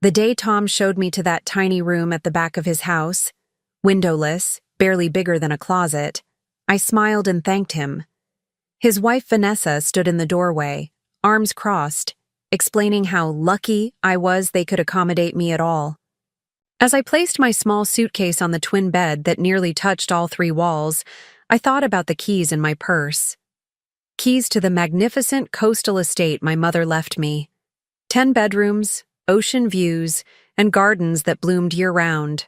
The day Tom showed me to that tiny room at the back of his house, windowless, barely bigger than a closet, I smiled and thanked him. His wife Vanessa stood in the doorway, arms crossed, explaining how lucky I was they could accommodate me at all. As I placed my small suitcase on the twin bed that nearly touched all three walls, I thought about the keys in my purse. Keys to the magnificent coastal estate my mother left me. 10 bedrooms, ocean views, and gardens that bloomed year-round.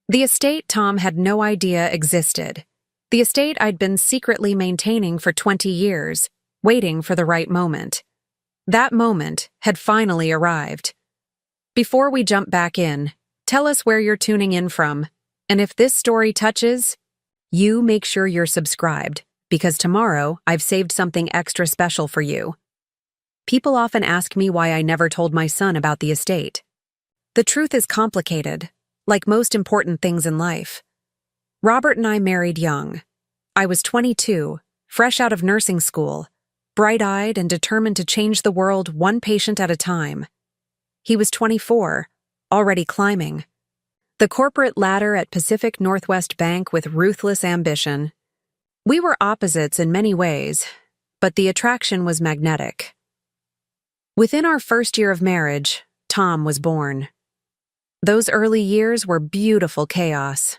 The estate Tom had no idea existed. The estate I'd been secretly maintaining for 20 years, waiting for the right moment. That moment had finally arrived. Before we jump back in, tell us where you're tuning in from, and if this story touches, you make sure you're subscribed, because tomorrow I've saved something extra special for you. People often ask me why I never told my son about the estate. The truth is complicated, like most important things in life. Robert and I married young. I was 22, fresh out of nursing school, bright-eyed and determined to change the world one patient at a time. He was 24, already climbing the corporate ladder at Pacific Northwest Bank with ruthless ambition. We were opposites in many ways, but the attraction was magnetic. Within our first year of marriage, Tom was born. Those early years were beautiful chaos.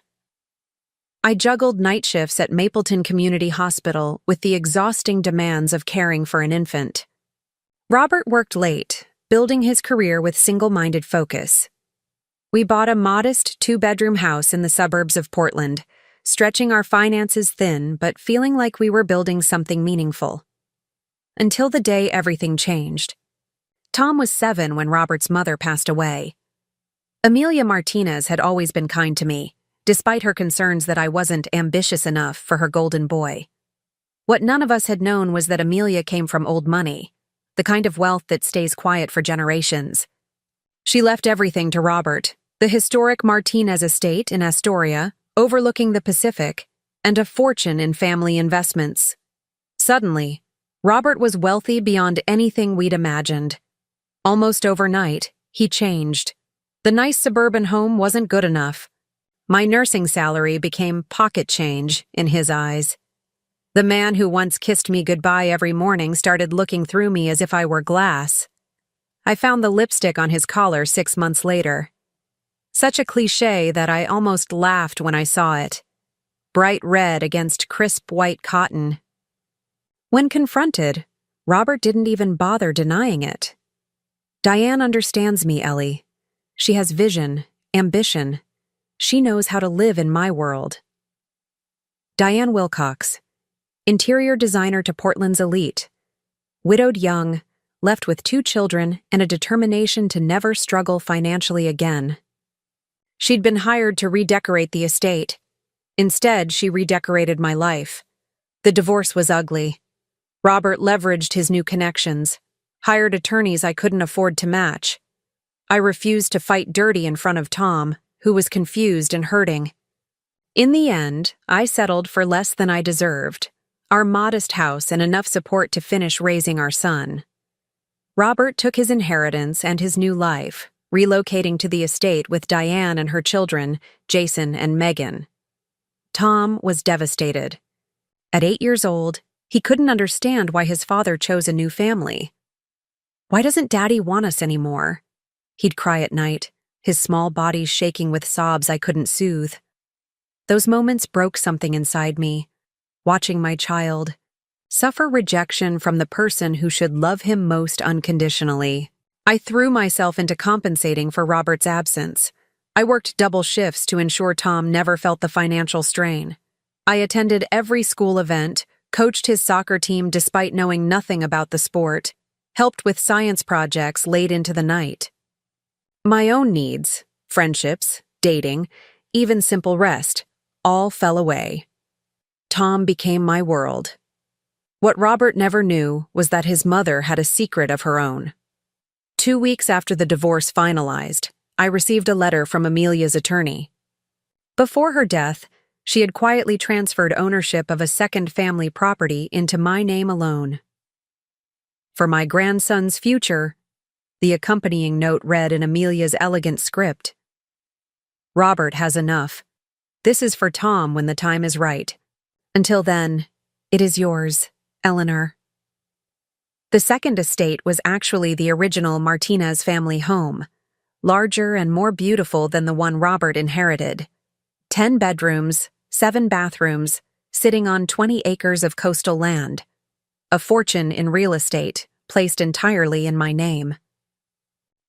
I juggled night shifts at Mapleton Community Hospital with the exhausting demands of caring for an infant. Robert worked late, building his career with single-minded focus. We bought a modest 2-bedroom house in the suburbs of Portland, stretching our finances thin but feeling like we were building something meaningful. Until the day everything changed. Tom was 7 when Robert's mother passed away. Amelia Martinez had always been kind to me, despite her concerns that I wasn't ambitious enough for her golden boy. What none of us had known was that Amelia came from old money, the kind of wealth that stays quiet for generations. She left everything to Robert, the historic Martinez estate in Astoria, overlooking the Pacific, and a fortune in family investments. Suddenly, Robert was wealthy beyond anything we'd imagined. Almost overnight, he changed. The nice suburban home wasn't good enough. My nursing salary became pocket change in his eyes. The man who once kissed me goodbye every morning started looking through me as if I were glass. I found the lipstick on his collar 6 months later. Such a cliché that I almost laughed when I saw it. Bright red against crisp white cotton. When confronted, Robert didn't even bother denying it. Diane understands me, Ellie. She has vision, ambition. She knows how to live in my world. Diane Wilcox, interior designer to Portland's elite. Widowed young, left with 2 children and a determination to never struggle financially again. She'd been hired to redecorate the estate. Instead, she redecorated my life. The divorce was ugly. Robert leveraged his new connections, hired attorneys I couldn't afford to match. I refused to fight dirty in front of Tom, who was confused and hurting. In the end, I settled for less than I deserved, our modest house and enough support to finish raising our son. Robert took his inheritance and his new life, relocating to the estate with Diane and her children, Jason and Megan. Tom was devastated. At 8 years old, he couldn't understand why his father chose a new family. "Why doesn't Daddy want us anymore?" He'd cry at night, his small body shaking with sobs I couldn't soothe. Those moments broke something inside me, watching my child suffer rejection from the person who should love him most unconditionally. I threw myself into compensating for Robert's absence. I worked double shifts to ensure Tom never felt the financial strain. I attended every school event, coached his soccer team despite knowing nothing about the sport, helped with science projects late into the night. My own needs, friendships, dating, even simple rest, all fell away. Tom became my world. What Robert never knew was that his mother had a secret of her own. 2 weeks after the divorce finalized, I received a letter from Amelia's attorney. Before her death, she had quietly transferred ownership of a second family property into my name alone. For my grandson's future, The accompanying note read in Amelia's elegant script. Robert has enough. This is for Tom when the time is right. Until then, it is yours, Eleanor. The second estate was actually the original Martinez family home, larger and more beautiful than the one Robert inherited. 10 bedrooms, 7 bathrooms, sitting on 20 acres of coastal land. A fortune in real estate, placed entirely in my name.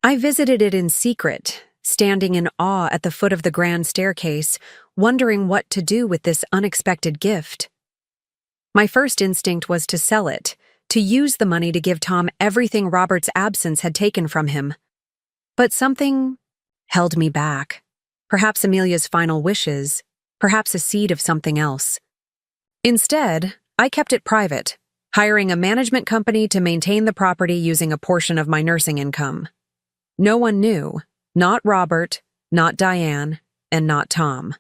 I visited it in secret, standing in awe at the foot of the grand staircase, wondering what to do with this unexpected gift. My first instinct was to sell it, to use the money to give Tom everything Robert's absence had taken from him. But something held me back. Perhaps Amelia's final wishes, perhaps a seed of something else. Instead, I kept it private, hiring a management company to maintain the property using a portion of my nursing income. No one knew, not Robert, not Diane, and not Tom.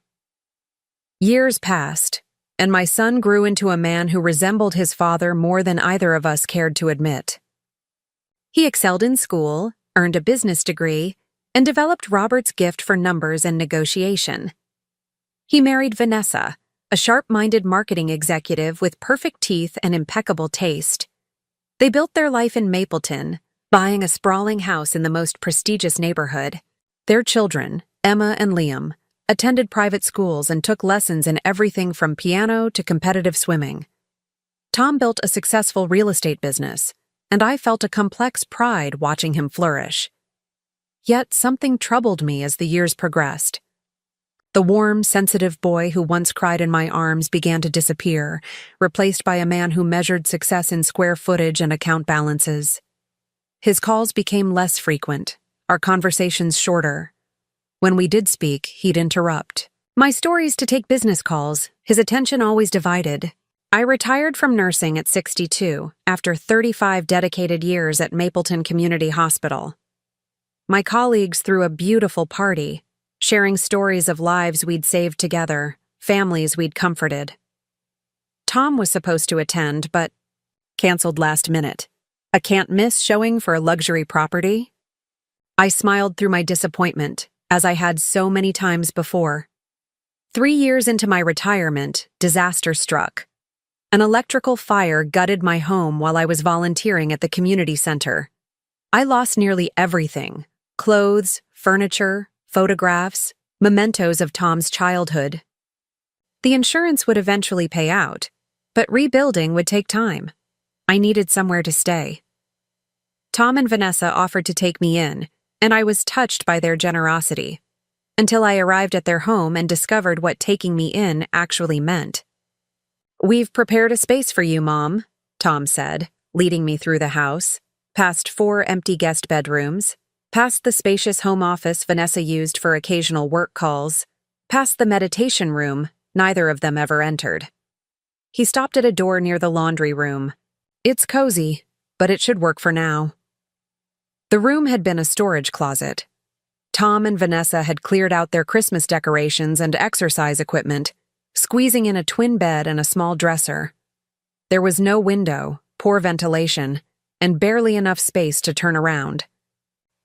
Years passed, and my son grew into a man who resembled his father more than either of us cared to admit. He excelled in school, earned a business degree, and developed Robert's gift for numbers and negotiation. He married Vanessa, a sharp-minded marketing executive with perfect teeth and impeccable taste. They built their life in Mapleton, buying a sprawling house in the most prestigious neighborhood. Their children, Emma and Liam, attended private schools and took lessons in everything from piano to competitive swimming. Tom built a successful real estate business, and I felt a complex pride watching him flourish. Yet something troubled me as the years progressed. The warm, sensitive boy who once cried in my arms began to disappear, replaced by a man who measured success in square footage and account balances. His calls became less frequent, our conversations shorter. When we did speak, he'd interrupt. My stories to take business calls, his attention always divided. I retired from nursing at 62, after 35 dedicated years at Mapleton Community Hospital. My colleagues threw a beautiful party, sharing stories of lives we'd saved together, families we'd comforted. Tom was supposed to attend, but canceled last minute. A can't-miss showing for a luxury property? I smiled through my disappointment, as I had so many times before. 3 years into my retirement, disaster struck. An electrical fire gutted my home while I was volunteering at the community center. I lost nearly everything: clothes, furniture, photographs, mementos of Tom's childhood. The insurance would eventually pay out, but rebuilding would take time. I needed somewhere to stay. Tom and Vanessa offered to take me in, and I was touched by their generosity, until I arrived at their home and discovered what taking me in actually meant. "We've prepared a space for you, Mom," Tom said, leading me through the house, past 4 empty guest bedrooms, past the spacious home office Vanessa used for occasional work calls, past the meditation room neither of them ever entered. He stopped at a door near the laundry room. "It's cozy, but it should work for now." The room had been a storage closet. Tom and Vanessa had cleared out their Christmas decorations and exercise equipment, squeezing in a twin bed and a small dresser. There was no window, poor ventilation, and barely enough space to turn around.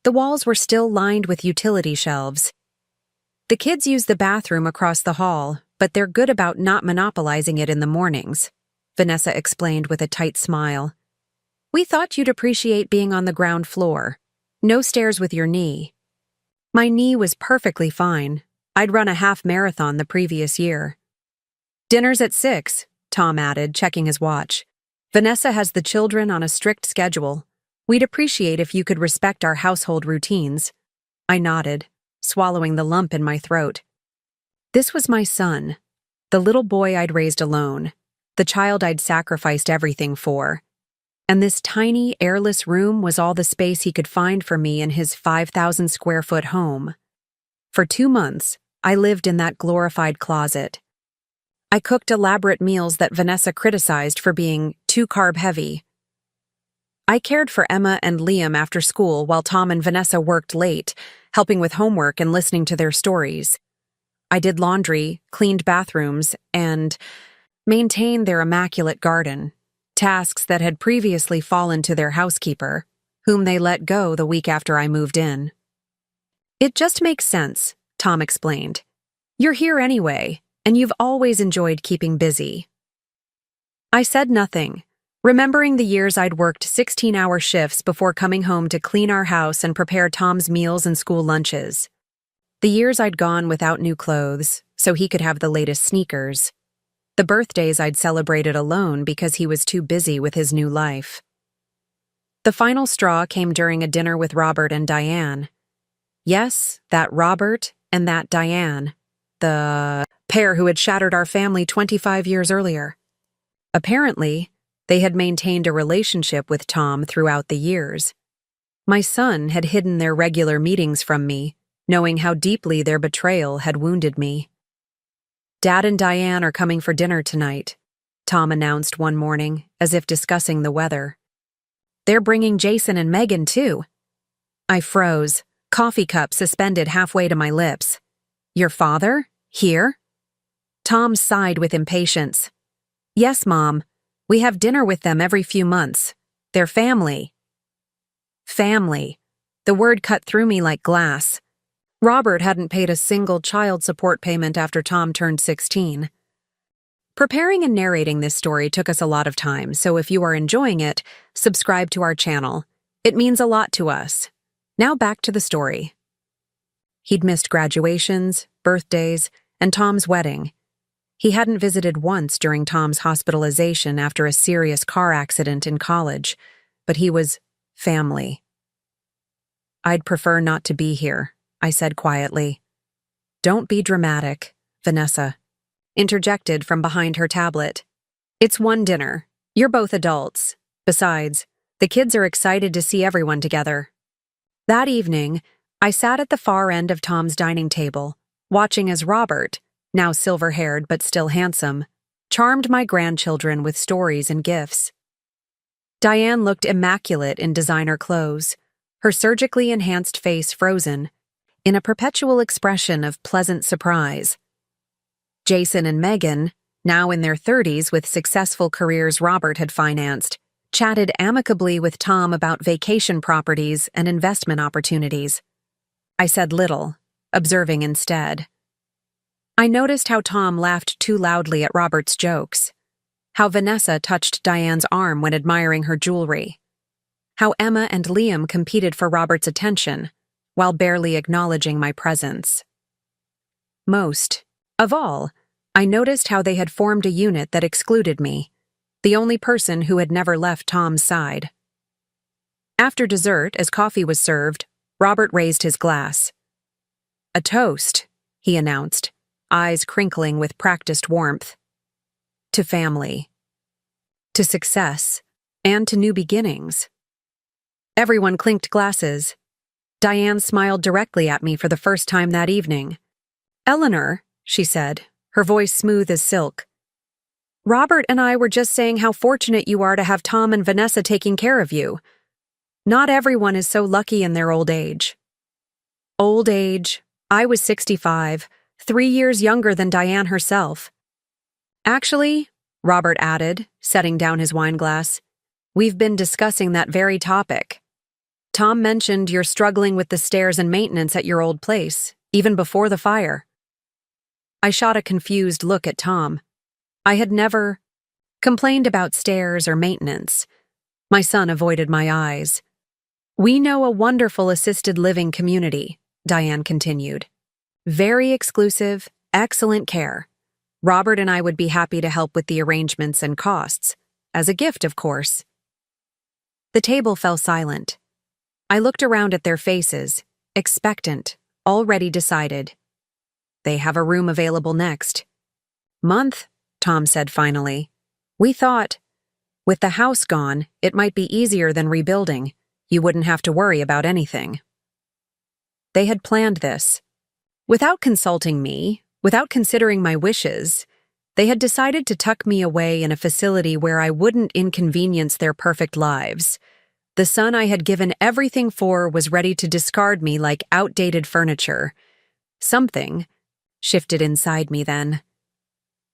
The walls were still lined with utility shelves. The kids use the bathroom across the hall, but they're good about not monopolizing it in the mornings, Vanessa explained with a tight smile. "We thought you'd appreciate being on the ground floor. No stairs with your knee." My knee was perfectly fine. I'd run a half marathon the previous year. "Dinner's at 6, Tom added, checking his watch. "Vanessa has the children on a strict schedule. We'd appreciate if you could respect our household routines." I nodded, swallowing the lump in my throat. This was my son, the little boy I'd raised alone, the child I'd sacrificed everything for. And this tiny, airless room was all the space he could find for me in his 5,000-square-foot home. For 2 months, I lived in that glorified closet. I cooked elaborate meals that Vanessa criticized for being too carb-heavy. I cared for Emma and Liam after school while Tom and Vanessa worked late, helping with homework and listening to their stories. I did laundry, cleaned bathrooms, and maintained their immaculate garden, tasks that had previously fallen to their housekeeper, whom they let go the week after I moved in. It just makes sense, Tom explained. You're here anyway, and you've always enjoyed keeping busy. I said nothing, remembering the years I'd worked 16-hour shifts before coming home to clean our house and prepare Tom's meals and school lunches. The years I'd gone without new clothes, so he could have the latest sneakers. The birthdays I'd celebrated alone because he was too busy with his new life. The final straw came during a dinner with Robert and Diane. Yes, that Robert and that Diane, the pair who had shattered our family 25 years earlier. Apparently, they had maintained a relationship with Tom throughout the years. My son had hidden their regular meetings from me, knowing how deeply their betrayal had wounded me. Dad and Diane are coming for dinner tonight, Tom announced one morning, as if discussing the weather. They're bringing Jason and Megan, too. I froze, coffee cup suspended halfway to my lips. Your father? Here? Tom sighed with impatience. Yes, Mom. We have dinner with them every few months. They're family. Family. The word cut through me like glass. Robert hadn't paid a single child support payment after Tom turned 16. Preparing and narrating this story took us a lot of time, so if you are enjoying it, subscribe to our channel. It means a lot to us. Now back to the story. He'd missed graduations, birthdays, and Tom's wedding. He hadn't visited once during Tom's hospitalization after a serious car accident in college, but he was family. I'd prefer not to be here, I said quietly. Don't be dramatic, Vanessa interjected from behind her tablet. It's one dinner. You're both adults. Besides, the kids are excited to see everyone together. That evening, I sat at the far end of Tom's dining table, watching as Robert, now silver-haired but still handsome, charmed my grandchildren with stories and gifts. Diane looked immaculate in designer clothes, her surgically enhanced face frozen, in a perpetual expression of pleasant surprise. Jason and Megan, now in their 30s with successful careers Robert had financed, chatted amicably with Tom about vacation properties and investment opportunities. I said little, observing instead. I noticed how Tom laughed too loudly at Robert's jokes, how Vanessa touched Diane's arm when admiring her jewelry, how Emma and Liam competed for Robert's attention, while barely acknowledging my presence. Most of all, I noticed how they had formed a unit that excluded me, the only person who had never left Tom's side. After dessert, as coffee was served, Robert raised his glass. A toast, he announced, eyes crinkling with practiced warmth. To family. To success. And to new beginnings. Everyone clinked glasses. Diane smiled directly at me for the first time that evening. Eleanor, she said, her voice smooth as silk. Robert and I were just saying how fortunate you are to have Tom and Vanessa taking care of you. Not everyone is so lucky in their old age. Old age. I was 65, 3 years younger than Diane herself. Actually, Robert added, setting down his wineglass, we've been discussing that very topic. Tom mentioned you're struggling with the stairs and maintenance at your old place, even before the fire. I shot a confused look at Tom. I had never complained about stairs or maintenance. My son avoided my eyes. We know a wonderful assisted living community, Diane continued. Very exclusive, excellent care. Robert and I would be happy to help with the arrangements and costs, as a gift, of course. The table fell silent. I looked around at their faces, expectant, already decided. They have a room available next month, Tom said finally. We thought, with the house gone, it might be easier than rebuilding. You wouldn't have to worry about anything. They had planned this. Without consulting me, without considering my wishes, they had decided to tuck me away in a facility where I wouldn't inconvenience their perfect lives. The son I had given everything for was ready to discard me like outdated furniture. Something shifted inside me then.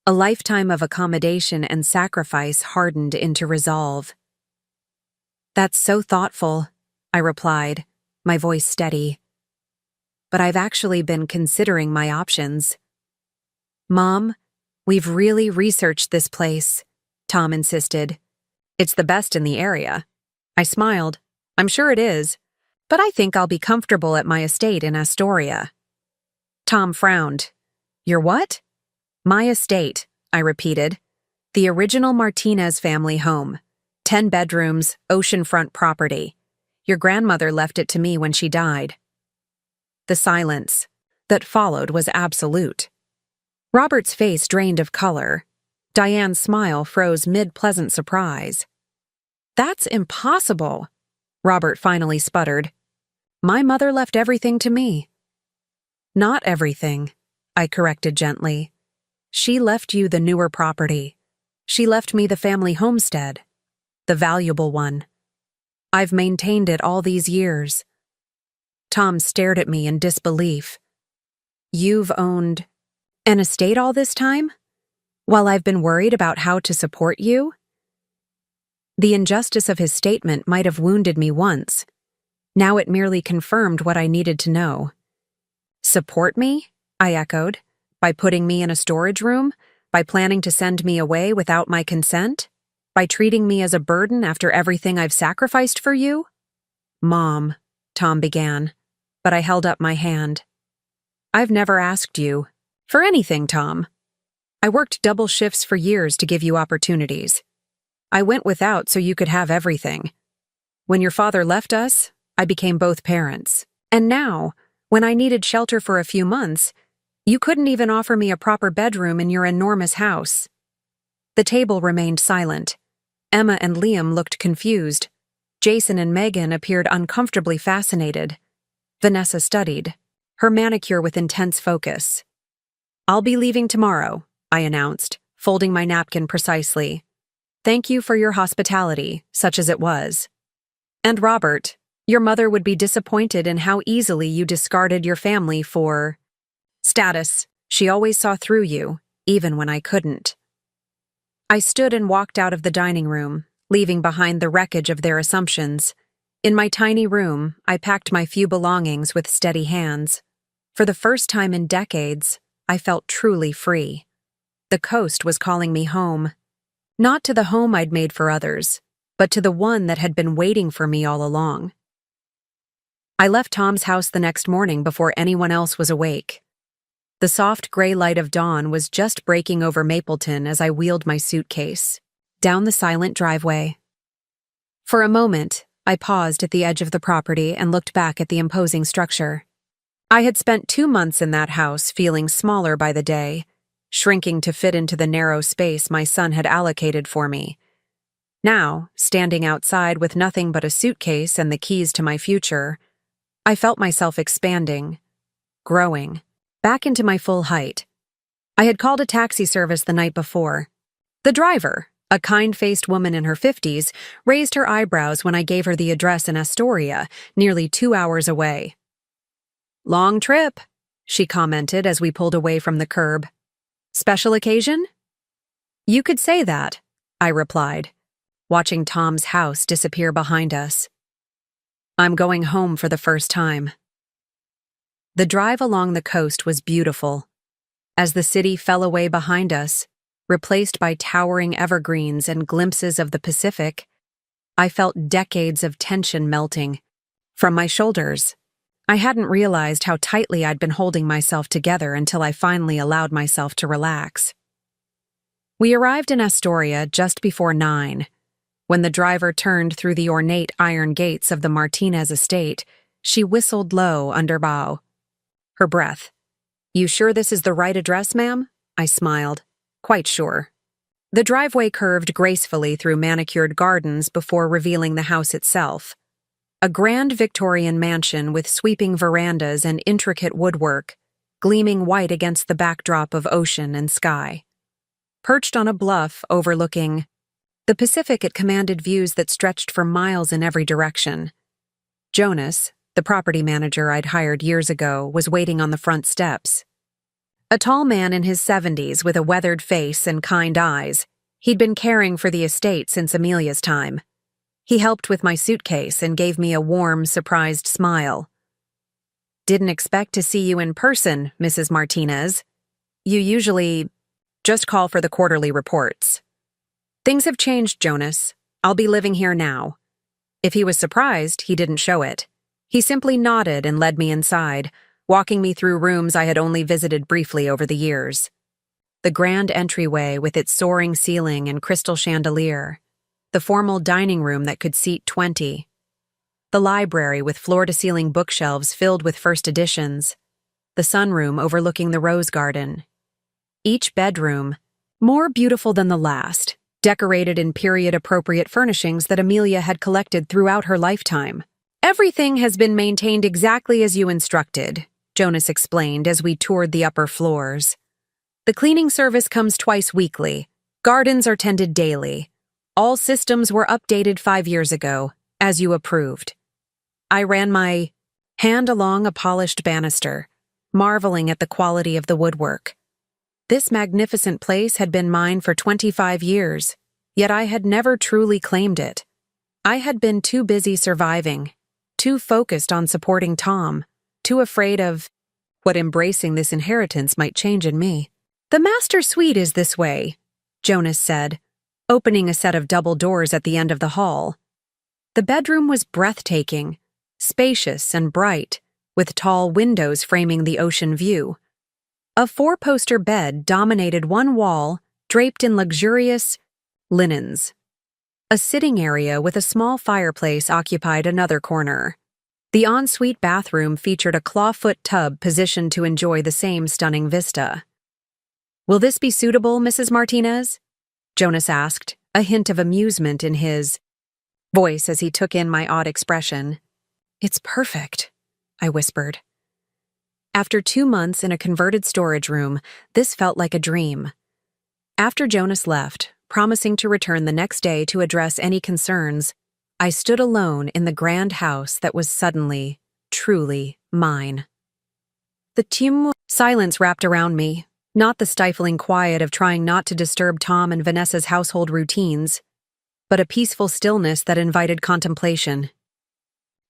A lifetime of accommodation and sacrifice hardened into resolve. That's so thoughtful, I replied, my voice steady. But I've actually been considering my options. Mom, we've really researched this place, Tom insisted. It's the best in the area. I smiled. I'm sure it is, but I think I'll be comfortable at my estate in Astoria. Tom frowned. Your what? My estate, I repeated. The original Martinez family home. 10 bedrooms, oceanfront property. Your grandmother left it to me when she died. The silence that followed was absolute. Robert's face drained of color. Diane's smile froze mid-pleasant surprise. That's impossible, Robert finally sputtered. My mother left everything to me. Not everything, I corrected gently. She left you the newer property. She left me the family homestead, the valuable one. I've maintained it all these years. Tom stared at me in disbelief. You've owned an estate all this time? While I've been worried about how to support you? The injustice of his statement might have wounded me once. Now it merely confirmed what I needed to know. Support me? I echoed. By putting me in a storage room? By planning to send me away without my consent? By treating me as a burden after everything I've sacrificed for you? Mom, Tom began, but I held up my hand. I've never asked you for anything, Tom. I worked double shifts for years to give you opportunities. I went without so you could have everything. When your father left us, I became both parents. And now, when I needed shelter for a few months, you couldn't even offer me a proper bedroom in your enormous house. The table remained silent. Emma and Liam looked confused. Jason and Megan appeared uncomfortably fascinated. Vanessa studied, her manicure with intense focus. I'll be leaving tomorrow, I announced, folding my napkin precisely. Thank you for your hospitality, such as it was. And Robert, your mother would be disappointed in how easily you discarded your family for status. She always saw through you, even when I couldn't. I stood and walked out of the dining room, leaving behind the wreckage of their assumptions. In my tiny room, I packed my few belongings with steady hands. For the first time in decades, I felt truly free. The coast was calling me home. Not to the home I'd made for others, but to the one that had been waiting for me all along. I left Tom's house the next morning before anyone else was awake. The soft gray light of dawn was just breaking over Mapleton as I wheeled my suitcase down the silent driveway. For a moment, I paused at the edge of the property and looked back at the imposing structure. I had spent 2 months in that house feeling smaller by the day, shrinking to fit into the narrow space my son had allocated for me. Now, standing outside with nothing but a suitcase and the keys to my future, I felt myself expanding, growing, back into my full height. I had called a taxi service the night before. The driver, a kind-faced woman in her 50s, raised her eyebrows when I gave her the address in Astoria, nearly 2 hours away. Long trip, she commented as we pulled away from the curb. Special occasion? You could say that, I replied, watching Tom's house disappear behind us. I'm going home for the first time. The drive along the coast was beautiful. As the city fell away behind us, replaced by towering evergreens and glimpses of the Pacific, I felt decades of tension melting from my shoulders. I hadn't realized how tightly I'd been holding myself together until I finally allowed myself to relax. We arrived in Astoria just before 9. When the driver turned through the ornate iron gates of the Martinez estate, she whistled low under bow. Her breath. You sure this is the right address, ma'am? I smiled. Quite sure. The driveway curved gracefully through manicured gardens before revealing the house itself. A grand Victorian mansion with sweeping verandas and intricate woodwork, gleaming white against the backdrop of ocean and sky. Perched on a bluff overlooking the Pacific, it commanded views that stretched for miles in every direction. Jonas, the property manager I'd hired years ago, was waiting on the front steps. A tall man in his 70s with a weathered face and kind eyes, he'd been caring for the estate since Amelia's time. He helped with my suitcase and gave me a warm, surprised smile. "Didn't expect to see you in person, Mrs. Martinez. You usually just call for the quarterly reports." "Things have changed, Jonas. I'll be living here now." If he was surprised, he didn't show it. He simply nodded and led me inside, walking me through rooms I had only visited briefly over the years. The grand entryway with its soaring ceiling and crystal chandelier. The formal dining room that could seat 20. The library with floor-to-ceiling bookshelves filled with first editions. The sunroom overlooking the rose garden. Each bedroom, more beautiful than the last, decorated in period-appropriate furnishings that Amelia had collected throughout her lifetime. "Everything has been maintained exactly as you instructed," Jonas explained as we toured the upper floors. "The cleaning service comes twice weekly. Gardens are tended daily. All systems were updated 5 years ago, as you approved." I ran my hand along a polished banister, marveling at the quality of the woodwork. This magnificent place had been mine for 25 years, yet I had never truly claimed it. I had been too busy surviving, too focused on supporting Tom, too afraid of what embracing this inheritance might change in me. "The master suite is this way," Jonas said, opening a set of double doors at the end of the hall. The bedroom was breathtaking, spacious and bright, with tall windows framing the ocean view. A 4-poster bed dominated one wall, draped in luxurious linens. A sitting area with a small fireplace occupied another corner. The ensuite bathroom featured a clawfoot tub positioned to enjoy the same stunning vista. "Will this be suitable, Mrs. Martinez?" Jonas asked, a hint of amusement in his voice as he took in my odd expression. "It's perfect," I whispered. After 2 months in a converted storage room, this felt like a dream. After Jonas left, promising to return the next day to address any concerns, I stood alone in the grand house that was suddenly, truly mine. The silence wrapped around me, not the stifling quiet of trying not to disturb Tom and Vanessa's household routines, but a peaceful stillness that invited contemplation.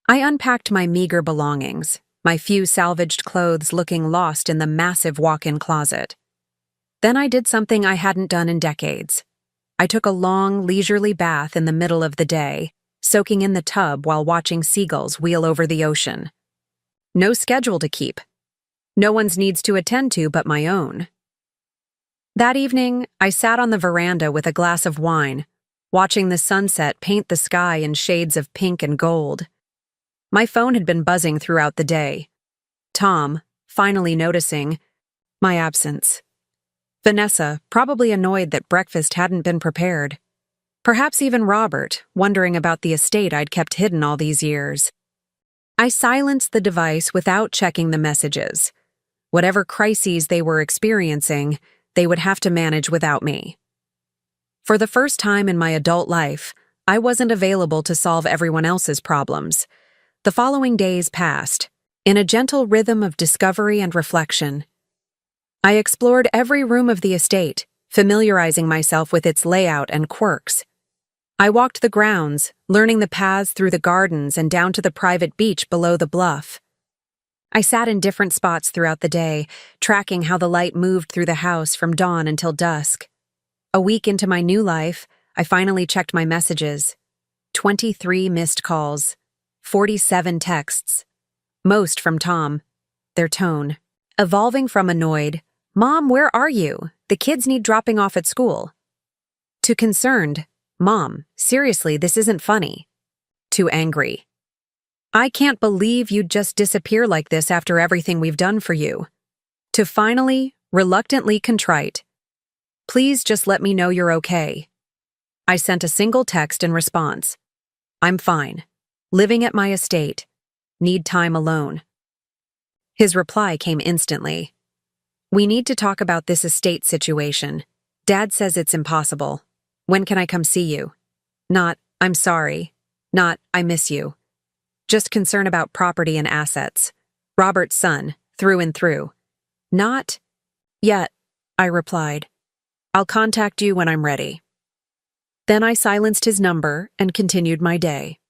I unpacked my meager belongings, my few salvaged clothes looking lost in the massive walk-in closet. Then I did something I hadn't done in decades. I took a long, leisurely bath in the middle of the day, soaking in the tub while watching seagulls wheel over the ocean. No schedule to keep. No one's needs to attend to but my own. That evening, I sat on the veranda with a glass of wine, watching the sunset paint the sky in shades of pink and gold. My phone had been buzzing throughout the day. Tom, finally noticing my absence. Vanessa, probably annoyed that breakfast hadn't been prepared. Perhaps even Robert, wondering about the estate I'd kept hidden all these years. I silenced the device without checking the messages. Whatever crises they were experiencing, they would have to manage without me. For the first time in my adult life, I wasn't available to solve everyone else's problems. The following days passed, in a gentle rhythm of discovery and reflection. I explored every room of the estate, familiarizing myself with its layout and quirks. I walked the grounds, learning the paths through the gardens and down to the private beach below the bluff. I sat in different spots throughout the day, tracking how the light moved through the house from dawn until dusk. A week into my new life, I finally checked my messages. 23 missed calls. 47 texts. Most from Tom. Their tone, evolving from annoyed, "Mom, where are you? The kids need dropping off at school," to concerned, "Mom, seriously, this isn't funny," to angry, "I can't believe you'd just disappear like this after everything we've done for you," to finally, reluctantly contrite, "Please just let me know you're okay." I sent a single text in response. "I'm fine. Living at my estate. Need time alone." His reply came instantly. "We need to talk about this estate situation. Dad says it's impossible. When can I come see you?" Not, "I'm sorry." Not, "I miss you." Just concern about property and assets. Robert's son, through and through. Not, "Yet," I replied. "I'll contact you when I'm ready." Then I silenced his number and continued my day.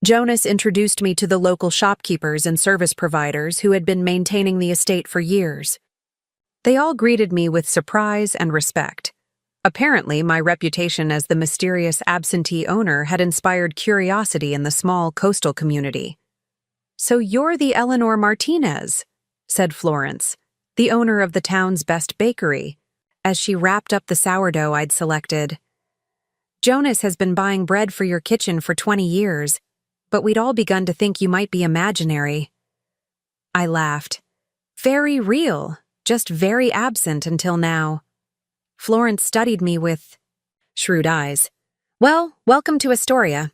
Jonas introduced me to the local shopkeepers and service providers who had been maintaining the estate for years. They all greeted me with surprise and respect. Apparently, my reputation as the mysterious absentee owner had inspired curiosity in the small coastal community. "So you're the Eleanor Martinez," said Florence, the owner of the town's best bakery, as she wrapped up the sourdough I'd selected. "Jonas has been buying bread for your kitchen for 20 years, but we'd all begun to think you might be imaginary." I laughed. "Very real, just very absent until now." Florence studied me with shrewd eyes. "Well, welcome to Astoria.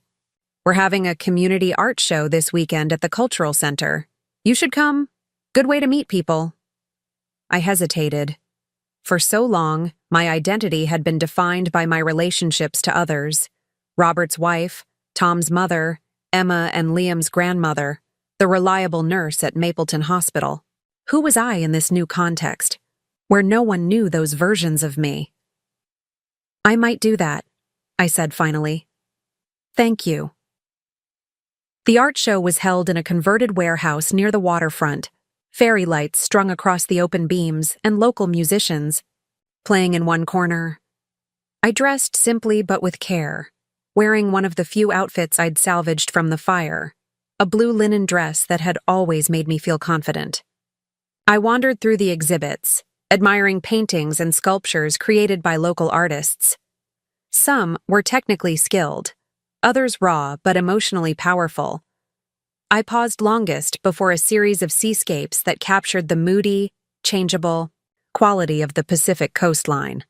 We're having a community art show this weekend at the Cultural Center. You should come. Good way to meet people." I hesitated. For so long, my identity had been defined by my relationships to others. Robert's wife, Tom's mother, Emma and Liam's grandmother, the reliable nurse at Mapleton Hospital. Who was I in this new context, where no one knew those versions of me? "I might do that," I said finally. "Thank you." The art show was held in a converted warehouse near the waterfront, fairy lights strung across the open beams and local musicians playing in one corner. I dressed simply but with care, wearing one of the few outfits I'd salvaged from the fire, a blue linen dress that had always made me feel confident. I wandered through the exhibits, admiring paintings and sculptures created by local artists. Some were technically skilled, others raw but emotionally powerful. I paused longest before a series of seascapes that captured the moody, changeable quality of the Pacific coastline.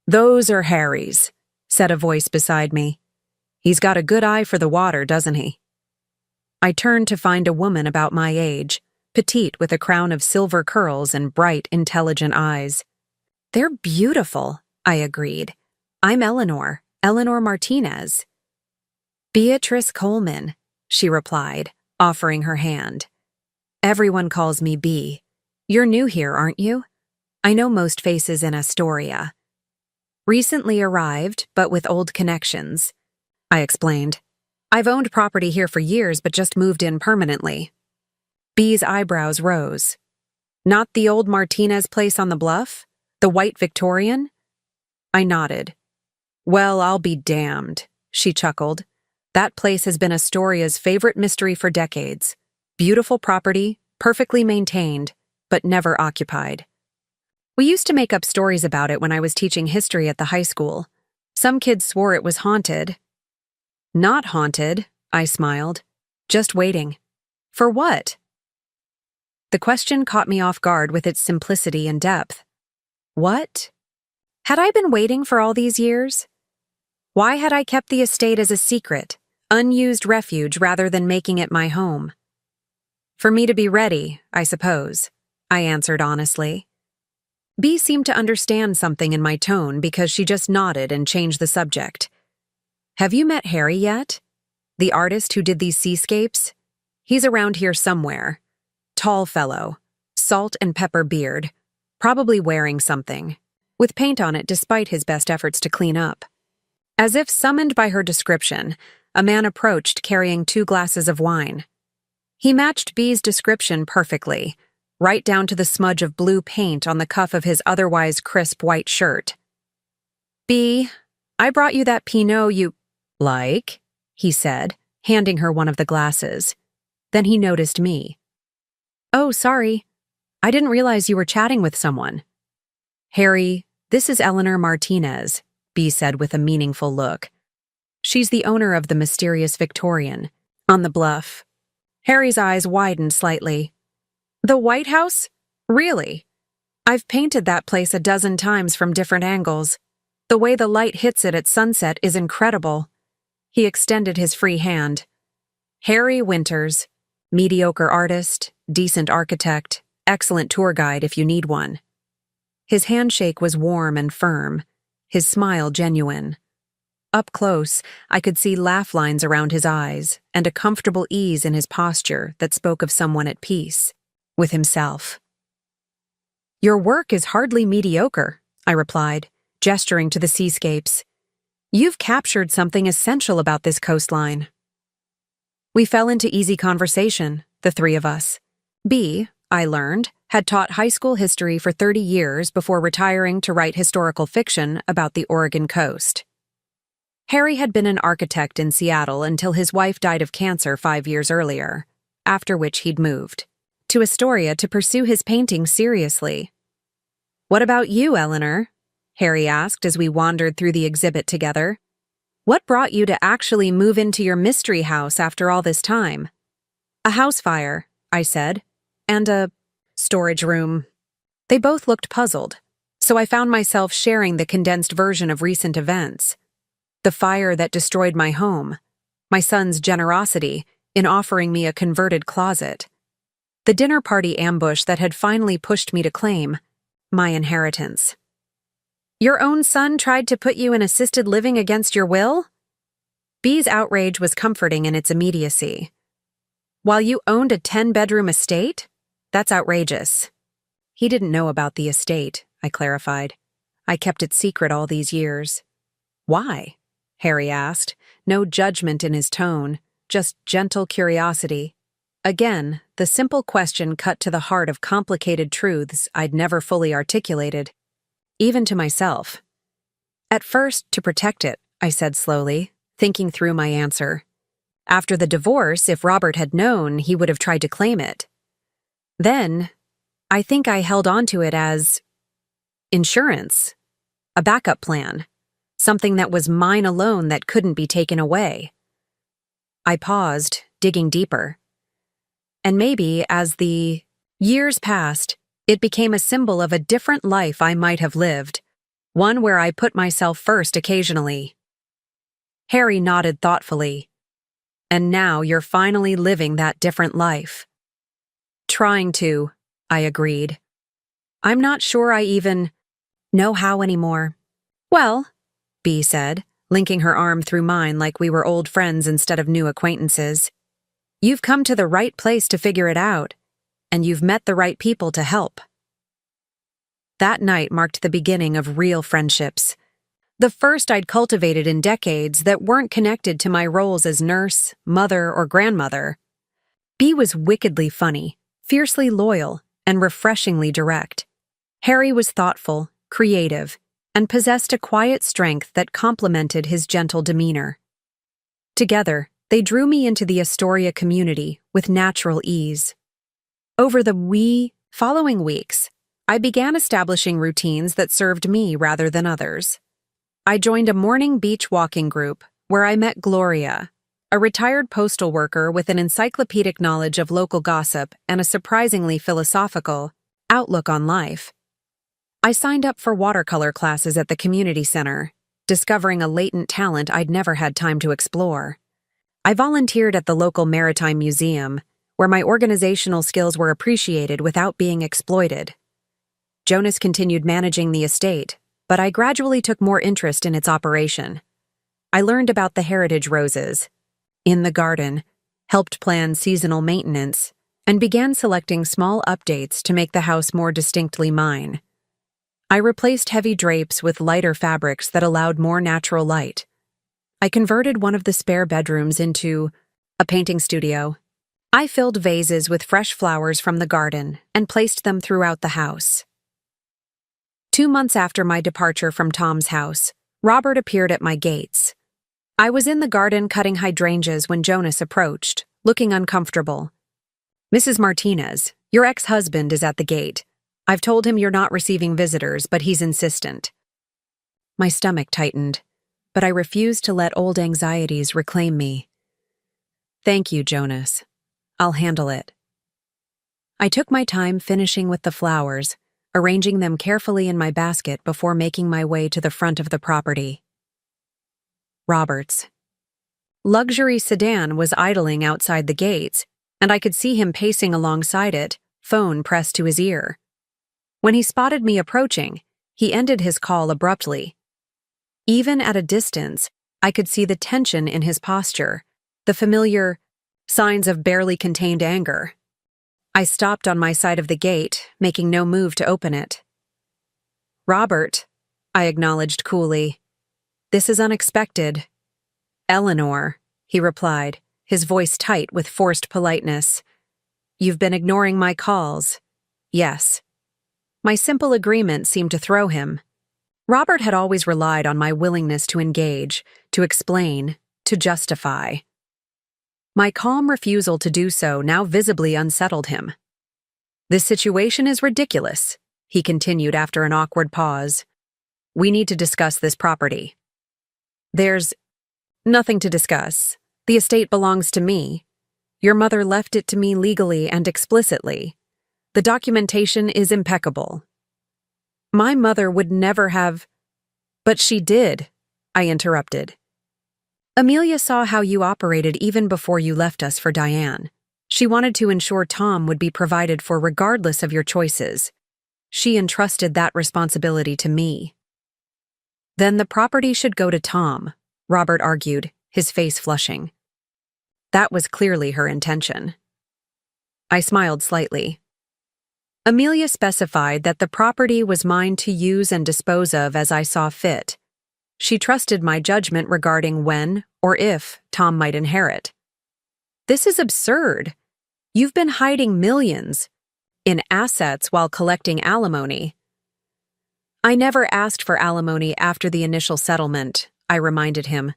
"Those are Harry's," said a voice beside me. "He's got a good eye for the water, doesn't he?" I turned to find a woman about my age, petite with a crown of silver curls and bright, intelligent eyes. "They're beautiful," I agreed. "I'm Eleanor Martinez." "Beatrice Coleman," she replied, offering her hand. "Everyone calls me Bea. You're new here, aren't you? I know most faces in Astoria." "Recently arrived, but with old connections," I explained. "I've owned property here for years, but just moved in permanently." Bea's eyebrows rose. "Not the old Martinez place on the bluff? The white Victorian?" I nodded. "Well, I'll be damned," she chuckled. "That place has been Astoria's favorite mystery for decades. Beautiful property, perfectly maintained, but never occupied. We used to make up stories about it when I was teaching history at the high school. Some kids swore it was haunted." "Not haunted," I smiled. "Just waiting." "For what?" The question caught me off guard with its simplicity and depth. What? Had I been waiting for all these years? Why had I kept the estate as a secret, unused refuge rather than making it my home? "For me to be ready, I suppose," I answered honestly. Bea seemed to understand something in my tone because she just nodded and changed the subject. "Have you met Harry yet? The artist who did these seascapes? He's around here somewhere. Tall fellow, salt and pepper beard, probably wearing something, with paint on it despite his best efforts to clean up." As if summoned by her description, a man approached carrying 2 glasses of wine. He matched Bea's description perfectly, right down to the smudge of blue paint on the cuff of his otherwise crisp white shirt. "Bea, I brought you that Pinot you like," he said, handing her one of the glasses. Then he noticed me. "Oh, sorry. I didn't realize you were chatting with someone." "Harry, this is Eleanor Martinez," Bea said with a meaningful look. "She's the owner of the mysterious Victorian, on the bluff." Harry's eyes widened slightly. "The White House? Really? I've painted that place a dozen times from different angles. The way the light hits it at sunset is incredible." He extended his free hand. "Harry Winters, mediocre artist, decent architect, excellent tour guide if you need one." His handshake was warm and firm, his smile genuine. Up close, I could see laugh lines around his eyes and a comfortable ease in his posture that spoke of someone at peace with himself. "Your work is hardly mediocre," I replied, gesturing to the seascapes. You've captured something essential about this coastline. We fell into easy conversation, the three of us. B, I learned, had taught high school history for 30 years before retiring to write historical fiction about the Oregon coast. Harry had been an architect in Seattle until his wife died of cancer 5 years earlier, after which he'd moved to Astoria to pursue his painting seriously. "What about you, Eleanor?" Harry asked as we wandered through the exhibit together. "What brought you to actually move into your mystery house after all this time?" "A house fire," I said, "and a storage room." They both looked puzzled, so I found myself sharing the condensed version of recent events. The fire that destroyed my home, my son's generosity in offering me a converted closet, the dinner party ambush that had finally pushed me to claim my inheritance. "Your own son tried to put you in assisted living against your will?" B's outrage was comforting in its immediacy. "While you owned a 10-bedroom estate? That's outrageous." "He didn't know about the estate," I clarified. "I kept it secret all these years." "Why?" Harry asked, no judgment in his tone, just gentle curiosity. Again, the simple question cut to the heart of complicated truths I'd never fully articulated, even to myself. "At first, to protect it," I said slowly, thinking through my answer. "After the divorce, if Robert had known, he would have tried to claim it. Then, I think I held on to it as insurance, a backup plan, something that was mine alone that couldn't be taken away." I paused, digging deeper. "And maybe, as the years passed, it became a symbol of a different life I might have lived, one where I put myself first occasionally." Harry nodded thoughtfully. "And now you're finally living that different life." "Trying to," I agreed. "I'm not sure I even know how anymore." "Well," B said, linking her arm through mine like we were old friends instead of new acquaintances, "you've come to the right place to figure it out, and you've met the right people to help." That night marked the beginning of real friendships, the first I'd cultivated in decades that weren't connected to my roles as nurse, mother, or grandmother. B was wickedly funny, fiercely loyal, and refreshingly direct. Harry was thoughtful, creative, and possessed a quiet strength that complemented his gentle demeanor. Together, they drew me into the Astoria community with natural ease. Over the following weeks, I began establishing routines that served me rather than others. I joined a morning beach walking group where I met Gloria, a retired postal worker with an encyclopedic knowledge of local gossip and a surprisingly philosophical outlook on life. I signed up for watercolor classes at the community center, discovering a latent talent I'd never had time to explore. I volunteered at the local maritime museum, where my organizational skills were appreciated without being exploited. Jonas continued managing the estate, but I gradually took more interest in its operation. I learned about the heritage roses in the garden, helped plan seasonal maintenance, and began selecting small updates to make the house more distinctly mine. I replaced heavy drapes with lighter fabrics that allowed more natural light. I converted one of the spare bedrooms into a painting studio. I filled vases with fresh flowers from the garden and placed them throughout the house. 2 months after my departure from Tom's house, Robert appeared at my gates. I was in the garden cutting hydrangeas when Jonas approached, looking uncomfortable. "Mrs. Martinez, your ex-husband is at the gate. I've told him you're not receiving visitors, but he's insistent." My stomach tightened, but I refused to let old anxieties reclaim me. "Thank you, Jonas. I'll handle it." I took my time finishing with the flowers, arranging them carefully in my basket before making my way to the front of the property. Robert's luxury sedan was idling outside the gates, and I could see him pacing alongside it, phone pressed to his ear. When he spotted me approaching, he ended his call abruptly. Even at a distance, I could see the tension in his posture, the familiar signs of barely contained anger. I stopped on my side of the gate, making no move to open it. "Robert," I acknowledged coolly. This is unexpected. Eleanor, he replied, his voice tight with forced politeness. You've been ignoring my calls. Yes. My simple agreement seemed to throw him. Robert had always relied on my willingness to engage, to explain, to justify. My calm refusal to do so now visibly unsettled him. This situation is ridiculous, he continued after an awkward pause. We need to discuss this property. There's nothing to discuss. The estate belongs to me. Your mother left it to me legally and explicitly. The documentation is impeccable. My mother would never have... But she did, I interrupted. Amelia saw how you operated even before you left us for Diane. She wanted to ensure Tom would be provided for regardless of your choices. She entrusted that responsibility to me. Then the property should go to Tom, Robert argued, his face flushing. That was clearly her intention. I smiled slightly. Amelia specified that the property was mine to use and dispose of as I saw fit. She trusted my judgment regarding when or if Tom might inherit. This is absurd. You've been hiding millions in assets while collecting alimony. I never asked for alimony after the initial settlement, I reminded him.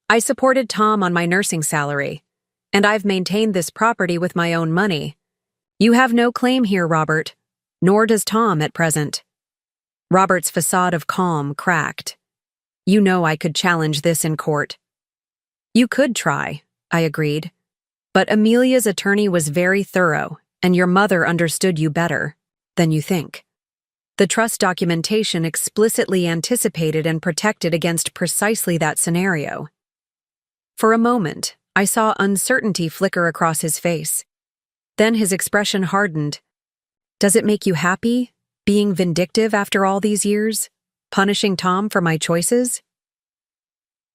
I supported Tom on my nursing salary, and I've maintained this property with my own money. You have no claim here, Robert, nor does Tom at present. Robert's facade of calm cracked. You know I could challenge this in court. You could try, I agreed. But Amelia's attorney was very thorough, and your mother understood you better than you think. The trust documentation explicitly anticipated and protected against precisely that scenario. For a moment, I saw uncertainty flicker across his face. Then his expression hardened. Does it make you happy, being vindictive after all these years, punishing Tom for my choices?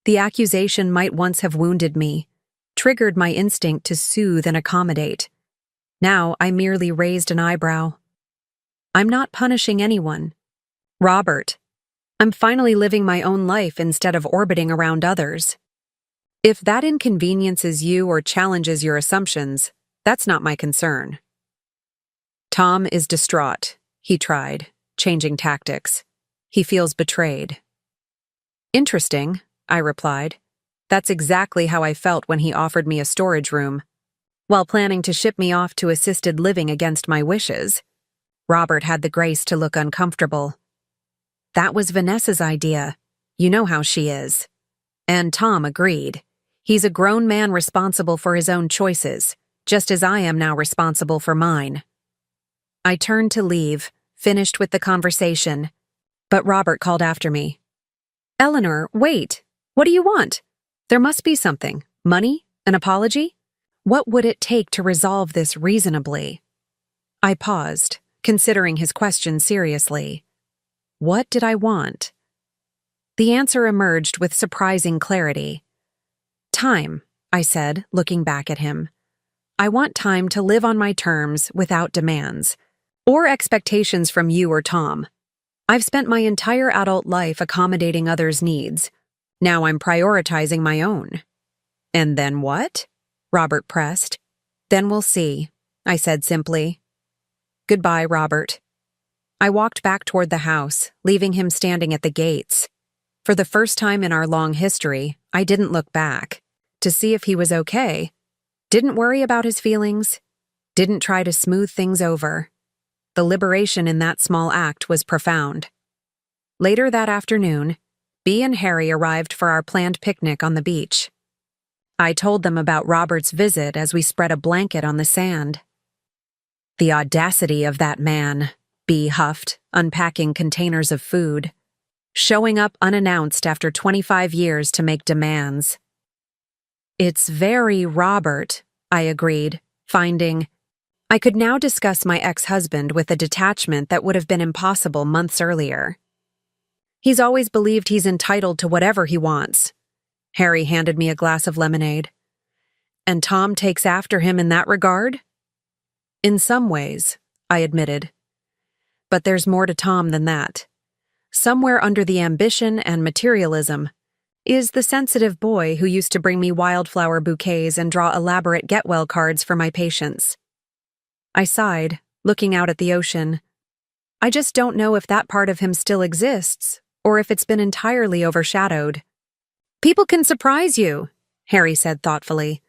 The accusation might once have wounded me, triggered my instinct to soothe and accommodate. Now I merely raised an eyebrow. I'm not punishing anyone. Robert, I'm finally living my own life instead of orbiting around others. If that inconveniences you or challenges your assumptions, that's not my concern. Tom is distraught, he tried, changing tactics. He feels betrayed. Interesting, I replied. That's exactly how I felt when he offered me a storage room. While planning to ship me off to assisted living against my wishes, Robert had the grace to look uncomfortable. That was Vanessa's idea. You know how she is. And Tom agreed. He's a grown man responsible for his own choices, just as I am now responsible for mine. I turned to leave, finished with the conversation, but Robert called after me. Eleanor, wait. What do you want? There must be something. Money? An apology? What would it take to resolve this reasonably? I paused, considering his question seriously. What did I want? The answer emerged with surprising clarity. Time, I said, looking back at him. I want time to live on my terms without demands, or expectations from you or Tom. I've spent my entire adult life accommodating others' needs. Now I'm prioritizing my own. And then what? Robert pressed. Then we'll see, I said simply. Goodbye, Robert. I walked back toward the house, leaving him standing at the gates. For the first time in our long history, I didn't look back to see if he was okay. Didn't worry about his feelings. Didn't try to smooth things over. The liberation in that small act was profound. Later that afternoon, Bea and Harry arrived for our planned picnic on the beach. I told them about Robert's visit as we spread a blanket on the sand. The audacity of that man, Bea huffed, unpacking containers of food. Showing up unannounced after 25 years to make demands. It's very Robert, I agreed, finding I could now discuss my ex-husband with a detachment that would have been impossible months earlier. He's always believed he's entitled to whatever he wants. Harry handed me a glass of lemonade. And Tom takes after him in that regard? In some ways, I admitted. But there's more to Tom than that. Somewhere under the ambition and materialism, is the sensitive boy who used to bring me wildflower bouquets and draw elaborate get-well cards for my patients. I sighed, looking out at the ocean. I just don't know if that part of him still exists, or if it's been entirely overshadowed. People can surprise you, Harry said thoughtfully.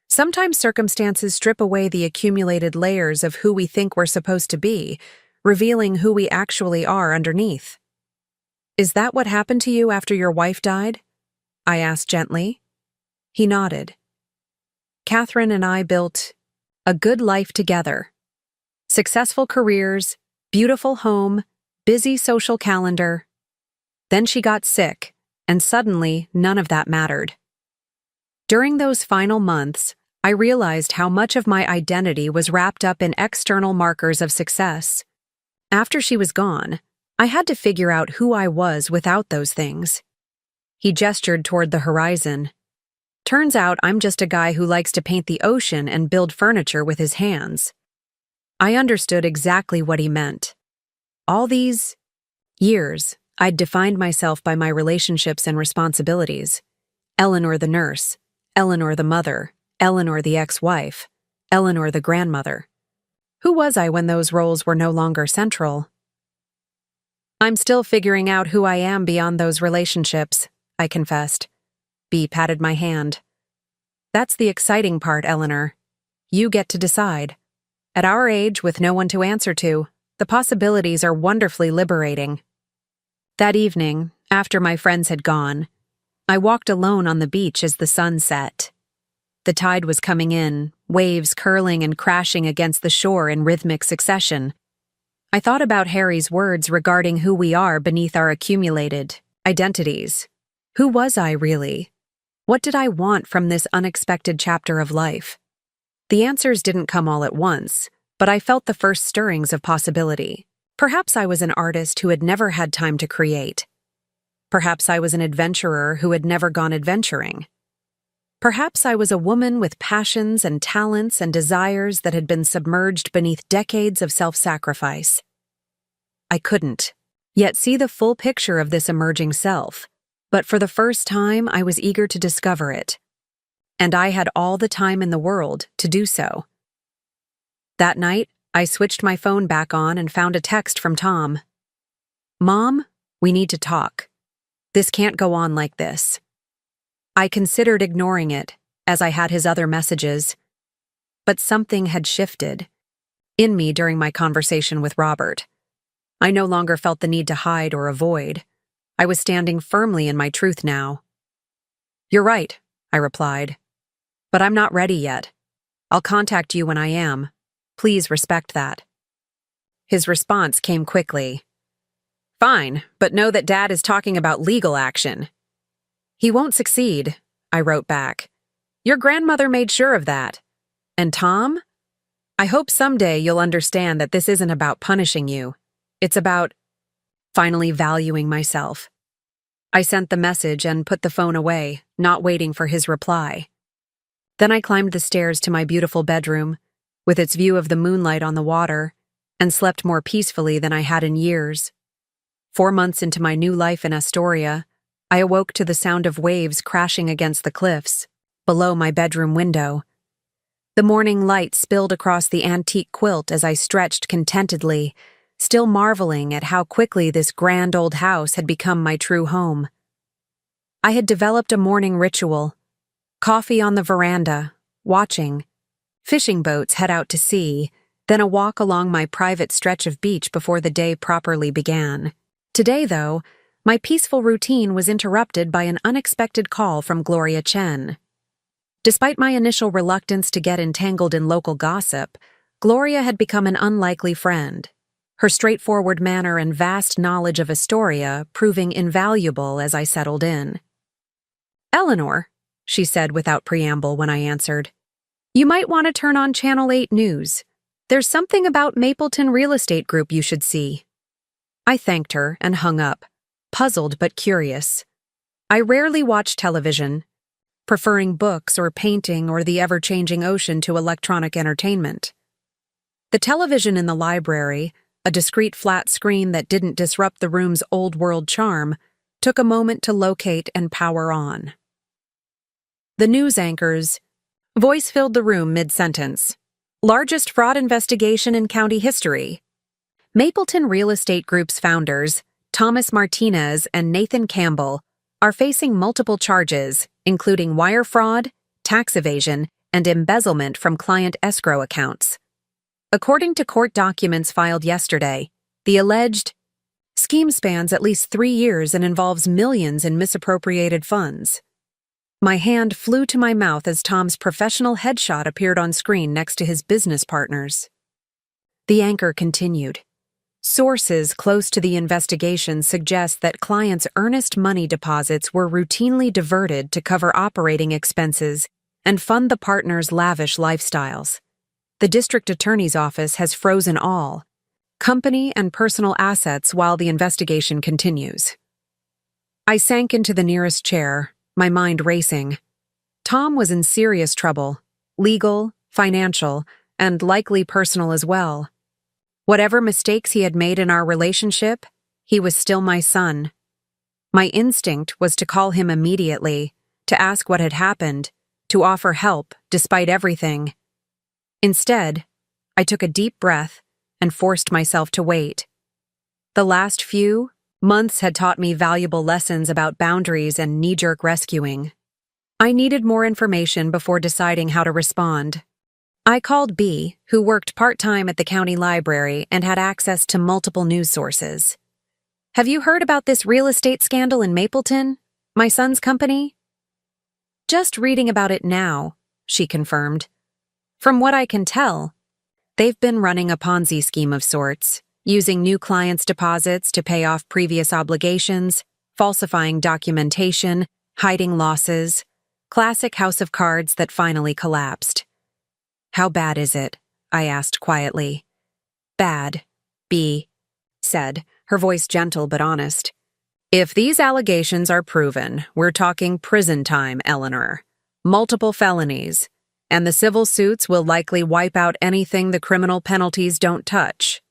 Sometimes circumstances strip away the accumulated layers of who we think we're supposed to be, revealing who we actually are underneath. Is that what happened to you after your wife died? I asked gently. He nodded. Catherine and I built a good life together. Successful careers, beautiful home, busy social calendar. Then she got sick, and suddenly none of that mattered. During those final months, I realized how much of my identity was wrapped up in external markers of success. After she was gone, I had to figure out who I was without those things. He gestured toward the horizon. Turns out I'm just a guy who likes to paint the ocean and build furniture with his hands. I understood exactly what he meant. All these years, I'd defined myself by my relationships and responsibilities. Eleanor the nurse, Eleanor the mother, Eleanor the ex-wife, Eleanor the grandmother. Who was I when those roles were no longer central? I'm still figuring out who I am beyond those relationships, I confessed. B patted my hand. That's the exciting part, Eleanor. You get to decide. At our age, with no one to answer to, the possibilities are wonderfully liberating. That evening, after my friends had gone, I walked alone on the beach as the sun set. The tide was coming in, waves curling and crashing against the shore in rhythmic succession. I thought about Harry's words regarding who we are beneath our accumulated identities. Who was I really? What did I want from this unexpected chapter of life? The answers didn't come all at once, but I felt the first stirrings of possibility. Perhaps I was an artist who had never had time to create. Perhaps I was an adventurer who had never gone adventuring. Perhaps I was a woman with passions and talents and desires that had been submerged beneath decades of self-sacrifice. I couldn't yet see the full picture of this emerging self, but for the first time I was eager to discover it. And I had all the time in the world to do so. That night, I switched my phone back on and found a text from Tom. Mom, we need to talk. This can't go on like this. I considered ignoring it, as I had his other messages. But something had shifted in me during my conversation with Robert. I no longer felt the need to hide or avoid. I was standing firmly in my truth now. You're right, I replied. But I'm not ready yet. I'll contact you when I am. Please respect that. His response came quickly. Fine, but know that Dad is talking about legal action. He won't succeed, I wrote back. Your grandmother made sure of that. And Tom? I hope someday you'll understand that this isn't about punishing you. It's about finally valuing myself. I sent the message and put the phone away, not waiting for his reply. Then I climbed the stairs to my beautiful bedroom, with its view of the moonlight on the water, and slept more peacefully than I had in years. 4 months into my new life in Astoria, I awoke to the sound of waves crashing against the cliffs, below my bedroom window. The morning light spilled across the antique quilt as I stretched contentedly, still marveling at how quickly this grand old house had become my true home. I had developed a morning ritual. Coffee on the veranda, watching. Fishing boats head out to sea, then a walk along my private stretch of beach before the day properly began. Today, though, my peaceful routine was interrupted by an unexpected call from Gloria Chen. Despite my initial reluctance to get entangled in local gossip, Gloria had become an unlikely friend, her straightforward manner and vast knowledge of Astoria proving invaluable as I settled in. Eleanor, she said without preamble when I answered, you might want to turn on Channel 8 News. There's something about Mapleton Real Estate Group you should see. I thanked her and hung up, puzzled but curious. I rarely watch television, preferring books or painting or the ever-changing ocean to electronic entertainment. The television in the library, a discreet flat screen that didn't disrupt the room's old-world charm, took a moment to locate and power on. The news anchor's voice filled the room mid-sentence. Largest fraud investigation in county history. Mapleton Real Estate Group's founders, Thomas Martinez and Nathan Campbell, are facing multiple charges, including wire fraud, tax evasion, and embezzlement from client escrow accounts. According to court documents filed yesterday, the alleged scheme spans at least 3 years and involves millions in misappropriated funds. My hand flew to my mouth as Tom's professional headshot appeared on screen next to his business partners. The anchor continued. Sources close to the investigation suggest that clients' earnest money deposits were routinely diverted to cover operating expenses and fund the partners' lavish lifestyles. The district attorney's office has frozen all company and personal assets while the investigation continues. I sank into the nearest chair, my mind racing. Tom was in serious trouble, legal, financial, and likely personal as well. Whatever mistakes he had made in our relationship, he was still my son. My instinct was to call him immediately, to ask what had happened, to offer help despite everything. Instead, I took a deep breath and forced myself to wait. The last few months had taught me valuable lessons about boundaries and knee-jerk rescuing. I needed more information before deciding how to respond. I called B, who worked part-time at the county library and had access to multiple news sources. "Have you heard about this real estate scandal in Mapleton, my son's company?" "Just reading about it now," she confirmed. "From what I can tell, they've been running a Ponzi scheme of sorts, using new clients' deposits to pay off previous obligations, falsifying documentation, hiding losses. Classic house of cards that finally collapsed." "How bad is it?" I asked quietly. "Bad," B said, her voice gentle but honest. "If these allegations are proven, we're talking prison time, Eleanor. Multiple felonies. And the civil suits will likely wipe out anything the criminal penalties don't touch."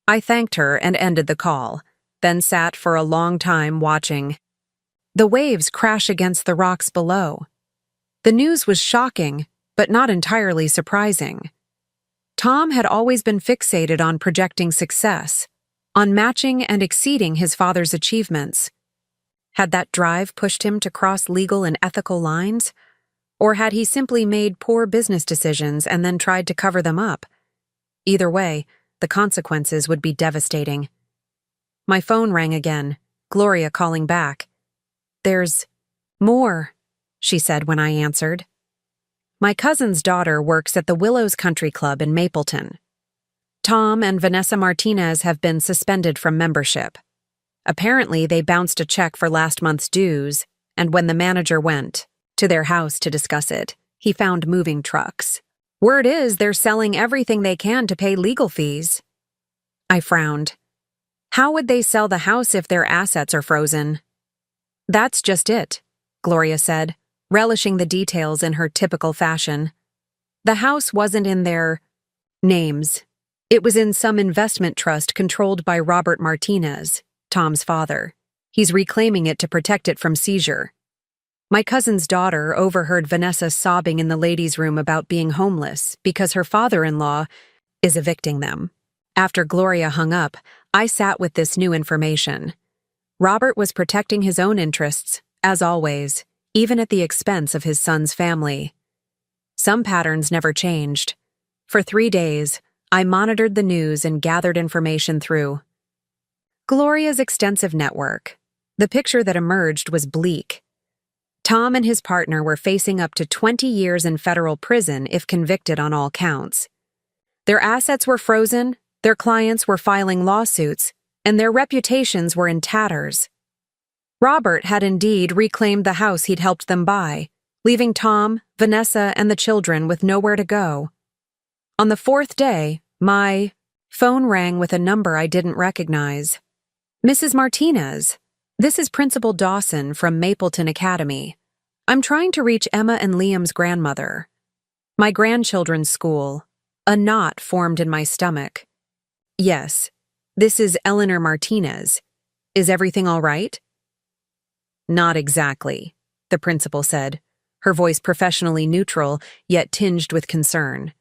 I thanked her and ended the call, then sat for a long time watching the waves crash against the rocks below. The news was shocking, but not entirely surprising. Tom had always been fixated on projecting success, on matching and exceeding his father's achievements. Had that drive pushed him to cross legal and ethical lines? Or had he simply made poor business decisions and then tried to cover them up? Either way, the consequences would be devastating. My phone rang again, Gloria calling back. "There's more," she said when I answered. "My cousin's daughter works at the Willows Country Club in Mapleton. Tom and Vanessa Martinez have been suspended from membership. Apparently, they bounced a check for last month's dues, and when the manager went to their house to discuss it, he found moving trucks. Word is they're selling everything they can to pay legal fees." I frowned. "How would they sell the house if their assets are frozen?" "That's just it," Gloria said, relishing the details in her typical fashion. "The house wasn't in their names. It was in some investment trust controlled by Robert Martinez, Tom's father. He's reclaiming it to protect it from seizure." My cousin's daughter overheard Vanessa sobbing in the ladies' room about being homeless because her father-in-law is evicting them. After Gloria hung up, I sat with this new information. Robert was protecting his own interests, as always, even at the expense of his son's family. Some patterns never changed. For 3 days, I monitored the news and gathered information through Gloria's extensive network. The picture that emerged was bleak. Tom and his partner were facing up to 20 years in federal prison if convicted on all counts. Their assets were frozen, their clients were filing lawsuits, and their reputations were in tatters. Robert had indeed reclaimed the house he'd helped them buy, leaving Tom, Vanessa, and the children with nowhere to go. On the 4th day, my phone rang with a number I didn't recognize. "Mrs. Martinez, this is Principal Dawson from Mapleton Academy. I'm trying to reach Emma and Liam's grandmother. My grandchildren's school." A knot formed in my stomach. "Yes, this is Eleanor Martinez. Is everything all right?" Not exactly, the principal said, her voice professionally neutral, yet tinged with concern.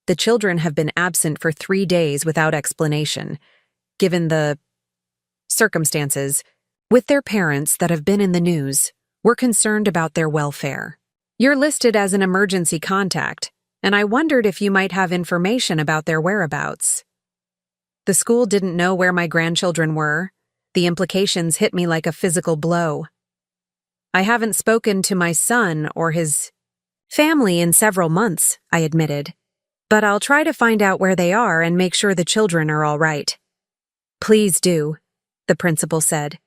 The children have been absent for 3 days without explanation. Given the circumstances, with their parents that have been in the news, we're concerned about their welfare. You're listed as an emergency contact, and I wondered if you might have information about their whereabouts. The school didn't know where my grandchildren were. The implications hit me like a physical blow. I haven't spoken to my son or his family in several months, I admitted, but I'll try to find out where they are and make sure the children are all right. Please do, the principal said.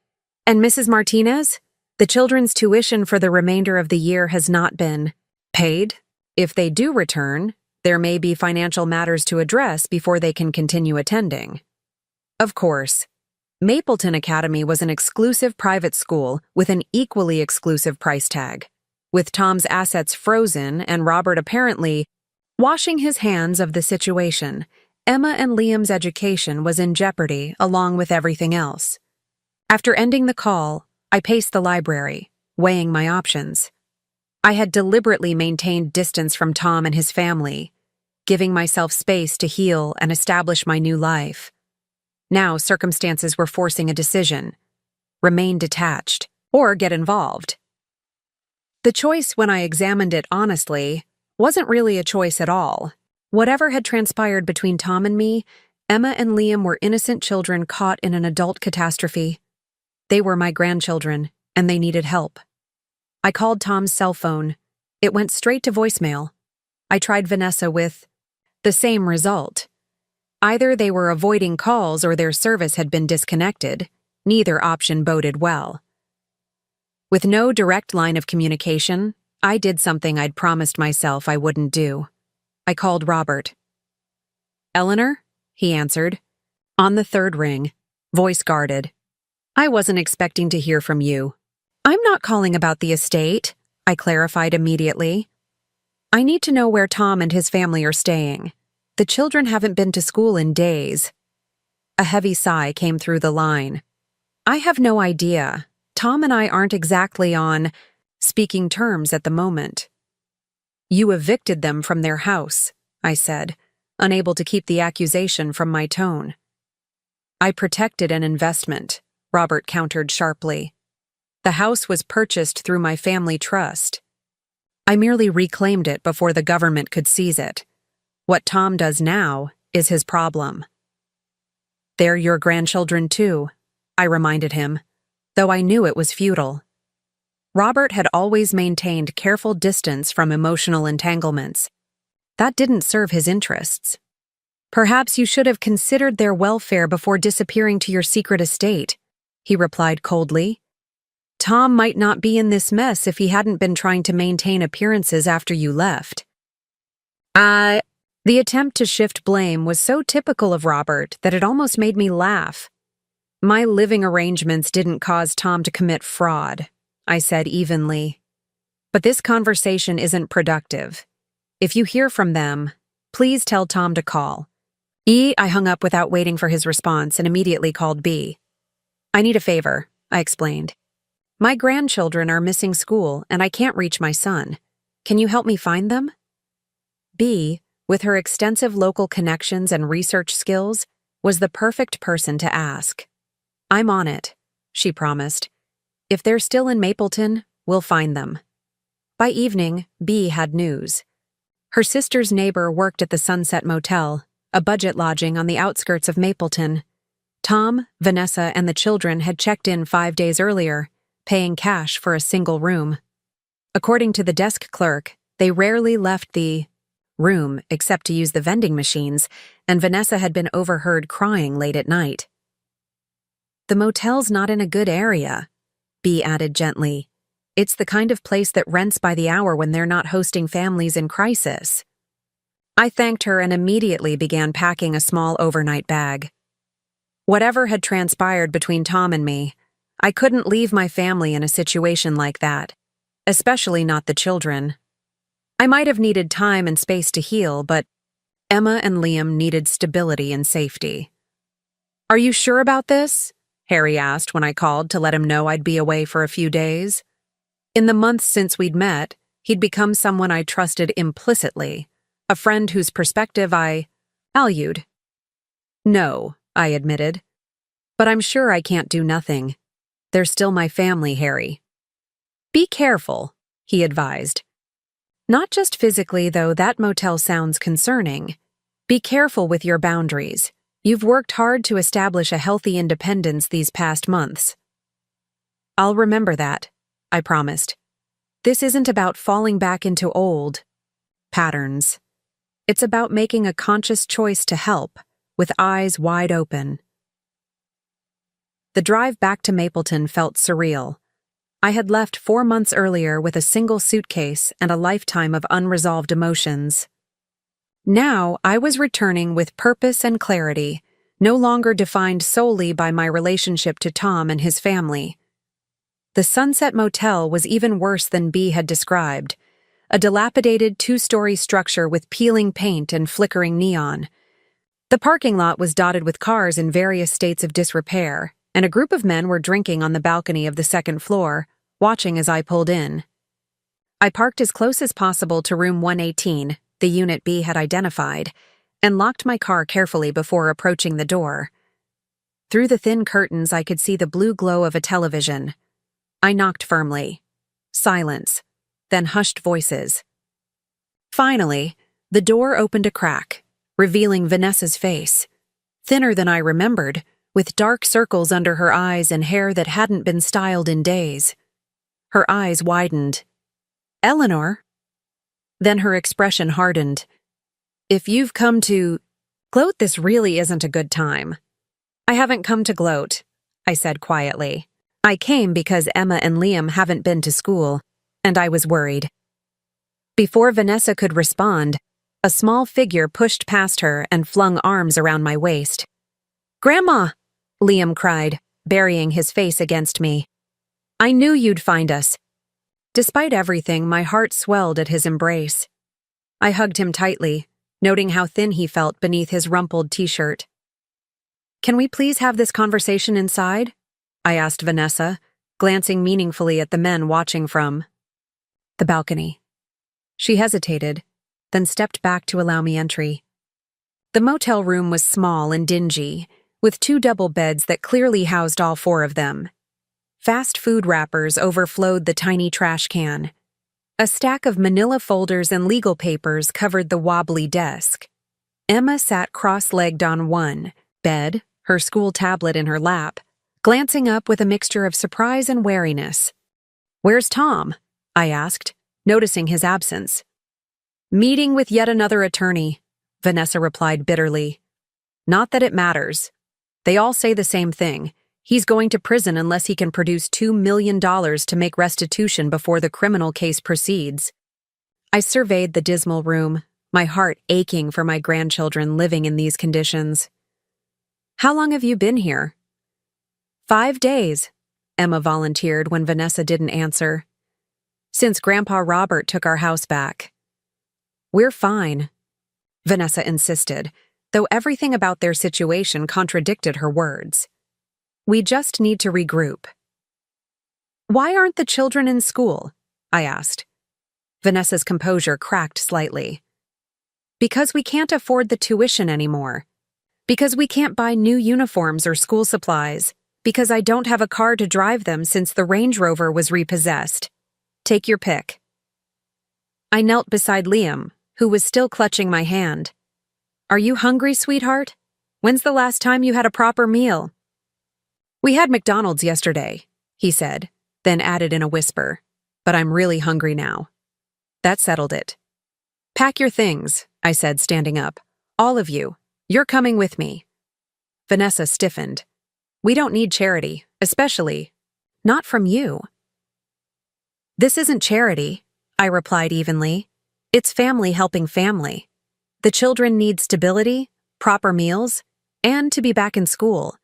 And Mrs. Martinez? The children's tuition for the remainder of the year has not been paid. If they do return, there may be financial matters to address before they can continue attending. Of course, Mapleton Academy was an exclusive private school with an equally exclusive price tag. With Tom's assets frozen and Robert apparently washing his hands of the situation, Emma and Liam's education was in jeopardy along with everything else. After ending the call, I paced the library, weighing my options. I had deliberately maintained distance from Tom and his family, giving myself space to heal and establish my new life. Now circumstances were forcing a decision: remain detached or get involved. The choice, when I examined it honestly, wasn't really a choice at all. Whatever had transpired between Tom and me, Emma and Liam were innocent children caught in an adult catastrophe. They were my grandchildren, and they needed help. I called Tom's cell phone. It went straight to voicemail. I tried Vanessa with the same result. Either they were avoiding calls or their service had been disconnected. Neither option boded well. With no direct line of communication, I did something I'd promised myself I wouldn't do. I called Robert. "Eleanor?" he answered. On the third ring, voice guarded. "I wasn't expecting to hear from you." "I'm not calling about the estate," I clarified immediately. "I need to know where Tom and his family are staying. The children haven't been to school in days." A heavy sigh came through the line. "I have no idea. Tom and I aren't exactly on speaking terms at the moment." "You evicted them from their house," I said, unable to keep the accusation from my tone. "I protected an investment," Robert countered sharply. "The house was purchased through my family trust. I merely reclaimed it before the government could seize it. What Tom does now is his problem." "They're your grandchildren too," I reminded him, though I knew it was futile. Robert had always maintained careful distance from emotional entanglements. That didn't serve his interests. "Perhaps you should have considered their welfare before disappearing to your secret estate," he replied coldly. "Tom might not be in this mess if he hadn't been trying to maintain appearances after you left." The attempt to shift blame was so typical of Robert that it almost made me laugh. "My living arrangements didn't cause Tom to commit fraud," I said evenly. "But this conversation isn't productive. If you hear from them, please tell Tom to call." I hung up without waiting for his response and immediately called B. "I need a favor," I explained. "My grandchildren are missing school and I can't reach my son. Can you help me find them?" B, with her extensive local connections and research skills, was the perfect person to ask. "I'm on it," she promised. "If they're still in Mapleton, we'll find them." By evening, B had news. Her sister's neighbor worked at the Sunset Motel, a budget lodging on the outskirts of Mapleton. Tom, Vanessa, and the children had checked in 5 days earlier, paying cash for a single room. According to the desk clerk, they rarely left the room except to use the vending machines, and Vanessa had been overheard crying late at night. "The motel's not in a good area," B added gently. "It's the kind of place that rents by the hour when they're not hosting families in crisis." I thanked her and immediately began packing a small overnight bag. Whatever had transpired between Tom and me, I couldn't leave my family in a situation like that, especially not the children. I might have needed time and space to heal, but Emma and Liam needed stability and safety. "Are you sure about this?" Harry asked when I called to let him know I'd be away for a few days. In the months since we'd met, he'd become someone I trusted implicitly, a friend whose perspective I valued. No, I admitted. But I'm sure I can't do nothing. They're still my family, Harry. Be careful, he advised. Not just physically, though that motel sounds concerning. Be careful with your boundaries. You've worked hard to establish a healthy independence these past months. I'll remember that, I promised. This isn't about falling back into old patterns. It's about making a conscious choice to help, with eyes wide open. The drive back to Mapleton felt surreal. I had left 4 months earlier with a single suitcase and a lifetime of unresolved emotions. Now I was returning with purpose and clarity, no longer defined solely by my relationship to Tom and his family. The Sunset Motel was even worse than Bea had described, a dilapidated 2-story structure with peeling paint and flickering neon. The parking lot was dotted with cars in various states of disrepair, and a group of men were drinking on the balcony of the second floor, watching as I pulled in. I parked as close as possible to room 118, the unit Bea had identified, and locked my car carefully before approaching the door. Through the thin curtains I could see the blue glow of a television. I knocked firmly. Silence, then hushed voices. Finally, the door opened a crack, revealing Vanessa's face. Thinner than I remembered, with dark circles under her eyes and hair that hadn't been styled in days. Her eyes widened. Eleanor? Then her expression hardened. If you've come to gloat, this really isn't a good time. I haven't come to gloat, I said quietly. I came because Emma and Liam haven't been to school, and I was worried. Before Vanessa could respond, a small figure pushed past her and flung arms around my waist. Grandma! Liam cried, burying his face against me. I knew you'd find us. Despite everything, my heart swelled at his embrace. I hugged him tightly, noting how thin he felt beneath his rumpled t-shirt. Can we please have this conversation inside? I asked Vanessa, glancing meaningfully at the men watching from the balcony. She hesitated, then stepped back to allow me entry. The motel room was small and dingy, with 2 double beds that clearly housed all 4 of them. Fast food wrappers overflowed the tiny trash can. A stack of manila folders and legal papers covered the wobbly desk. Emma sat cross-legged on one bed, her school tablet in her lap, glancing up with a mixture of surprise and wariness. Where's Tom? I asked, noticing his absence. Meeting with yet another attorney, Vanessa replied bitterly. Not that it matters. They all say the same thing. He's going to prison unless he can produce $2 million to make restitution before the criminal case proceeds. I surveyed the dismal room, my heart aching for my grandchildren living in these conditions. How long have you been here? 5 days, Emma volunteered when Vanessa didn't answer. Since Grandpa Robert took our house back. We're fine, Vanessa insisted, though everything about their situation contradicted her words. We just need to regroup. Why aren't the children in school? I asked. Vanessa's composure cracked slightly. Because we can't afford the tuition anymore. Because we can't buy new uniforms or school supplies. Because I don't have a car to drive them since the Range Rover was repossessed. Take your pick. I knelt beside Liam, who was still clutching my hand. Are you hungry, sweetheart? When's the last time you had a proper meal? We had McDonald's yesterday, he said, then added in a whisper, but I'm really hungry now. That settled it. Pack your things, I said, standing up. All of you. You're coming with me. Vanessa stiffened. We don't need charity, especially not from you. This isn't charity, I replied evenly. It's family helping family. The children need stability, proper meals, and to be back in school.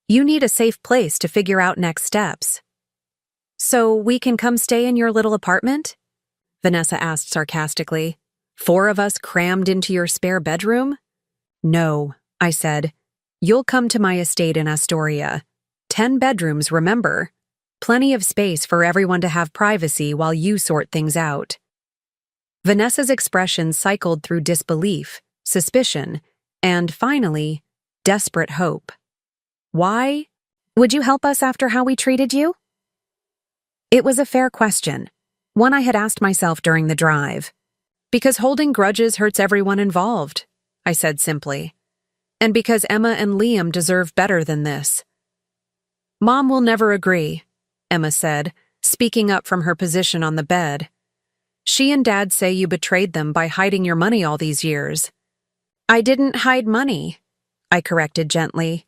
You need a safe place to figure out next steps. So we can come stay in your little apartment? Vanessa asked sarcastically. 4 of us crammed into your spare bedroom? No, I said. You'll come to my estate in Astoria. 10 bedrooms, remember? Plenty of space for everyone to have privacy while you sort things out. Vanessa's expression cycled through disbelief, suspicion, and finally, desperate hope. Why? Would you help us after how we treated you? It was a fair question, one I had asked myself during the drive. Because holding grudges hurts everyone involved, I said simply. And because Emma and Liam deserve better than this. Mom will never agree, Emma said, speaking up from her position on the bed. She and Dad say you betrayed them by hiding your money all these years. I didn't hide money, I corrected gently.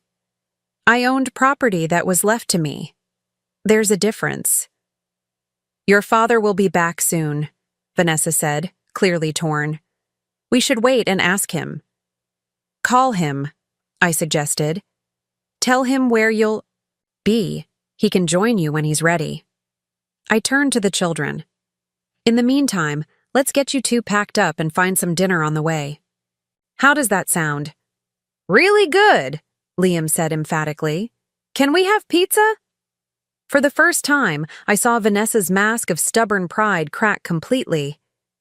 I owned property that was left to me. There's a difference. Your father will be back soon, Vanessa said, clearly torn. We should wait and ask him. Call him, I suggested. Tell him where you'll be. He can join you when he's ready. I turned to the children. In the meantime, let's get you two packed up and find some dinner on the way. How does that sound? Really good, Liam said emphatically. Can we have pizza? For the first time, I saw Vanessa's mask of stubborn pride crack completely.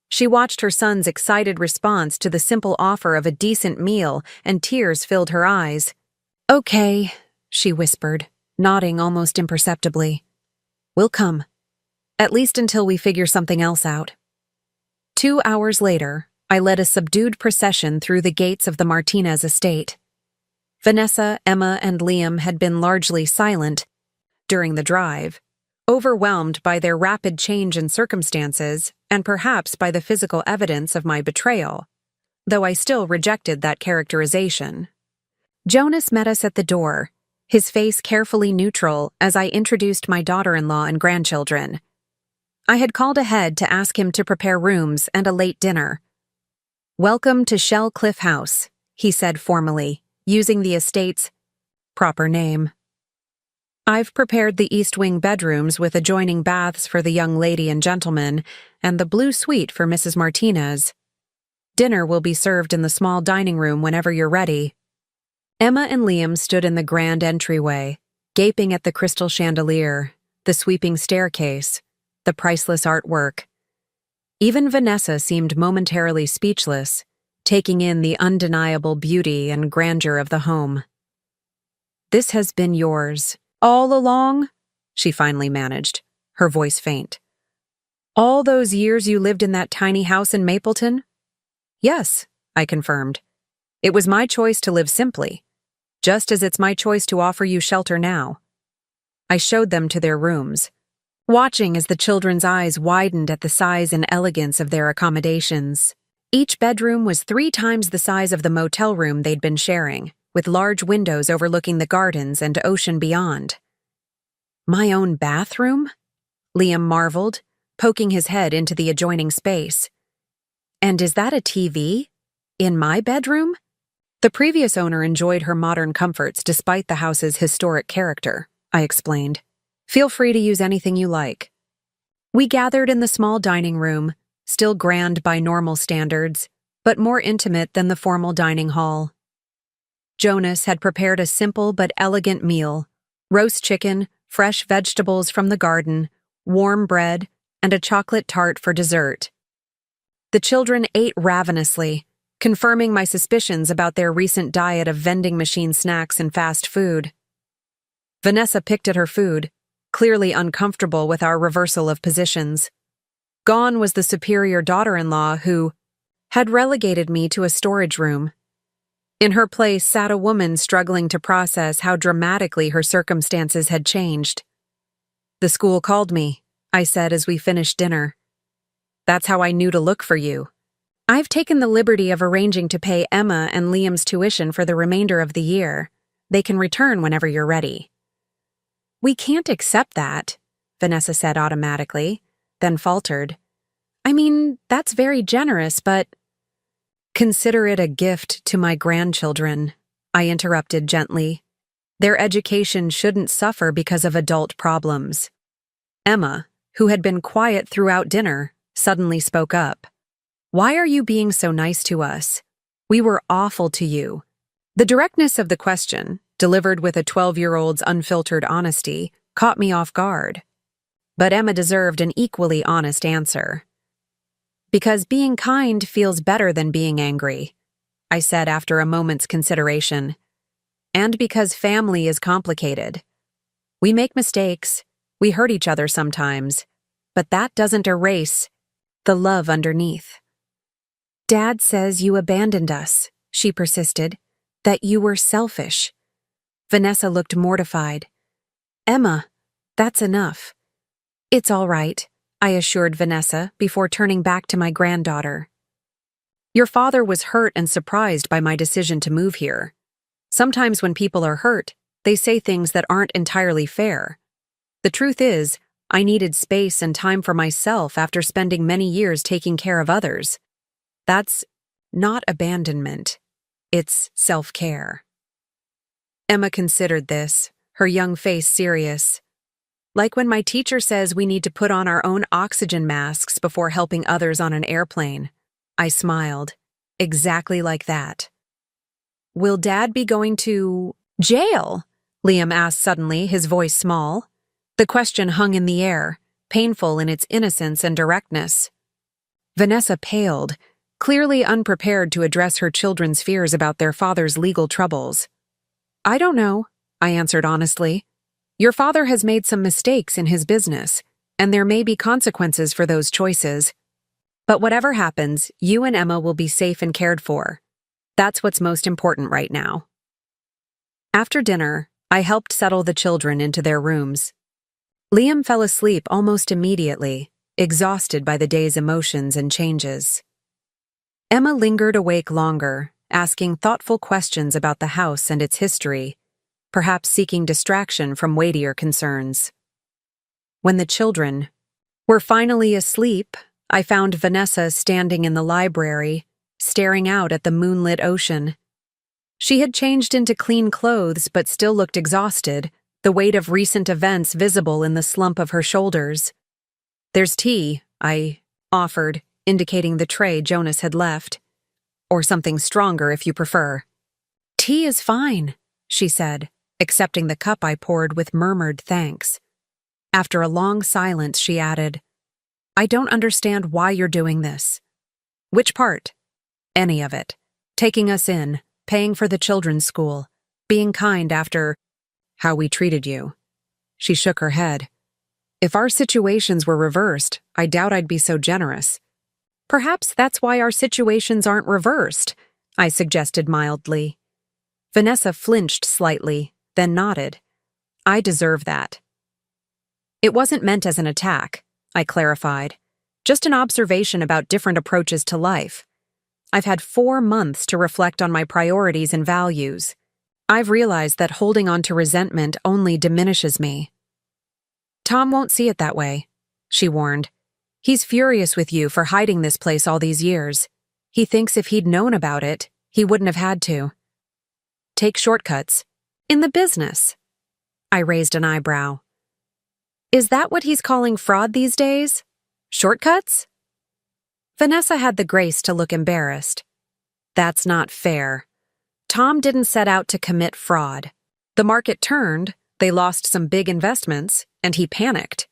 She watched her son's excited response to the simple offer of a decent meal, and tears filled her eyes. Okay, she whispered, nodding almost imperceptibly. We'll come. At least until we figure something else out. 2 hours later, I led a subdued procession through the gates of the Martinez estate. Vanessa, Emma, and Liam had been largely silent during the drive, overwhelmed by their rapid change in circumstances and perhaps by the physical evidence of my betrayal, though I still rejected that characterization. Jonas met us at the door, his face carefully neutral as I introduced my daughter-in-law and grandchildren. I had called ahead to ask him to prepare rooms and a late dinner. Welcome to Shell Cliff House, he said formally, using the estate's proper name. I've prepared the East Wing bedrooms with adjoining baths for the young lady and gentleman, and the blue suite for Mrs. Martinez. Dinner will be served in the small dining room whenever you're ready. Emma and Liam stood in the grand entryway, gaping at the crystal chandelier, the sweeping staircase, the priceless artwork. Even Vanessa seemed momentarily speechless, taking in the undeniable beauty and grandeur of the home. This has been yours. All along? She finally managed, her voice faint. All those years you lived in that tiny house in Mapleton? Yes, I confirmed. It was my choice to live simply, just as it's my choice to offer you shelter now. I showed them to their rooms, watching as the children's eyes widened at the size and elegance of their accommodations. Each bedroom was 3 times the size of the motel room they'd been sharing, with large windows overlooking the gardens and ocean beyond. My own bathroom? Liam marveled, poking his head into the adjoining space. And is that a TV? In my bedroom? The previous owner enjoyed her modern comforts despite the house's historic character, I explained. Feel free to use anything you like. We gathered in the small dining room, still grand by normal standards, but more intimate than the formal dining hall. Jonas had prepared a simple but elegant meal: roast chicken, fresh vegetables from the garden, warm bread, and a chocolate tart for dessert. The children ate ravenously, confirming my suspicions about their recent diet of vending machine snacks and fast food. Vanessa picked at her food, clearly uncomfortable with our reversal of positions. Gone was the superior daughter-in-law who had relegated me to a storage room. In her place sat a woman struggling to process how dramatically her circumstances had changed. The school called me, I said as we finished dinner. That's how I knew to look for you. I've taken the liberty of arranging to pay Emma and Liam's tuition for the remainder of the year. They can return whenever you're ready. We can't accept that, Vanessa said automatically, then faltered. I mean, that's very generous, but... Consider it a gift to my grandchildren, I interrupted gently. Their education shouldn't suffer because of adult problems. Emma, who had been quiet throughout dinner, suddenly spoke up. Why are you being so nice to us? We were awful to you. The directness of the question, delivered with a 12-year-old's unfiltered honesty, caught me off guard. But Emma deserved an equally honest answer. Because being kind feels better than being angry, I said after a moment's consideration. And because family is complicated. We make mistakes, we hurt each other sometimes, but that doesn't erase the love underneath. Dad says you abandoned us, she persisted, that you were selfish. Vanessa looked mortified. Emma, that's enough. It's all right, I assured Vanessa before turning back to my granddaughter. Your father was hurt and surprised by my decision to move here. Sometimes when people are hurt, they say things that aren't entirely fair. The truth is, I needed space and time for myself after spending many years taking care of others. That's not abandonment. It's self-care. Emma considered this, her young face serious. Like when my teacher says we need to put on our own oxygen masks before helping others on an airplane. I smiled. Exactly like that. Will Dad be going to jail? Liam asked suddenly, his voice small. The question hung in the air, painful in its innocence and directness. Vanessa paled, clearly unprepared to address her children's fears about their father's legal troubles. I don't know, I answered honestly. Your father has made some mistakes in his business, and there may be consequences for those choices. But whatever happens, you and Emma will be safe and cared for. That's what's most important right now. After dinner, I helped settle the children into their rooms. Liam fell asleep almost immediately, exhausted by the day's emotions and changes. Emma lingered awake longer, asking thoughtful questions about the house and its history, perhaps seeking distraction from weightier concerns. When the children were finally asleep, I found Vanessa standing in the library, staring out at the moonlit ocean. She had changed into clean clothes but still looked exhausted, the weight of recent events visible in the slump of her shoulders. There's tea, I offered, indicating the tray Jonas had left. Or something stronger if you prefer. Tea is fine, she said, accepting the cup I poured with murmured thanks. After a long silence, she added, I don't understand why you're doing this. Which part? Any of it. Taking us in, paying for the children's school, being kind after how we treated you. She shook her head. If our situations were reversed, I doubt I'd be so generous. Perhaps that's why our situations aren't reversed, I suggested mildly. Vanessa flinched slightly, then nodded. I deserve that. It wasn't meant as an attack, I clarified. Just an observation about different approaches to life. I've had 4 months to reflect on my priorities and values. I've realized that holding on to resentment only diminishes me. Tom won't see it that way, she warned. He's furious with you for hiding this place all these years. He thinks if he'd known about it, he wouldn't have had to. Take shortcuts. In the business. I raised an eyebrow. Is that what he's calling fraud these days? Shortcuts? Vanessa had the grace to look embarrassed. That's not fair. Tom didn't set out to commit fraud. The market turned, they lost some big investments, and he panicked.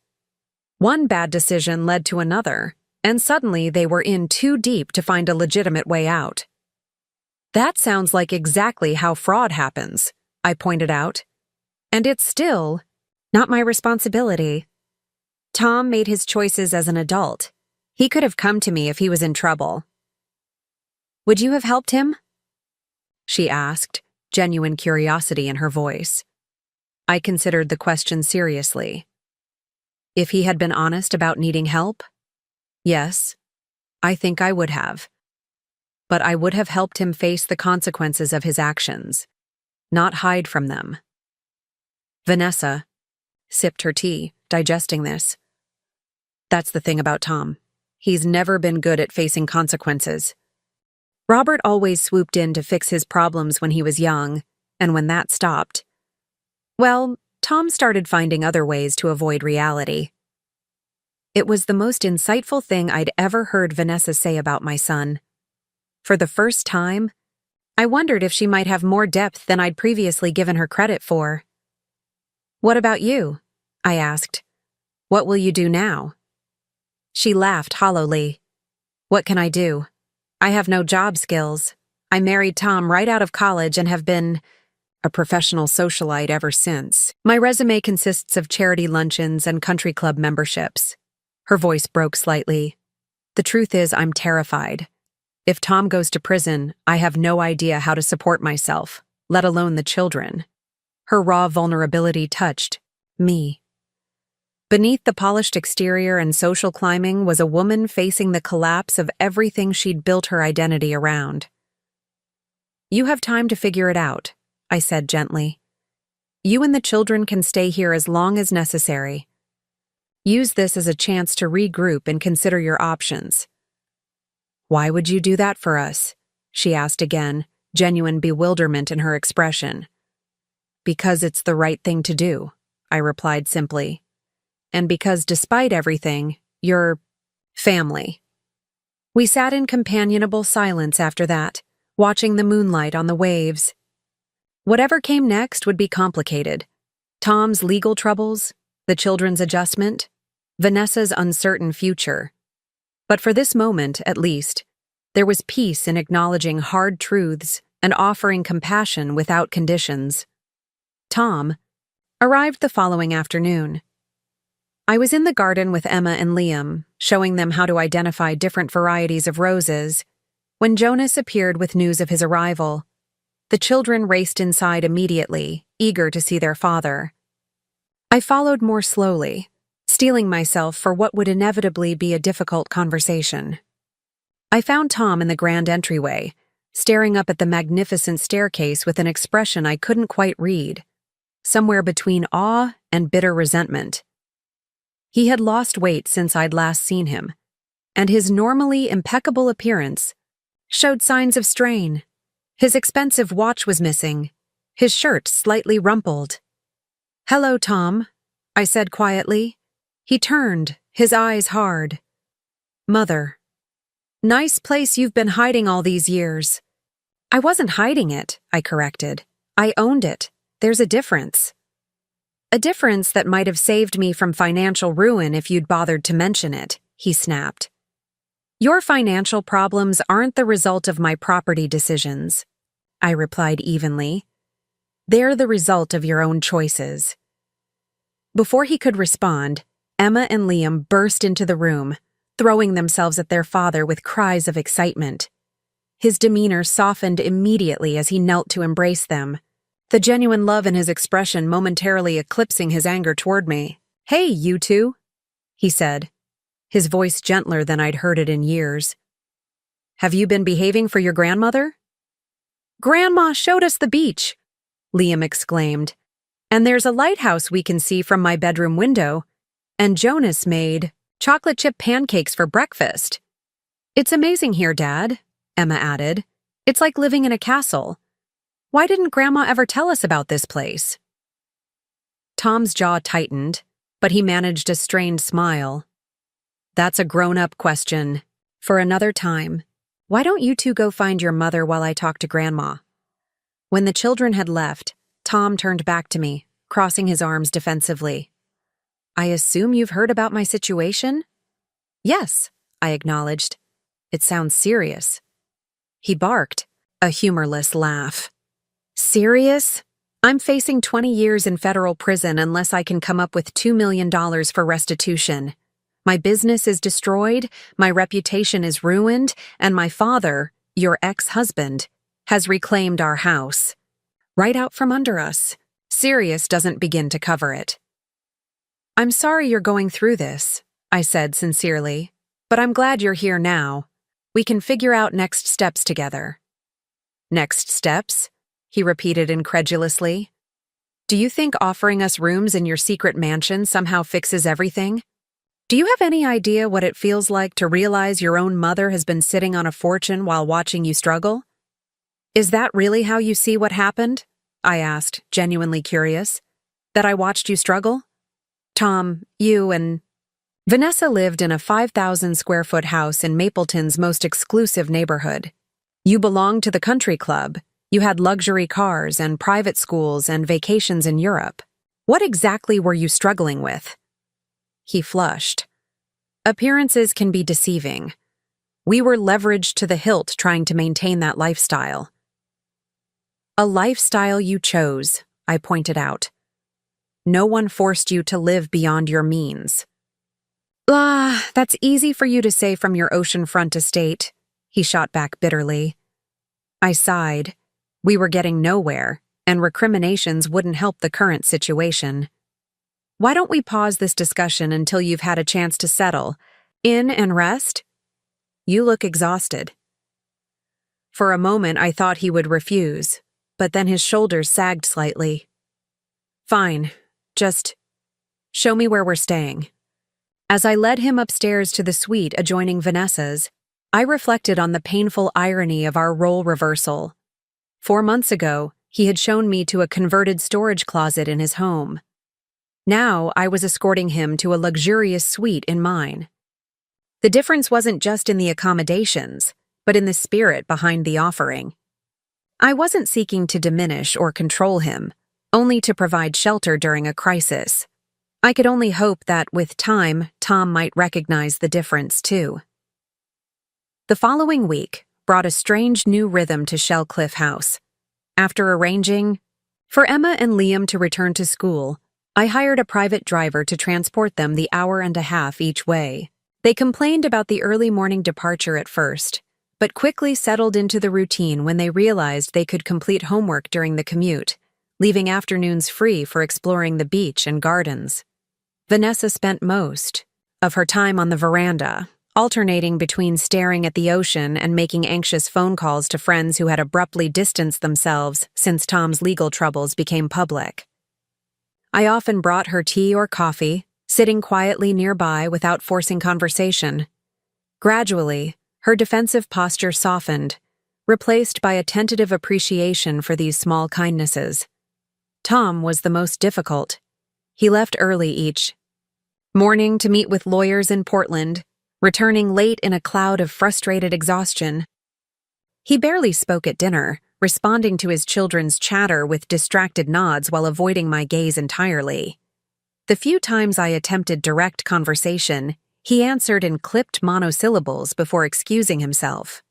One bad decision led to another, and suddenly they were in too deep to find a legitimate way out. That sounds like exactly how fraud happens, I pointed out. And it's still not my responsibility. Tom made his choices as an adult. He could have come to me if he was in trouble. Would you have helped him? She asked, genuine curiosity in her voice. I considered the question seriously. If he had been honest about needing help? Yes, I think I would have. But I would have helped him face the consequences of his actions, not hide from them. Vanessa sipped her tea, digesting this. That's the thing about Tom. He's never been good at facing consequences. Robert always swooped in to fix his problems when he was young, and when that stopped, well, Tom started finding other ways to avoid reality. It was the most insightful thing I'd ever heard Vanessa say about my son. For the first time, I wondered if she might have more depth than I'd previously given her credit for. "What about you?" I asked. "What will you do now?" She laughed hollowly. "What can I do? I have no job skills. I married Tom right out of college and have been a professional socialite ever since. My resume consists of charity luncheons and country club memberships." Her voice broke slightly. "The truth is, I'm terrified. If Tom goes to prison, I have no idea how to support myself, let alone the children." Her raw vulnerability touched me. Beneath the polished exterior and social climbing was a woman facing the collapse of everything she'd built her identity around. "You have time to figure it out," I said gently. "You and the children can stay here as long as necessary. Use this as a chance to regroup and consider your options." "Why would you do that for us?" she asked again, genuine bewilderment in her expression. "Because it's the right thing to do," I replied simply. "And because despite everything, you're family." We sat in companionable silence after that, watching the moonlight on the waves. Whatever came next would be complicated. Tom's legal troubles, the children's adjustment, Vanessa's uncertain future. But for this moment, at least, there was peace in acknowledging hard truths and offering compassion without conditions. Tom arrived the following afternoon. I was in the garden with Emma and Liam, showing them how to identify different varieties of roses, when Jonas appeared with news of his arrival. The children raced inside immediately, eager to see their father. I followed more slowly, steeling myself for what would inevitably be a difficult conversation. I found Tom in the grand entryway, staring up at the magnificent staircase with an expression I couldn't quite read, somewhere between awe and bitter resentment. He had lost weight since I'd last seen him, and his normally impeccable appearance showed signs of strain. His expensive watch was missing, his shirt slightly rumpled. "Hello, Tom," I said quietly. He turned, his eyes hard. "Mother. Nice place you've been hiding all these years." "I wasn't hiding it," I corrected. "I owned it. There's a difference." "A difference that might have saved me from financial ruin if you'd bothered to mention it," he snapped. "Your financial problems aren't the result of my property decisions," I replied evenly. "They're the result of your own choices." Before he could respond, Emma and Liam burst into the room, throwing themselves at their father with cries of excitement. His demeanor softened immediately as he knelt to embrace them, the genuine love in his expression momentarily eclipsing his anger toward me. "Hey, you two," he said, his voice gentler than I'd heard it in years. "Have you been behaving for your grandmother?" "Grandma showed us the beach," Liam exclaimed. "And there's a lighthouse we can see from my bedroom window. And Jonas made chocolate chip pancakes for breakfast." "It's amazing here, Dad," Emma added. "It's like living in a castle. Why didn't Grandma ever tell us about this place?" Tom's jaw tightened, but he managed a strained smile. "That's a grown-up question. For another time. Why don't you two go find your mother while I talk to Grandma?" When the children had left, Tom turned back to me, crossing his arms defensively. "I assume you've heard about my situation?" "Yes," I acknowledged. "It sounds serious." He barked, a humorless laugh. "Serious? I'm facing 20 years in federal prison unless I can come up with $2 million for restitution. My business is destroyed, my reputation is ruined, and my father, your ex-husband, has reclaimed our house. Right out from under us. Serious doesn't begin to cover it." "I'm sorry you're going through this," I said sincerely, "but I'm glad you're here now. We can figure out next steps together." "Next steps?" he repeated incredulously. "Do you think offering us rooms in your secret mansion somehow fixes everything? Do you have any idea what it feels like to realize your own mother has been sitting on a fortune while watching you struggle? Is that really how you see what happened?" I asked, genuinely curious. "That I watched you struggle? Tom, you and..." Vanessa lived in a 5,000-square-foot house in Mapleton's most exclusive neighborhood. You belonged to the country club, You had luxury cars and private schools and vacations in Europe. What exactly were you struggling with? He flushed. Appearances can be deceiving. We were leveraged to the hilt trying to maintain that lifestyle. A lifestyle you chose, I pointed out. No one forced you to live beyond your means. That's easy for you to say from your oceanfront estate, he shot back bitterly. I sighed. We were getting nowhere, and recriminations wouldn't help the current situation. Why don't we pause this discussion until you've had a chance to settle in and rest? You look exhausted. For a moment, I thought he would refuse, but then his shoulders sagged slightly. Fine, just show me where we're staying. As I led him upstairs to the suite adjoining Vanessa's, I reflected on the painful irony of our role reversal. 4 months ago, he had shown me to a converted storage closet in his home. Now I was escorting him to a luxurious suite in mine. The difference wasn't just in the accommodations, but in the spirit behind the offering. I wasn't seeking to diminish or control him, only to provide shelter during a crisis. I could only hope that, with time, Tom might recognize the difference, too. The following week brought a strange new rhythm to Shell Cliff House. After arranging for Emma and Liam to return to school, I hired a private driver to transport them the hour and a half each way. They complained about the early morning departure at first, but quickly settled into the routine when they realized they could complete homework during the commute, leaving afternoons free for exploring the beach and gardens. Vanessa spent most of her time on the veranda, alternating between staring at the ocean and making anxious phone calls to friends who had abruptly distanced themselves since Tom's legal troubles became public. I often brought her tea or coffee, sitting quietly nearby without forcing conversation. Gradually, her defensive posture softened, replaced by a tentative appreciation for these small kindnesses. Tom was the most difficult. He left early each morning to meet with lawyers in Portland, returning late in a cloud of frustrated exhaustion. He barely spoke at dinner, responding to his children's chatter with distracted nods while avoiding my gaze entirely. The few times I attempted direct conversation, he answered in clipped monosyllables before excusing himself.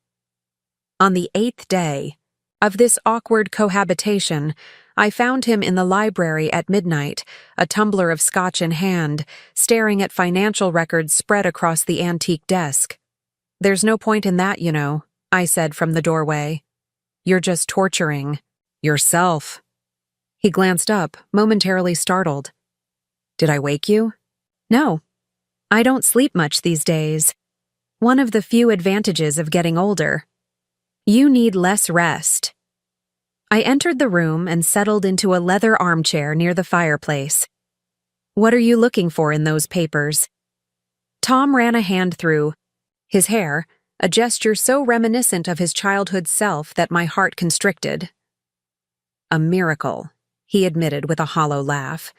On the 8th day of this awkward cohabitation, I found him in the library at midnight, a tumbler of scotch in hand, staring at financial records spread across the antique desk. "There's no point in that, you know," I said from the doorway. "You're just torturing yourself." He glanced up, momentarily startled. "Did I wake you?" "No. I don't sleep much these days. One of the few advantages of getting older. You need less rest." I entered the room and settled into a leather armchair near the fireplace. "What are you looking for in those papers?" Tom ran a hand through his hair, a gesture so reminiscent of his childhood self that my heart constricted. "A miracle," he admitted with a hollow laugh.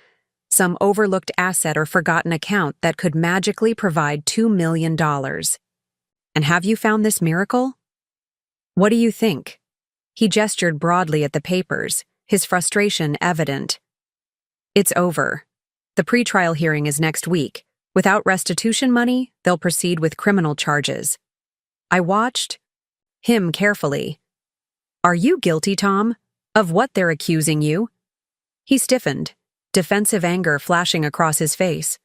"Some overlooked asset or forgotten account that could magically provide $2 million. And have you found this miracle? What do you think?" He gestured broadly at the papers, his frustration evident. "It's over. The pretrial hearing is next week. Without restitution money, they'll proceed with criminal charges." I watched him carefully. "Are you guilty, Tom? Of what they're accusing you?" He stiffened, defensive anger flashing across his face.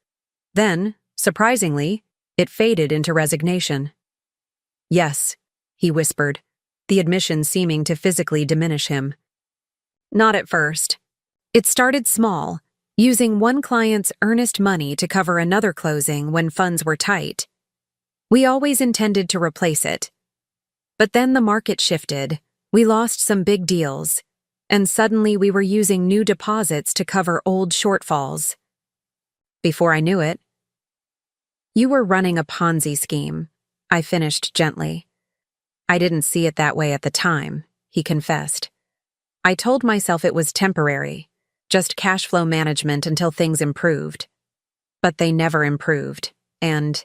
Then, surprisingly, it faded into resignation. "Yes," he whispered, the admission seeming to physically diminish him. "Not at first. It started small, using one client's earnest money to cover another closing when funds were tight. We always intended to replace it. But then the market shifted, we lost some big deals, and suddenly we were using new deposits to cover old shortfalls. Before I knew it, you were running a Ponzi scheme," I finished gently. "I didn't see it that way at the time," he confessed. "I told myself it was temporary, just cash flow management until things improved. But they never improved, and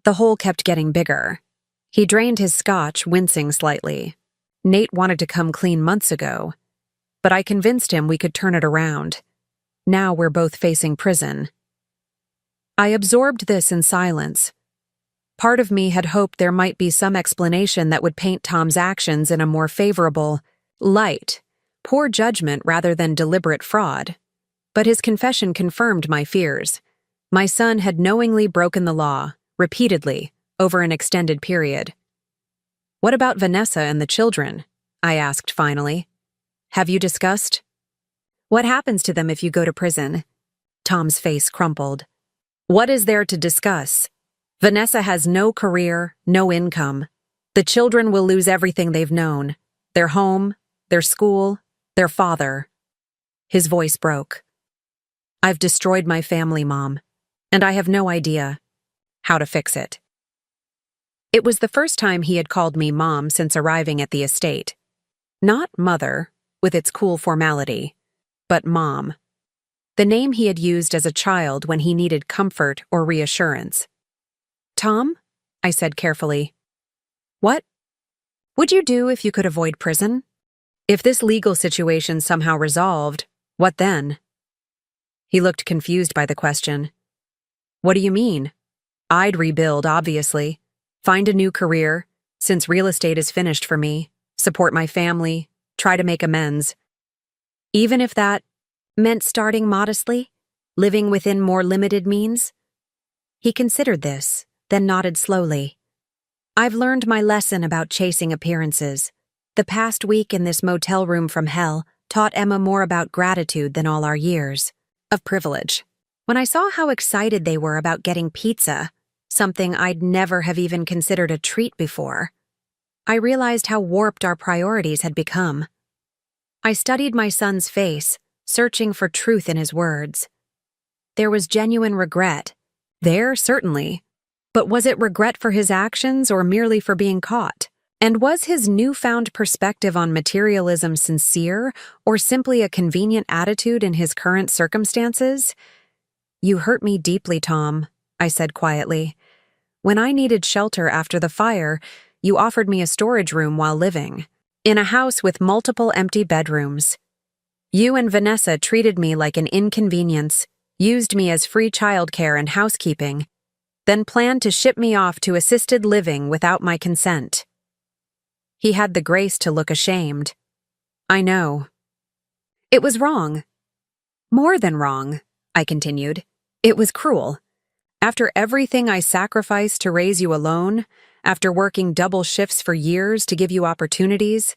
the hole kept getting bigger." He drained his scotch, wincing slightly. Nate wanted to come clean months ago, but I convinced him we could turn it around. Now we're both facing prison. I absorbed this in silence. Part of me had hoped there might be some explanation that would paint Tom's actions in a more favorable light, poor judgment rather than deliberate fraud. But his confession confirmed my fears. My son had knowingly broken the law, repeatedly, over an extended period. "What about Vanessa and the children?" I asked finally. "Have you discussed?" "What happens to them if you go to prison?" Tom's face crumpled. "What is there to discuss? Vanessa has no career, no income. The children will lose everything they've known. Their home, their school, their father." His voice broke. "I've destroyed my family, Mom, and I have no idea how to fix it." It was the first time he had called me Mom since arriving at the estate. Not Mother, with its cool formality, but Mom. The name he had used as a child when he needed comfort or reassurance. "Tom," I said carefully, "what would you do if you could avoid prison? If this legal situation somehow resolved, what then?" He looked confused by the question. "What do you mean?" "I'd rebuild, obviously. Find a new career, since real estate is finished for me, support my family, try to make amends. Even if that meant starting modestly, living within more limited means?" He considered this, then nodded slowly. "I've learned my lesson about chasing appearances. The past week in this motel room from hell taught Emma more about gratitude than all our years of privilege. When I saw how excited they were about getting pizza, something I'd never have even considered a treat before, I realized how warped our priorities had become. I studied my son's face, searching for truth in his words. There was genuine regret. There, certainly. But was it regret for his actions or merely for being caught? And was his newfound perspective on materialism sincere or simply a convenient attitude in his current circumstances? "You hurt me deeply, Tom," I said quietly. "When I needed shelter after the fire, you offered me a storage room while living, in a house with multiple empty bedrooms. You and Vanessa treated me like an inconvenience, used me as free childcare and housekeeping, then planned to ship me off to assisted living without my consent." He had the grace to look ashamed. "I know. It was wrong. More than wrong," I continued. "It was cruel. After everything I sacrificed to raise you alone, after working double shifts for years to give you opportunities,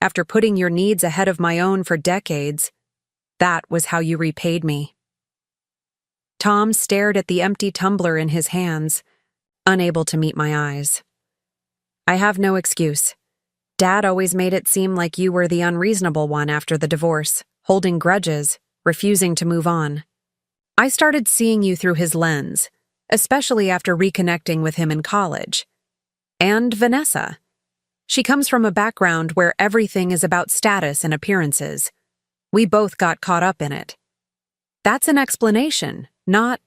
after putting your needs ahead of my own for decades, that was how you repaid me." Tom stared at the empty tumbler in his hands, unable to meet my eyes. "I have no excuse. Dad always made it seem like you were the unreasonable one after the divorce, holding grudges, refusing to move on. I started seeing you through his lens, especially after reconnecting with him in college. And Vanessa. She comes from a background where everything is about status and appearances. We both got caught up in it. That's an explanation, not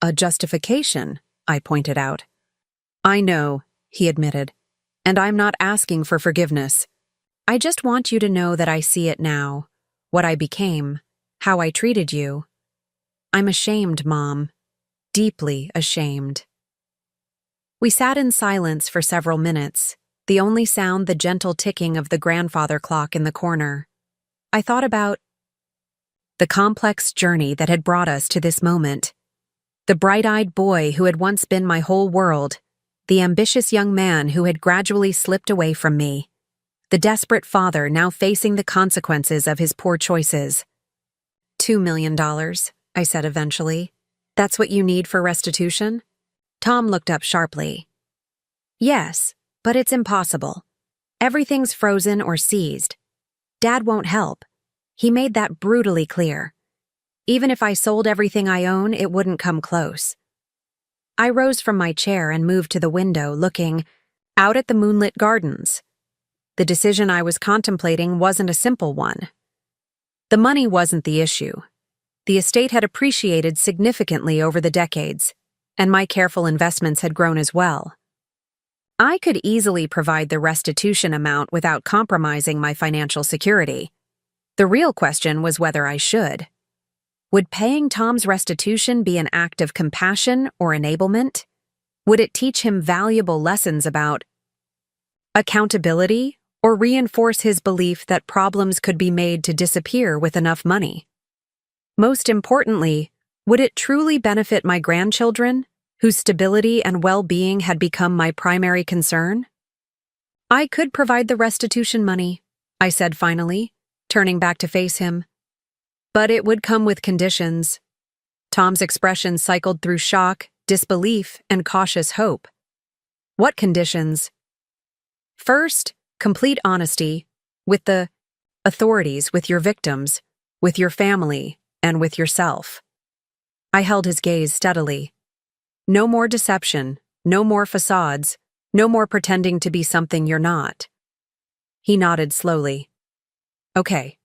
a justification," I pointed out. "I know," he admitted, "and I'm not asking for forgiveness. I just want you to know that I see it now, what I became, how I treated you. I'm ashamed, Mom. Deeply ashamed." We sat in silence for several minutes, the only sound the gentle ticking of the grandfather clock in the corner. I thought about the complex journey that had brought us to this moment. The bright-eyed boy who had once been my whole world, the ambitious young man who had gradually slipped away from me, the desperate father now facing the consequences of his poor choices. $2 million, I said eventually. "That's what you need for restitution?" Tom looked up sharply. "Yes, but it's impossible. Everything's frozen or seized. Dad won't help. He made that brutally clear. Even if I sold everything I own, it wouldn't come close." I rose from my chair and moved to the window, looking out at the moonlit gardens. The decision I was contemplating wasn't a simple one. The money wasn't the issue. The estate had appreciated significantly over the decades, and my careful investments had grown as well. I could easily provide the restitution amount without compromising my financial security. The real question was whether I should. Would paying Tom's restitution be an act of compassion or enablement? Would it teach him valuable lessons about accountability or reinforce his belief that problems could be made to disappear with enough money? Most importantly, would it truly benefit my grandchildren, whose stability and well-being had become my primary concern? I could provide the restitution money, I said finally, turning back to face him. But it would come with conditions. Tom's expression cycled through shock, disbelief, and cautious hope. What conditions? First, complete honesty with the authorities, with your victims, with your family, and with yourself. I held his gaze steadily. No more deception, no more facades, no more pretending to be something you're not. He nodded slowly. Okay.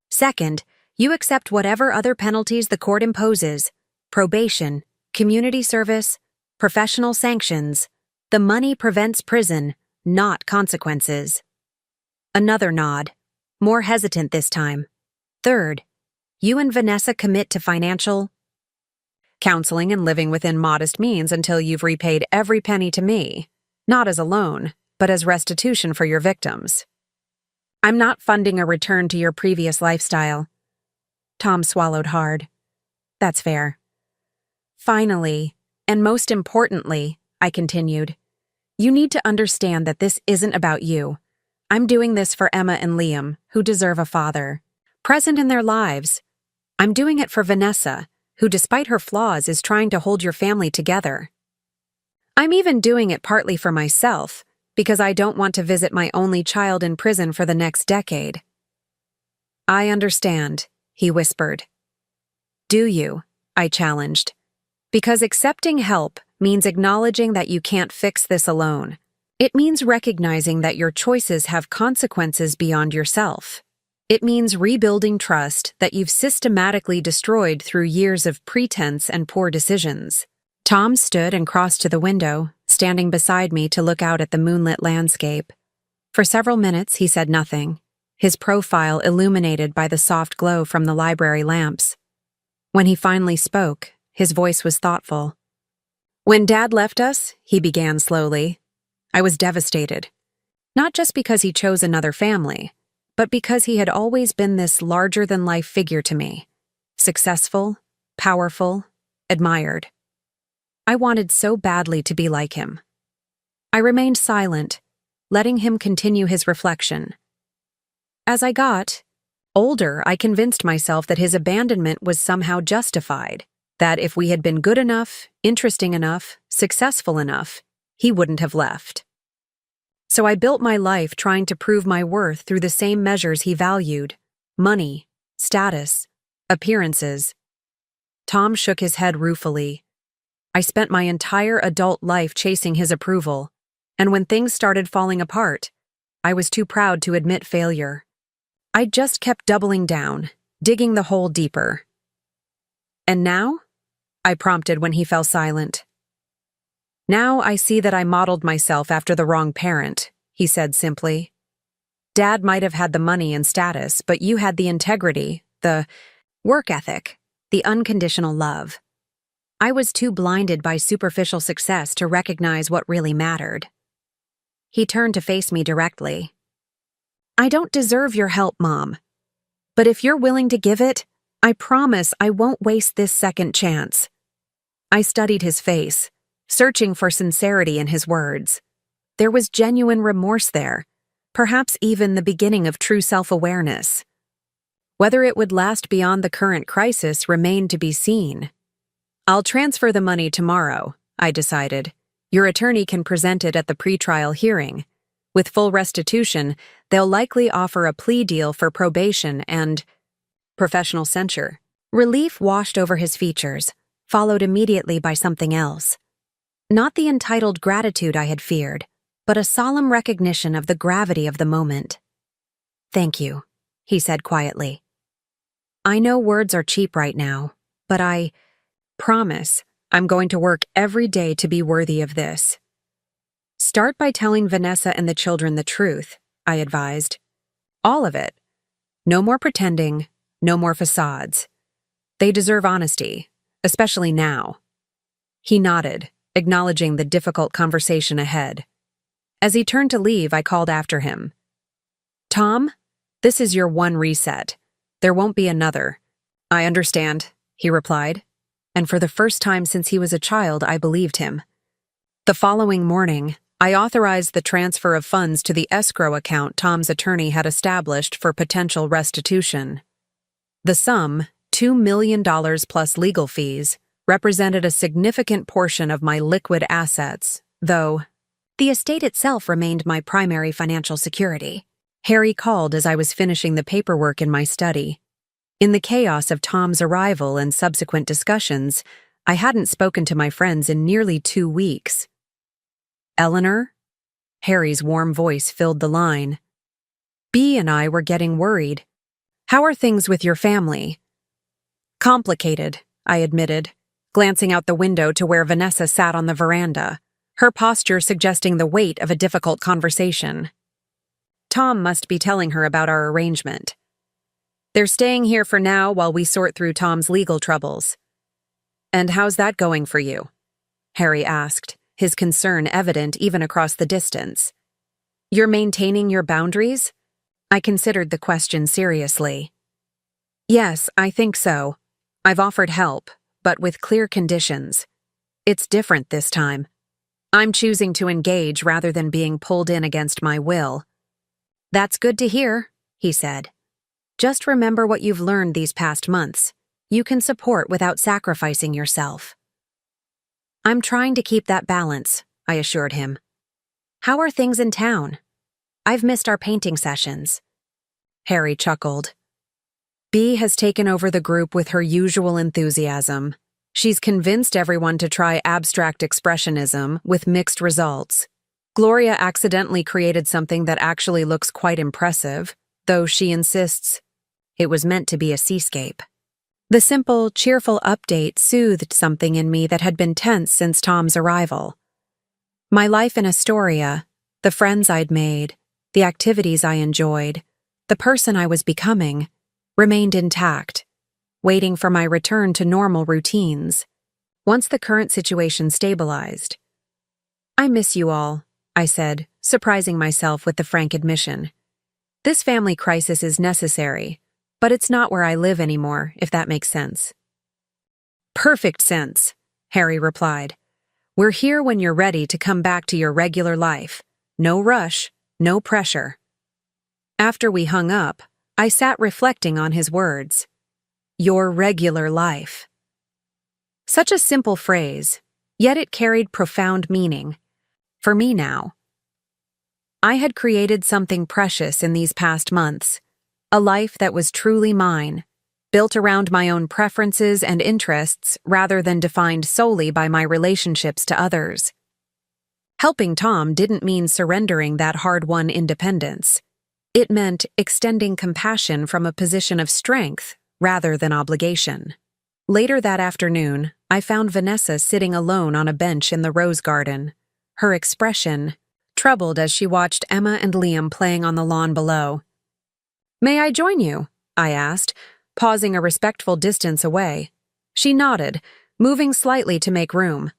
Second, you accept whatever other penalties the court imposes: probation, community service, professional sanctions. The money prevents prison, not consequences. Another nod, more hesitant this time. Third, you and Vanessa commit to financial counseling and living within modest means until you've repaid every penny to me, not as a loan, but as restitution for your victims. I'm not funding a return to your previous lifestyle. Tom swallowed hard. That's fair. Finally, and most importantly, I continued, you need to understand that this isn't about you. I'm doing this for Emma and Liam, who deserve a father, present in their lives. I'm doing it for Vanessa, who despite her flaws is trying to hold your family together. I'm even doing it partly for myself, because I don't want to visit my only child in prison for the next decade. I understand, he whispered. Do you? I challenged. Because accepting help means acknowledging that you can't fix this alone. It means recognizing that your choices have consequences beyond yourself. It means rebuilding trust that you've systematically destroyed through years of pretense and poor decisions. Tom stood and crossed to the window, standing beside me to look out at the moonlit landscape. For several minutes he said nothing, his profile illuminated by the soft glow from the library lamps. When he finally spoke, his voice was thoughtful. When Dad left us, he began slowly, I was devastated. Not just because he chose another family, but because he had always been this larger-than-life figure to me. Successful, powerful, admired. I wanted so badly to be like him. I remained silent, letting him continue his reflection. As I got older, I convinced myself that his abandonment was somehow justified, that if we had been good enough, interesting enough, successful enough, he wouldn't have left. So I built my life trying to prove my worth through the same measures he valued: money, status, appearances. Tom shook his head ruefully. I spent my entire adult life chasing his approval, and when things started falling apart, I was too proud to admit failure. I just kept doubling down, digging the hole deeper. And now? I prompted when he fell silent. Now I see that I modeled myself after the wrong parent, he said simply. Dad might have had the money and status, but you had the integrity, the work ethic, the unconditional love. I was too blinded by superficial success to recognize what really mattered. He turned to face me directly. I don't deserve your help, Mom. But if you're willing to give it, I promise I won't waste this second chance. I studied his face, searching for sincerity in his words. There was genuine remorse there, perhaps even the beginning of true self-awareness. Whether it would last beyond the current crisis remained to be seen. I'll transfer the money tomorrow, I decided. Your attorney can present it at the pretrial hearing. With full restitution, they'll likely offer a plea deal for probation and professional censure. Relief washed over his features, followed immediately by something else. Not the entitled gratitude I had feared, but a solemn recognition of the gravity of the moment. Thank you, he said quietly. I know words are cheap right now, but I promise I'm going to work every day to be worthy of this. Start by telling Vanessa and the children the truth, I advised. All of it. No more pretending, no more facades. They deserve honesty, especially now. He nodded, acknowledging the difficult conversation ahead. As he turned to leave, I called after him. Tom, this is your one reset. There won't be another. I understand, he replied, and for the first time since he was a child, I believed him. The following morning, I authorized the transfer of funds to the escrow account Tom's attorney had established for potential restitution. The sum, $2 million plus legal fees, represented a significant portion of my liquid assets, though the estate itself remained my primary financial security. Harry called as I was finishing the paperwork in my study. In the chaos of Tom's arrival and subsequent discussions, I hadn't spoken to my friends in nearly 2 weeks. Eleanor? Harry's warm voice filled the line. Bea and I were getting worried. How are things with your family? Complicated, I admitted, glancing out the window to where Vanessa sat on the veranda, her posture suggesting the weight of a difficult conversation. Tom must be telling her about our arrangement. They're staying here for now while we sort through Tom's legal troubles. And how's that going for you? Harry asked, his concern evident even across the distance. You're maintaining your boundaries? I considered the question seriously. Yes, I think so. I've offered help, but with clear conditions. It's different this time. I'm choosing to engage rather than being pulled in against my will. That's good to hear, he said. Just remember what you've learned these past months. You can support without sacrificing yourself. I'm trying to keep that balance, I assured him. How are things in town? I've missed our painting sessions. Harry chuckled. Bea has taken over the group with her usual enthusiasm. She's convinced everyone to try abstract expressionism with mixed results. Gloria accidentally created something that actually looks quite impressive, though she insists it was meant to be a seascape. The simple, cheerful update soothed something in me that had been tense since Tom's arrival. My life in Astoria, the friends I'd made, the activities I enjoyed, the person I was becoming, remained intact, waiting for my return to normal routines. Once the current situation stabilized. I miss you all, I said, surprising myself with the frank admission. This family crisis is necessary, but it's not where I live anymore, if that makes sense. Perfect sense, Harry replied. We're here when you're ready to come back to your regular life. No rush, no pressure. After we hung up, I sat reflecting on his words. Your regular life. Such a simple phrase, yet it carried profound meaning. For me now. I had created something precious in these past months. A life that was truly mine, built around my own preferences and interests rather than defined solely by my relationships to others. Helping Tom didn't mean surrendering that hard-won independence. It meant extending compassion from a position of strength rather than obligation. Later that afternoon, I found Vanessa sitting alone on a bench in the rose garden, her expression troubled as she watched Emma and Liam playing on the lawn below. May I join you? I asked, pausing a respectful distance away. She nodded, moving slightly to make room.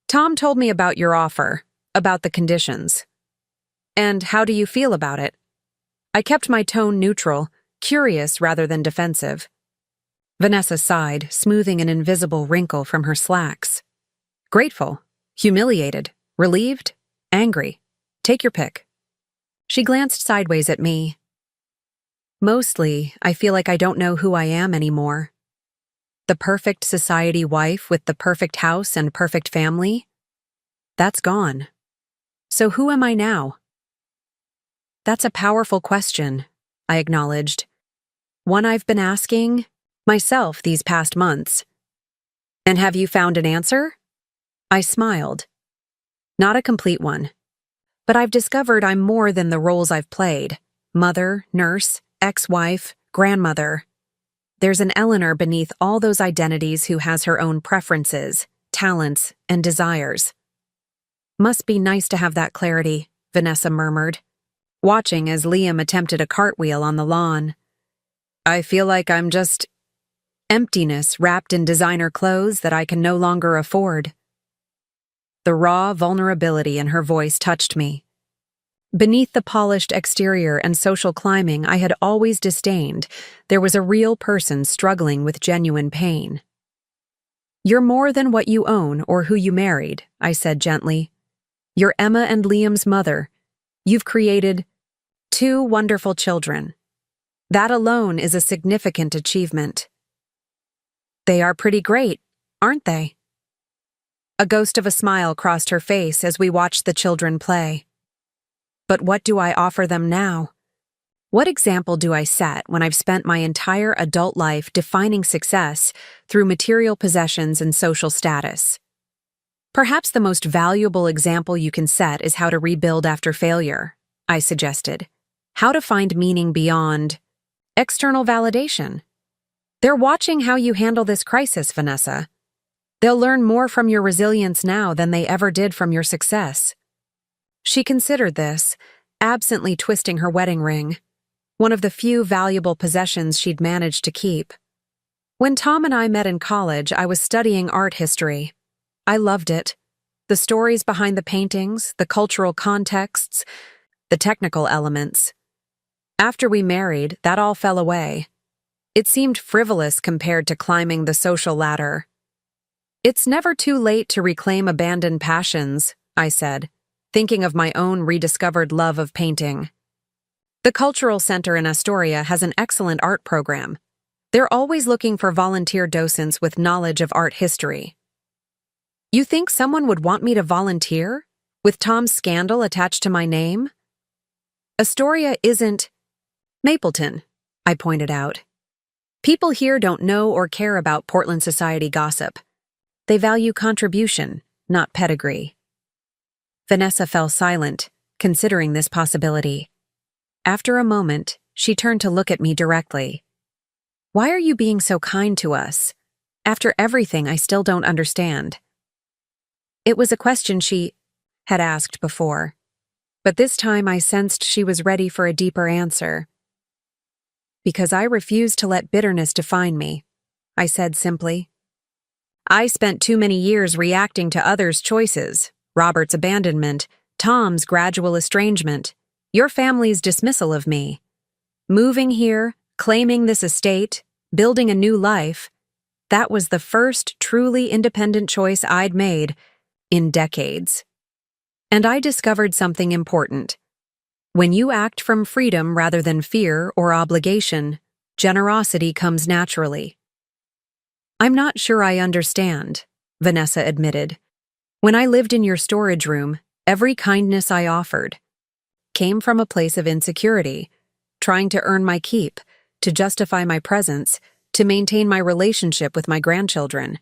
Tom told me about your offer, about the conditions. And how do you feel about it? I kept my tone neutral, curious rather than defensive. Vanessa sighed, smoothing an invisible wrinkle from her slacks. Grateful, humiliated, relieved, angry. Take your pick. She glanced sideways at me. Mostly, I feel like I don't know who I am anymore. The perfect society wife with the perfect house and perfect family? That's gone. So who am I now? That's a powerful question, I acknowledged. One I've been asking myself these past months. And have you found an answer? I smiled. Not a complete one. But I've discovered I'm more than the roles I've played. Mother, nurse, ex-wife, grandmother. There's an Eleanor beneath all those identities who has her own preferences, talents, and desires. Must be nice to have that clarity, Vanessa murmured, watching as Liam attempted a cartwheel on the lawn. I feel like I'm just emptiness wrapped in designer clothes that I can no longer afford. The raw vulnerability in her voice touched me. Beneath the polished exterior and social climbing I had always disdained, there was a real person struggling with genuine pain. You're more than what you own or who you married, I said gently. You're Emma and Liam's mother. You've created 2 wonderful children. That alone is a significant achievement. They are pretty great, aren't they? A ghost of a smile crossed her face as we watched the children play. But what do I offer them now? What example do I set when I've spent my entire adult life defining success through material possessions and social status? Perhaps the most valuable example you can set is how to rebuild after failure, I suggested. How to find meaning beyond external validation. They're watching how you handle this crisis, Vanessa. They'll learn more from your resilience now than they ever did from your success. She considered this, absently twisting her wedding ring, one of the few valuable possessions she'd managed to keep. When Tom and I met in college, I was studying art history. I loved it. The stories behind the paintings, the cultural contexts, the technical elements. After we married, that all fell away. It seemed frivolous compared to climbing the social ladder. It's never too late to reclaim abandoned passions, I said, thinking of my own rediscovered love of painting. The Cultural Center in Astoria has an excellent art program. They're always looking for volunteer docents with knowledge of art history. You think someone would want me to volunteer, with Tom's scandal attached to my name? Astoria isn't Mapleton, I pointed out. People here don't know or care about Portland society gossip. They value contribution, not pedigree. Vanessa fell silent, considering this possibility. After a moment, she turned to look at me directly. Why are you being so kind to us? After everything, I still don't understand. It was a question she had asked before, but this time I sensed she was ready for a deeper answer. Because I refuse to let bitterness define me, I said simply. I spent too many years reacting to others' choices, Robert's abandonment, Tom's gradual estrangement, your family's dismissal of me. Moving here, claiming this estate, building a new life, that was the first truly independent choice I'd made in decades. And I discovered something important. When you act from freedom rather than fear or obligation, generosity comes naturally. I'm not sure I understand, Vanessa admitted. When I lived in your storage room, every kindness I offered came from a place of insecurity, trying to earn my keep, to justify my presence, to maintain my relationship with my grandchildren.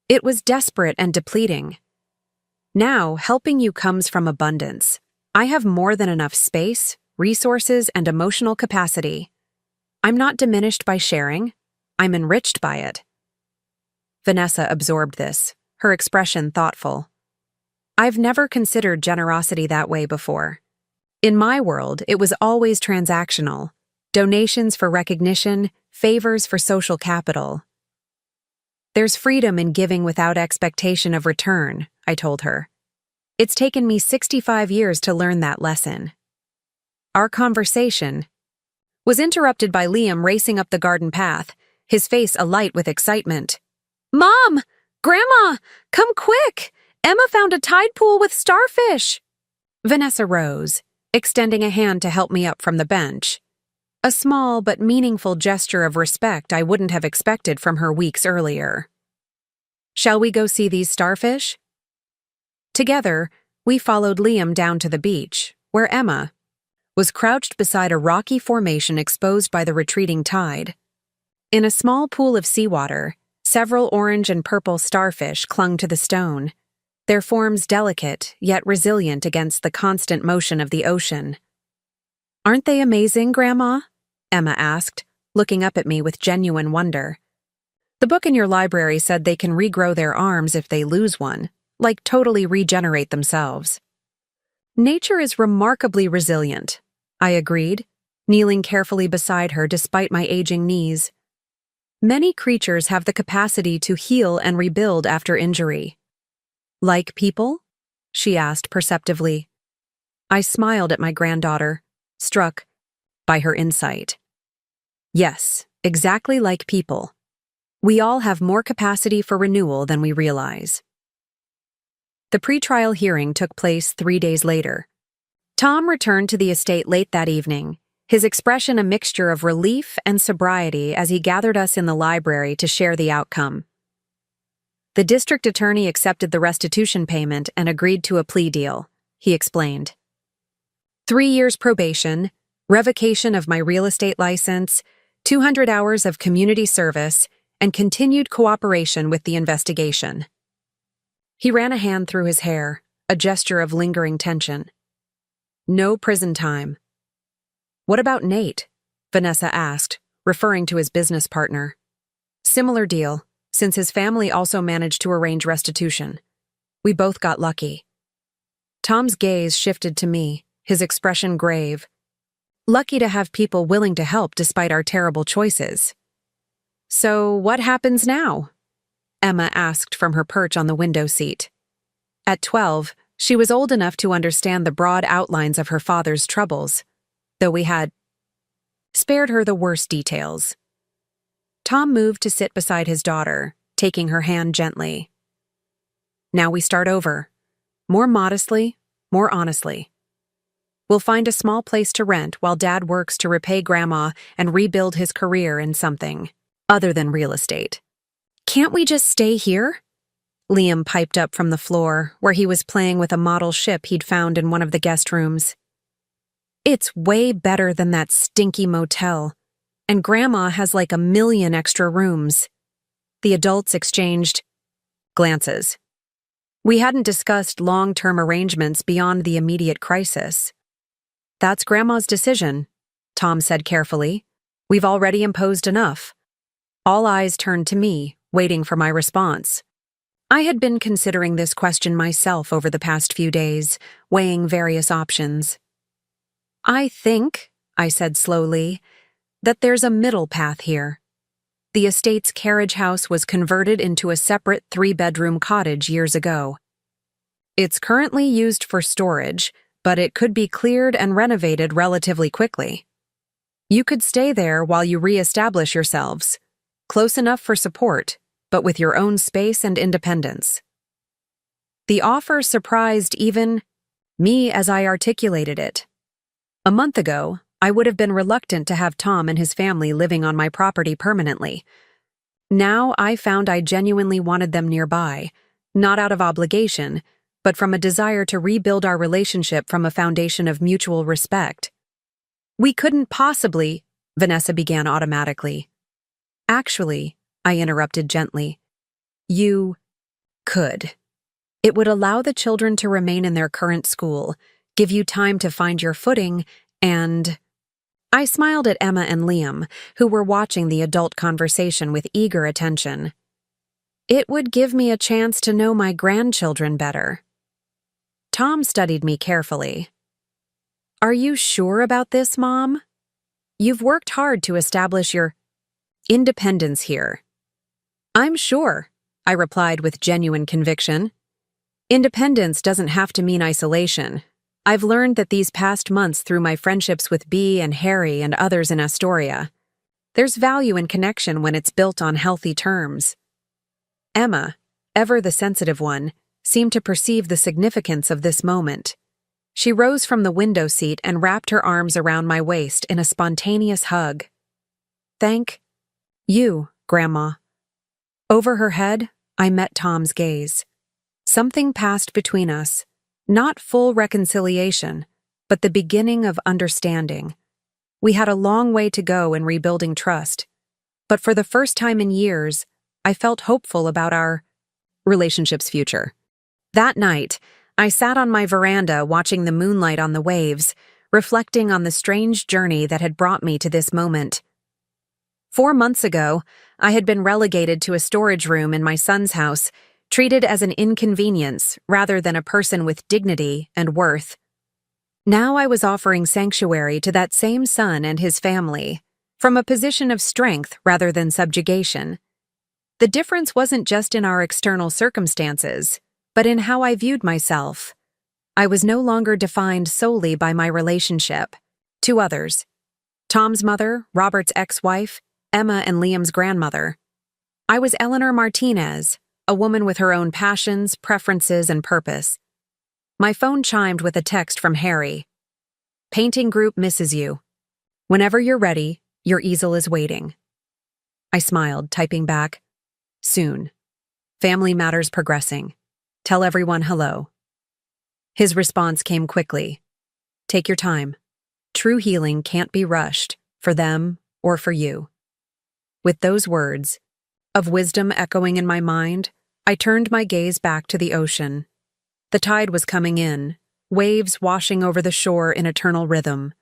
It was desperate and depleting. Now, helping you comes from abundance. I have more than enough space, resources, and emotional capacity. I'm not diminished by sharing. I'm enriched by it. Vanessa absorbed this, her expression thoughtful. I've never considered generosity that way before. In my world, it was always transactional. Donations for recognition, favors for social capital. There's freedom in giving without expectation of return, I told her. It's taken me 65 years to learn that lesson. Our conversation was interrupted by Liam racing up the garden path, his face alight with excitement. Mom! Grandma! Come quick! Emma found a tide pool with starfish! Vanessa rose, extending a hand to help me up from the bench. A small but meaningful gesture of respect I wouldn't have expected from her weeks earlier. Shall we go see these starfish? Together, we followed Liam down to the beach, where Emma was crouched beside a rocky formation exposed by the retreating tide. In a small pool of seawater, several orange and purple starfish clung to the stone, their forms delicate yet resilient against the constant motion of the ocean. Aren't they amazing, Grandma? Emma asked, looking up at me with genuine wonder. The book in your library said they can regrow their arms if they lose one, like totally regenerate themselves. Nature is remarkably resilient, I agreed, kneeling carefully beside her despite my aging knees. Many creatures have the capacity to heal and rebuild after injury. Like people? She asked perceptively. I smiled at my granddaughter, struck by her insight. Yes, exactly like people. We all have more capacity for renewal than we realize. The pretrial hearing took place 3 days later. Tom returned to the estate late that evening, his expression a mixture of relief and sobriety as he gathered us in the library to share the outcome. The district attorney accepted the restitution payment and agreed to a plea deal, he explained. 3 years probation, revocation of my real estate license, 200 hours of community service, and continued cooperation with the investigation. He ran a hand through his hair, a gesture of lingering tension. No prison time. What about Nate? Vanessa asked, referring to his business partner. Similar deal, since his family also managed to arrange restitution. We both got lucky. Tom's gaze shifted to me, his expression grave. Lucky to have people willing to help despite our terrible choices. So what happens now? Emma asked from her perch on the window seat. At 12, she was old enough to understand the broad outlines of her father's troubles, though we had spared her the worst details. Tom moved to sit beside his daughter, taking her hand gently. Now we start over. More modestly, more honestly. We'll find a small place to rent while Dad works to repay Grandma and rebuild his career in something other than real estate. Can't we just stay here? Liam piped up from the floor, where he was playing with a model ship he'd found in one of the guest rooms. It's way better than that stinky motel, and Grandma has like 1,000,000 extra rooms. The adults exchanged glances. We hadn't discussed long-term arrangements beyond the immediate crisis. That's Grandma's decision, Tom said carefully. We've already imposed enough. All eyes turned to me, waiting for my response. I had been considering this question myself over the past few days, weighing various options. I think, I said slowly, that there's a middle path here. The estate's carriage house was converted into a separate 3-bedroom cottage years ago. It's currently used for storage, but it could be cleared and renovated relatively quickly. You could stay there while you re-establish yourselves, close enough for support, but with your own space and independence. The offer surprised even me as I articulated it. A month ago, I would have been reluctant to have Tom and his family living on my property permanently. Now I found I genuinely wanted them nearby, not out of obligation, but from a desire to rebuild our relationship from a foundation of mutual respect. We couldn't possibly, Vanessa began automatically. Actually, I interrupted gently. You could. It would allow the children to remain in their current school, give you time to find your footing, and... I smiled at Emma and Liam, who were watching the adult conversation with eager attention. It would give me a chance to know my grandchildren better. Tom studied me carefully. Are you sure about this, Mom? You've worked hard to establish your independence here. I'm sure, I replied with genuine conviction. Independence doesn't have to mean isolation. I've learned that these past months through my friendships with Bea and Harry and others in Astoria. There's value in connection when it's built on healthy terms. Emma, ever the sensitive one, seemed to perceive the significance of this moment. She rose from the window seat and wrapped her arms around my waist in a spontaneous hug. Thank you, Grandma. Over her head, I met Tom's gaze. Something passed between us, not full reconciliation, but the beginning of understanding. We had a long way to go in rebuilding trust, but for the first time in years, I felt hopeful about our relationship's future. That night, I sat on my veranda watching the moonlight on the waves, reflecting on the strange journey that had brought me to this moment. 4 months ago, I had been relegated to a storage room in my son's house, treated as an inconvenience rather than a person with dignity and worth. Now I was offering sanctuary to that same son and his family, from a position of strength rather than subjugation. The difference wasn't just in our external circumstances, but in how I viewed myself. I was no longer defined solely by my relationship to others. Tom's mother, Robert's ex-wife, Emma and Liam's grandmother. I was Eleanor Martinez, a woman with her own passions, preferences, and purpose. My phone chimed with a text from Harry. Painting group misses you. Whenever you're ready, your easel is waiting. I smiled, typing back, soon. Family matters progressing. Tell everyone hello. His response came quickly. Take your time. True healing can't be rushed, for them or for you. With those words, of wisdom echoing in my mind, I turned my gaze back to the ocean. The tide was coming in, waves washing over the shore in eternal rhythm.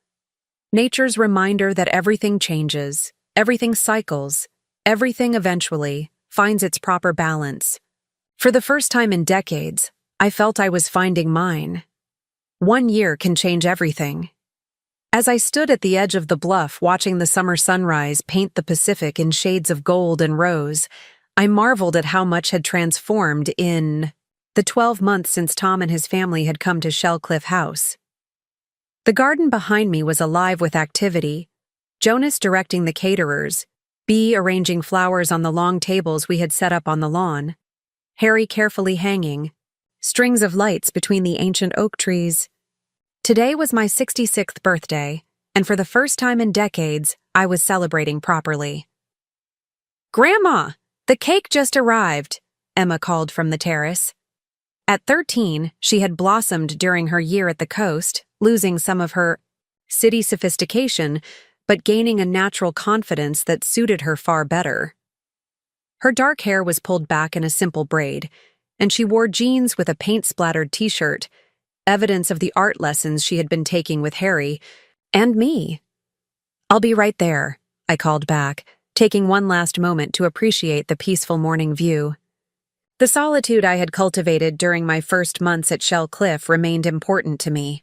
Nature's reminder that everything changes, everything cycles, everything eventually finds its proper balance. For the first time in decades, I felt I was finding mine. 1 year can change everything. As I stood at the edge of the bluff watching the summer sunrise paint the Pacific in shades of gold and rose, I marveled at how much had transformed in the 12 months since Tom and his family had come to Shell Cliff House. The garden behind me was alive with activity, Jonas directing the caterers, Bee arranging flowers on the long tables we had set up on the lawn, Harry carefully hanging, strings of lights between the ancient oak trees. Today was my 66th birthday, and for the first time in decades, I was celebrating properly. Grandma, the cake just arrived, Emma called from the terrace. At 13, she had blossomed during her year at the coast, losing some of her city sophistication, but gaining a natural confidence that suited her far better. Her dark hair was pulled back in a simple braid, and she wore jeans with a paint-splattered t-shirt, evidence of the art lessons she had been taking with Harry and me. I'll be right there, I called back, taking one last moment to appreciate the peaceful morning view. The solitude I had cultivated during my first months at Shell Cliff remained important to me.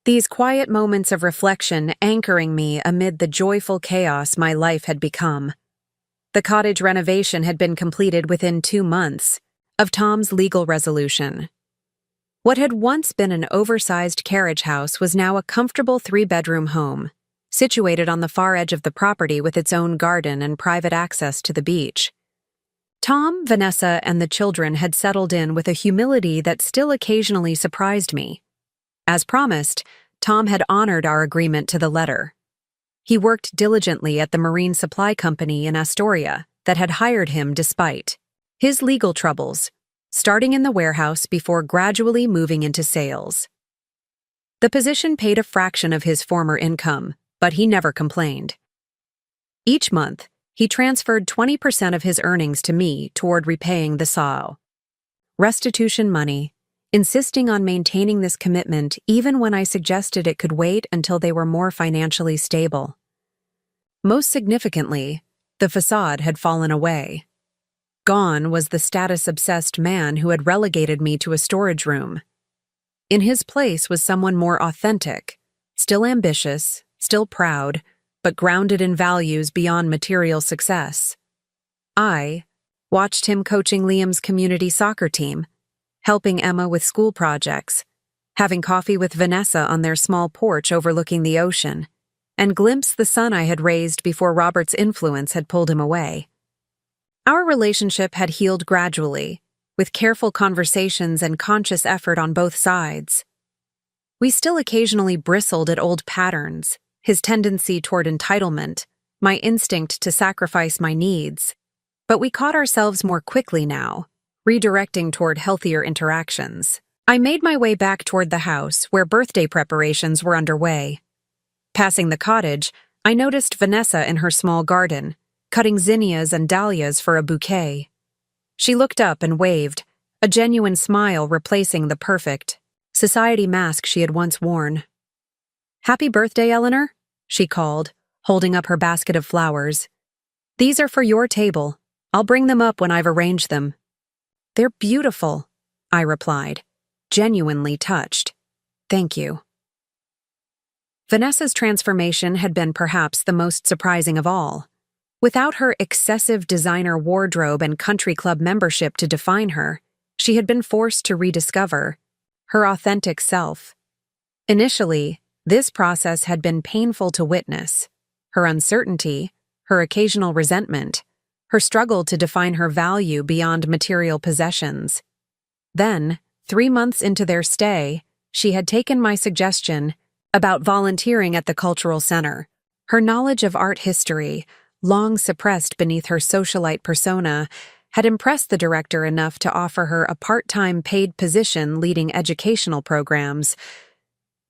These quiet moments of reflection anchoring me amid the joyful chaos my life had become. The cottage renovation had been completed within 2 months of Tom's legal resolution. What had once been an oversized carriage house was now a comfortable 3-bedroom home, situated on the far edge of the property with its own garden and private access to the beach. Tom, Vanessa, and the children had settled in with a humility that still occasionally surprised me. As promised, Tom had honored our agreement to the letter. He worked diligently at the marine supply company in Astoria that had hired him despite his legal troubles, starting in the warehouse before gradually moving into sales. The position paid a fraction of his former income, but he never complained. Each month, he transferred 20% of his earnings to me toward repaying the SAO. Restitution money, insisting on maintaining this commitment even when I suggested it could wait until they were more financially stable. Most significantly, the facade had fallen away. Gone was the status-obsessed man who had relegated me to a storage room. In his place was someone more authentic, still ambitious, still proud, but grounded in values beyond material success. I watched him coaching Liam's community soccer team, helping Emma with school projects, having coffee with Vanessa on their small porch overlooking the ocean, and glimpsed the son I had raised before Robert's influence had pulled him away. Our relationship had healed gradually, with careful conversations and conscious effort on both sides. We still occasionally bristled at old patterns, his tendency toward entitlement, my instinct to sacrifice my needs, but we caught ourselves more quickly now, redirecting toward healthier interactions. I made my way back toward the house, where birthday preparations were underway. Passing the cottage, I noticed Vanessa in her small garden, cutting zinnias and dahlias for a bouquet. She looked up and waved, a genuine smile replacing the perfect society mask she had once worn. "Happy birthday, Eleanor," she called, holding up her basket of flowers. "These are for your table. I'll bring them up when I've arranged them." They're beautiful, I replied, genuinely touched. Thank you. Vanessa's transformation had been perhaps the most surprising of all. Without her excessive designer wardrobe and country club membership to define her, she had been forced to rediscover her authentic self. Initially, this process had been painful to witness. Her uncertainty, her occasional resentment, her struggle to define her value beyond material possessions. Then, 3 months into their stay, she had taken my suggestion about volunteering at the cultural center. Her knowledge of art history, long suppressed beneath her socialite persona, had impressed the director enough to offer her a part-time paid position leading educational programs.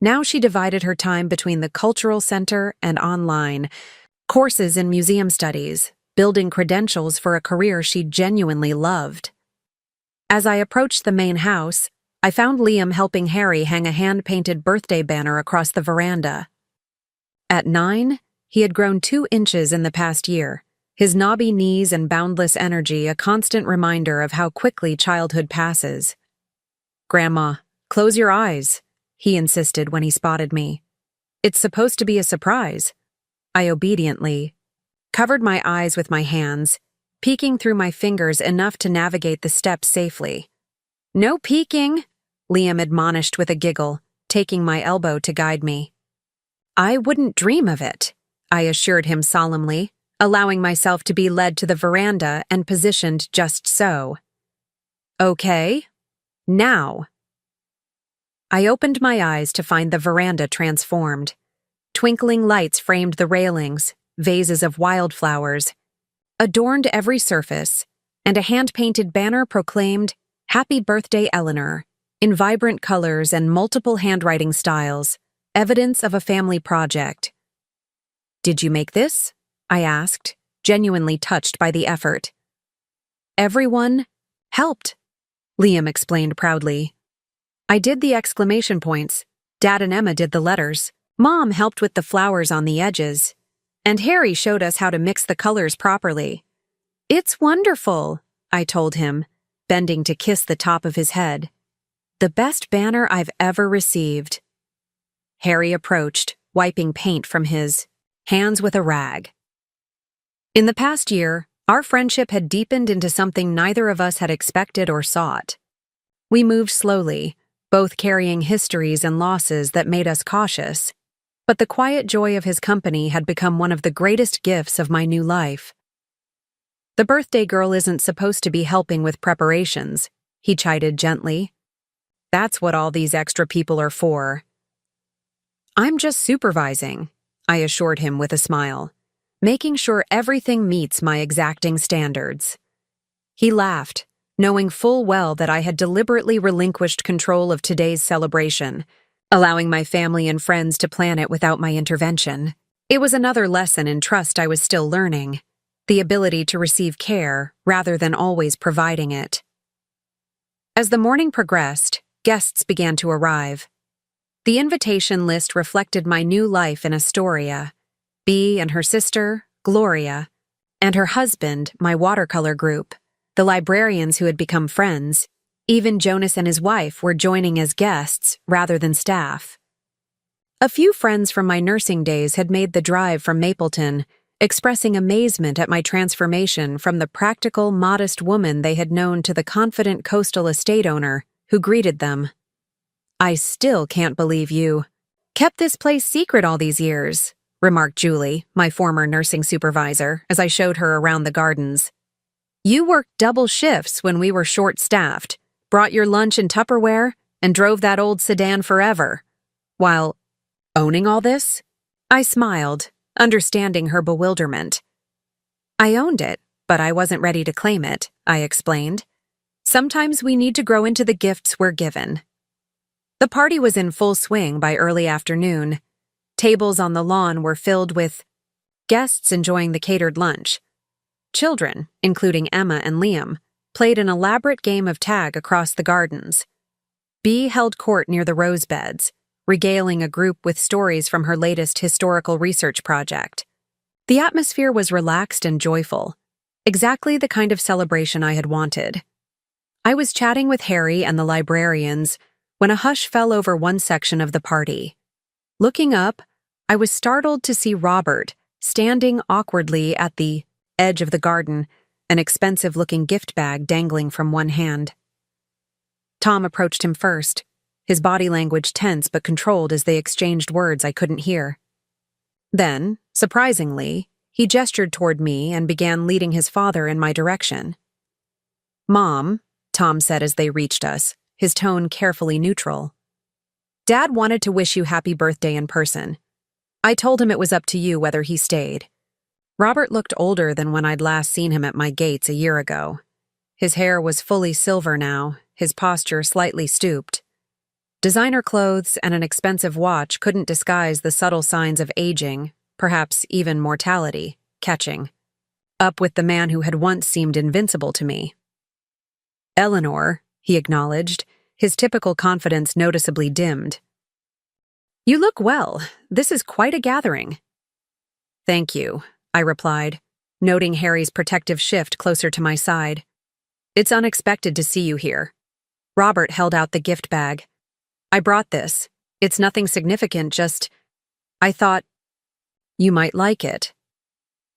Now she divided her time between the cultural center and online, courses in museum studies, building credentials for a career she genuinely loved. As I approached the main house, I found Liam helping Harry hang a hand-painted birthday banner across the veranda. At 9, he had grown 2 inches in the past year, his knobby knees and boundless energy a constant reminder of how quickly childhood passes. "Grandma, close your eyes," he insisted when he spotted me. "It's supposed to be a surprise." I obediently covered my eyes with my hands, peeking through my fingers enough to navigate the steps safely. "No peeking," Liam admonished with a giggle, taking my elbow to guide me. "I wouldn't dream of it," I assured him solemnly, allowing myself to be led to the veranda and positioned just so. "Okay, now." I opened my eyes to find the veranda transformed. Twinkling lights framed the railings, vases of wildflowers adorned every surface, and a hand-painted banner proclaimed, "Happy Birthday, Eleanor," in vibrant colors and multiple handwriting styles, evidence of a family project. "Did you make this?" I asked, genuinely touched by the effort. "Everyone helped," Liam explained proudly. "I did the exclamation points, Dad and Emma did the letters, Mom helped with the flowers on the edges, and Harry showed us how to mix the colors properly." "It's wonderful," I told him, bending to kiss the top of his head. "The best banner I've ever received." Harry approached, wiping paint from his hands with a rag. In the past year, our friendship had deepened into something neither of us had expected or sought. We moved slowly, both carrying histories and losses that made us cautious, but the quiet joy of his company had become one of the greatest gifts of my new life. "The birthday girl isn't supposed to be helping with preparations," he chided gently. "That's what all these extra people are for." "I'm just supervising," I assured him with a smile, "making sure everything meets my exacting standards." He laughed, knowing full well that I had deliberately relinquished control of today's celebration, allowing my family and friends to plan it without my intervention. It was another lesson in trust I was still learning, the ability to receive care rather than always providing it. As the morning progressed, guests began to arrive. The invitation list reflected my new life in Astoria. Bea and her sister, Gloria, and her husband, my watercolor group, the librarians who had become friends. Even Jonas and his wife were joining as guests rather than staff. A few friends from my nursing days had made the drive from Mapleton, expressing amazement at my transformation from the practical, modest woman they had known to the confident coastal estate owner who greeted them. "I still can't believe you kept this place secret all these years," remarked Julie, my former nursing supervisor, as I showed her around the gardens. "You worked double shifts when we were short-staffed, brought your lunch in Tupperware, and drove that old sedan forever. While owning all this?" I smiled, understanding her bewilderment. "I owned it, but I wasn't ready to claim it," I explained. "Sometimes we need to grow into the gifts we're given." The party was in full swing by early afternoon. Tables on the lawn were filled with guests enjoying the catered lunch. Children, including Emma and Liam, played an elaborate game of tag across the gardens. Bea held court near the rose beds, regaling a group with stories from her latest historical research project. The atmosphere was relaxed and joyful, exactly the kind of celebration I had wanted. I was chatting with Harry and the librarians when a hush fell over one section of the party. Looking up, I was startled to see Robert standing awkwardly at the edge of the garden, an expensive-looking gift bag dangling from one hand. Tom approached him first, his body language tense but controlled as they exchanged words I couldn't hear. Then, surprisingly, he gestured toward me and began leading his father in my direction. "Mom," Tom said as they reached us, his tone carefully neutral. "Dad wanted to wish you happy birthday in person. I told him it was up to you whether he stayed." Robert looked older than when I'd last seen him at my gates a year ago. His hair was fully silver now, his posture slightly stooped. Designer clothes and an expensive watch couldn't disguise the subtle signs of aging, perhaps even mortality, catching. Up with the man who had once seemed invincible to me. "Eleanor," he acknowledged, his typical confidence noticeably dimmed. "You look well. This is quite a gathering." "Thank you," I replied, noting Harry's protective shift closer to my side. "It's unexpected to see you here." Robert held out the gift bag. "I brought this. It's nothing significant, just... I thought you might like it."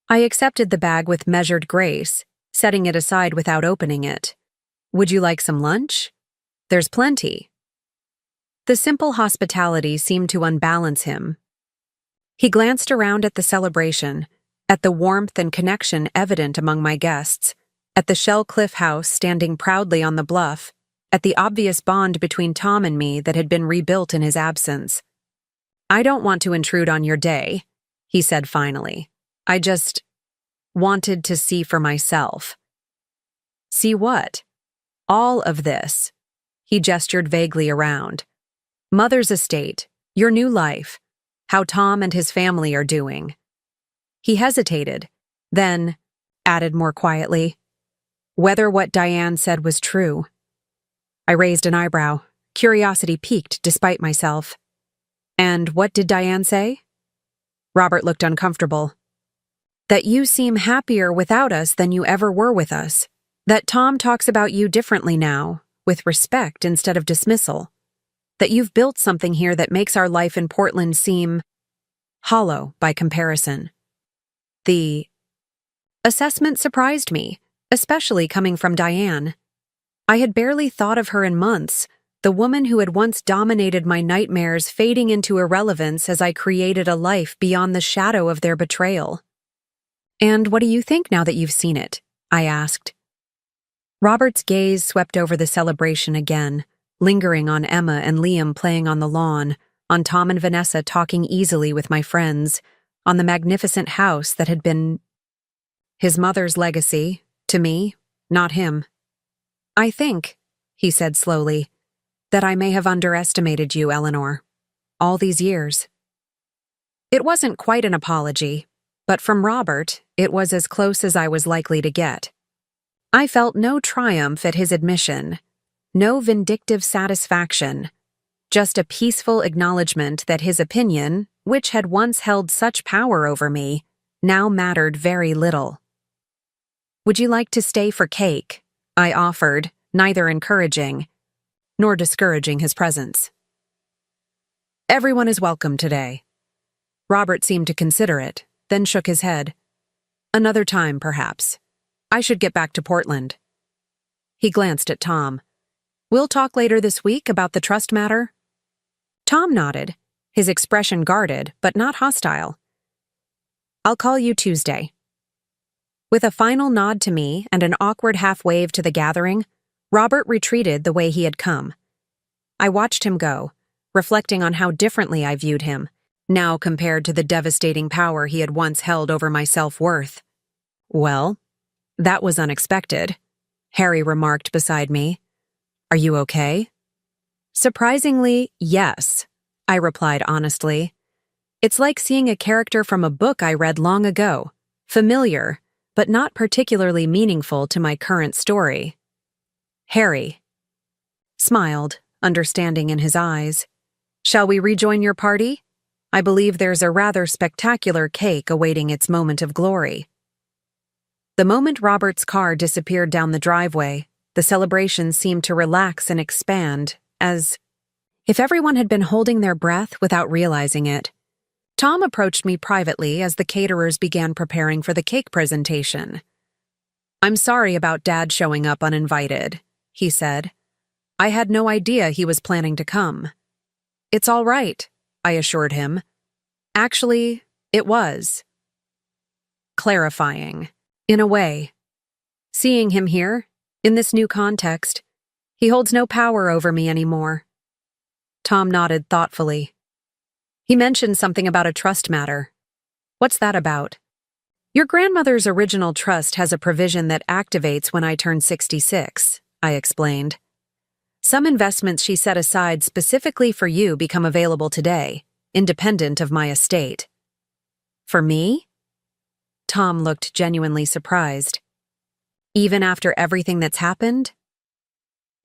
I accepted the bag with measured grace, setting it aside without opening it. "Would you like some lunch? There's plenty." The simple hospitality seemed to unbalance him. He glanced around at the celebration, at the warmth and connection evident among my guests, at the Shell Cliff house standing proudly on the bluff, at the obvious bond between Tom and me that had been rebuilt in his absence. "I don't want to intrude on your day," he said finally. "I just wanted to see for myself." "See what?" "All of this." He gestured vaguely around. "Mother's estate, your new life, how Tom and his family are doing." He hesitated, then added more quietly, "Whether what Diane said was true." I raised an eyebrow, curiosity piqued despite myself. "And what did Diane say?" Robert looked uncomfortable. "That you seem happier without us than you ever were with us. That Tom talks about you differently now, with respect instead of dismissal. That you've built something here that makes our life in Portland seem hollow by comparison." The assessment surprised me, especially coming from Diane. I had barely thought of her in months, the woman who had once dominated my nightmares fading into irrelevance as I created a life beyond the shadow of their betrayal. "And what do you think now that you've seen it?" I asked. Robert's gaze swept over the celebration again, lingering on Emma and Liam playing on the lawn, on Tom and Vanessa talking easily with my friends, on the magnificent house that had been his mother's legacy, to me, not him. "I think," he said slowly, "that I may have underestimated you, Eleanor. All these years." It wasn't quite an apology, but from Robert, it was as close as I was likely to get. I felt no triumph at his admission, no vindictive satisfaction, just a peaceful acknowledgement that his opinion, which had once held such power over me, now mattered very little. "Would you like to stay for cake?" I offered, neither encouraging nor discouraging his presence. "Everyone is welcome today." Robert seemed to consider it, then shook his head. "Another time, perhaps. I should get back to Portland." He glanced at Tom. "We'll talk later this week about the trust matter?" Tom nodded, his expression guarded but not hostile. "I'll call you Tuesday." With a final nod to me and an awkward half-wave to the gathering, Robert retreated the way he had come. I watched him go, reflecting on how differently I viewed him, now compared to the devastating power he had once held over my self-worth. "Well, that was unexpected," Harry remarked beside me. "Are you okay?" "Surprisingly, yes," I replied honestly. "It's like seeing a character from a book I read long ago, familiar, but not particularly meaningful to my current story." Harry smiled, understanding in his eyes. "Shall we rejoin your party? I believe there's a rather spectacular cake awaiting its moment of glory." The moment Robert's car disappeared down the driveway, The celebration seemed to relax and expand, as if everyone had been holding their breath without realizing it. Tom approached me privately as the caterers began preparing for the cake presentation. "I'm sorry about Dad showing up uninvited," he said. "I had no idea he was planning to come." "It's all right," I assured him. "Actually, it was." Clarifying, in a way. Seeing him here, in this new context, he holds no power over me anymore. Tom nodded thoughtfully. He mentioned something about a trust matter. "What's that about?" "Your grandmother's original trust has a provision that activates when I turn 66, I explained. "Some investments she set aside specifically for you become available today, independent of my estate." "For me?" Tom looked genuinely surprised. "Even after everything that's happened?"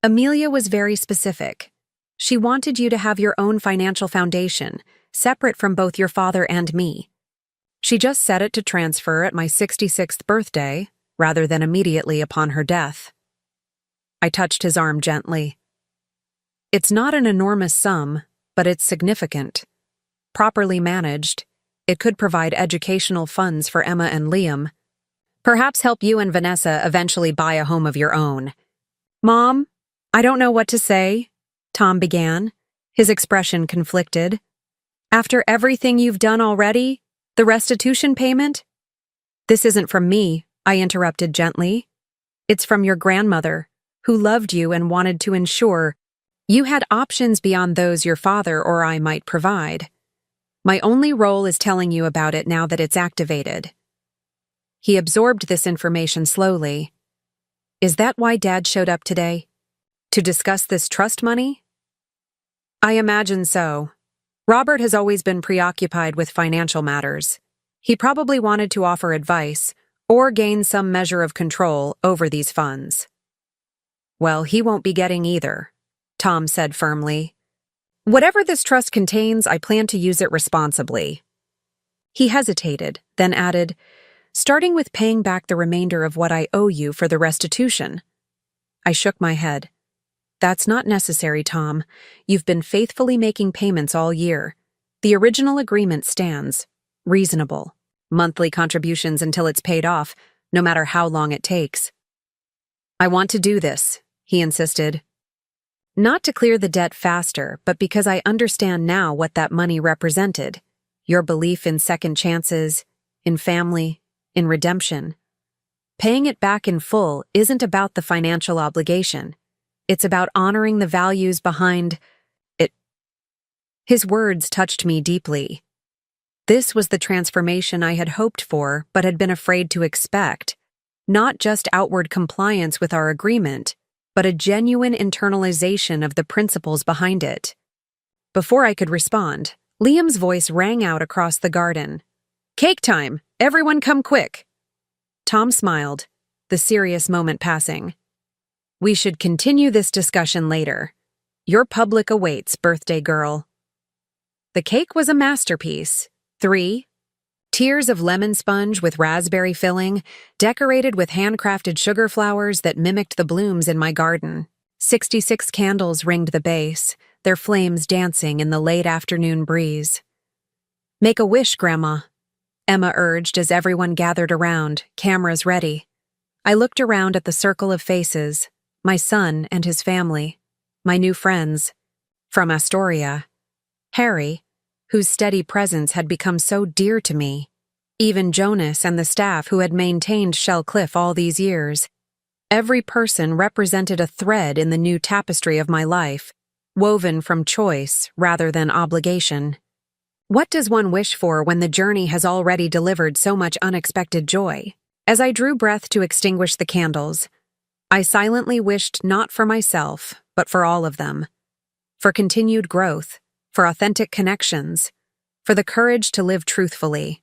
"Amelia was very specific. She wanted you to have your own financial foundation, separate from both your father and me. She just set it to transfer at my 66th birthday, rather than immediately upon her death." I touched his arm gently. "It's not an enormous sum, but it's significant. Properly managed, it could provide educational funds for Emma and Liam. Perhaps help you and Vanessa eventually buy a home of your own." "Mom, I don't know what to say," Tom began, his expression conflicted. "After everything you've done already, the restitution payment?" "This isn't from me," I interrupted gently. "It's from your grandmother, who loved you and wanted to ensure you had options beyond those your father or I might provide. My only role is telling you about it now that it's activated." He absorbed this information slowly. "Is that why Dad showed up today? To discuss this trust money?" "I imagine so. Robert has always been preoccupied with financial matters. He probably wanted to offer advice or gain some measure of control over these funds." "Well, he won't be getting either," Tom said firmly. "Whatever this trust contains, I plan to use it responsibly." He hesitated, then added, "Starting with paying back the remainder of what I owe you for the restitution." I shook my head. "That's not necessary, Tom. You've been faithfully making payments all year. The original agreement stands. Reasonable. Monthly contributions until it's paid off, no matter how long it takes." "I want to do this," he insisted. "Not to clear the debt faster, but because I understand now what that money represented. Your belief in second chances, in family, in redemption. Paying it back in full isn't about the financial obligation. It's about honoring the values behind it." His words touched me deeply. This was the transformation I had hoped for but had been afraid to expect. Not just outward compliance with our agreement, but a genuine internalization of the principles behind it. Before I could respond, Liam's voice rang out across the garden. "Cake time! Everyone come quick!" Tom smiled, the serious moment passing. "We should continue this discussion later. Your public awaits, birthday girl." The cake was a masterpiece. 3 tiers of lemon sponge with raspberry filling, decorated with handcrafted sugar flowers that mimicked the blooms in my garden. 66 candles ringed the base, their flames dancing in the late afternoon breeze. "Make a wish, Grandma," Emma urged as everyone gathered around, cameras ready. I looked around at the circle of faces, my son and his family, my new friends. From Astoria, Harry, whose steady presence had become so dear to me. Even Jonas and the staff who had maintained Shell Cliff all these years. Every person represented a thread in the new tapestry of my life, woven from choice rather than obligation. What does one wish for when the journey has already delivered so much unexpected joy? As I drew breath to extinguish the candles, I silently wished not for myself, but for all of them. For continued growth, for authentic connections, for the courage to live truthfully.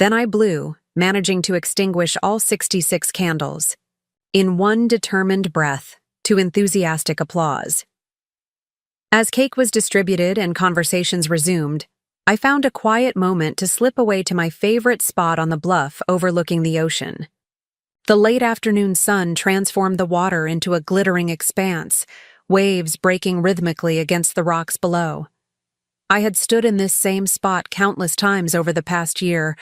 Then I blew, managing to extinguish all 66 candles, in one determined breath, to enthusiastic applause. As cake was distributed and conversations resumed, I found a quiet moment to slip away to my favorite spot on the bluff overlooking the ocean. The late afternoon sun transformed the water into a glittering expanse, waves breaking rhythmically against the rocks below. I had stood in this same spot countless times over the past year,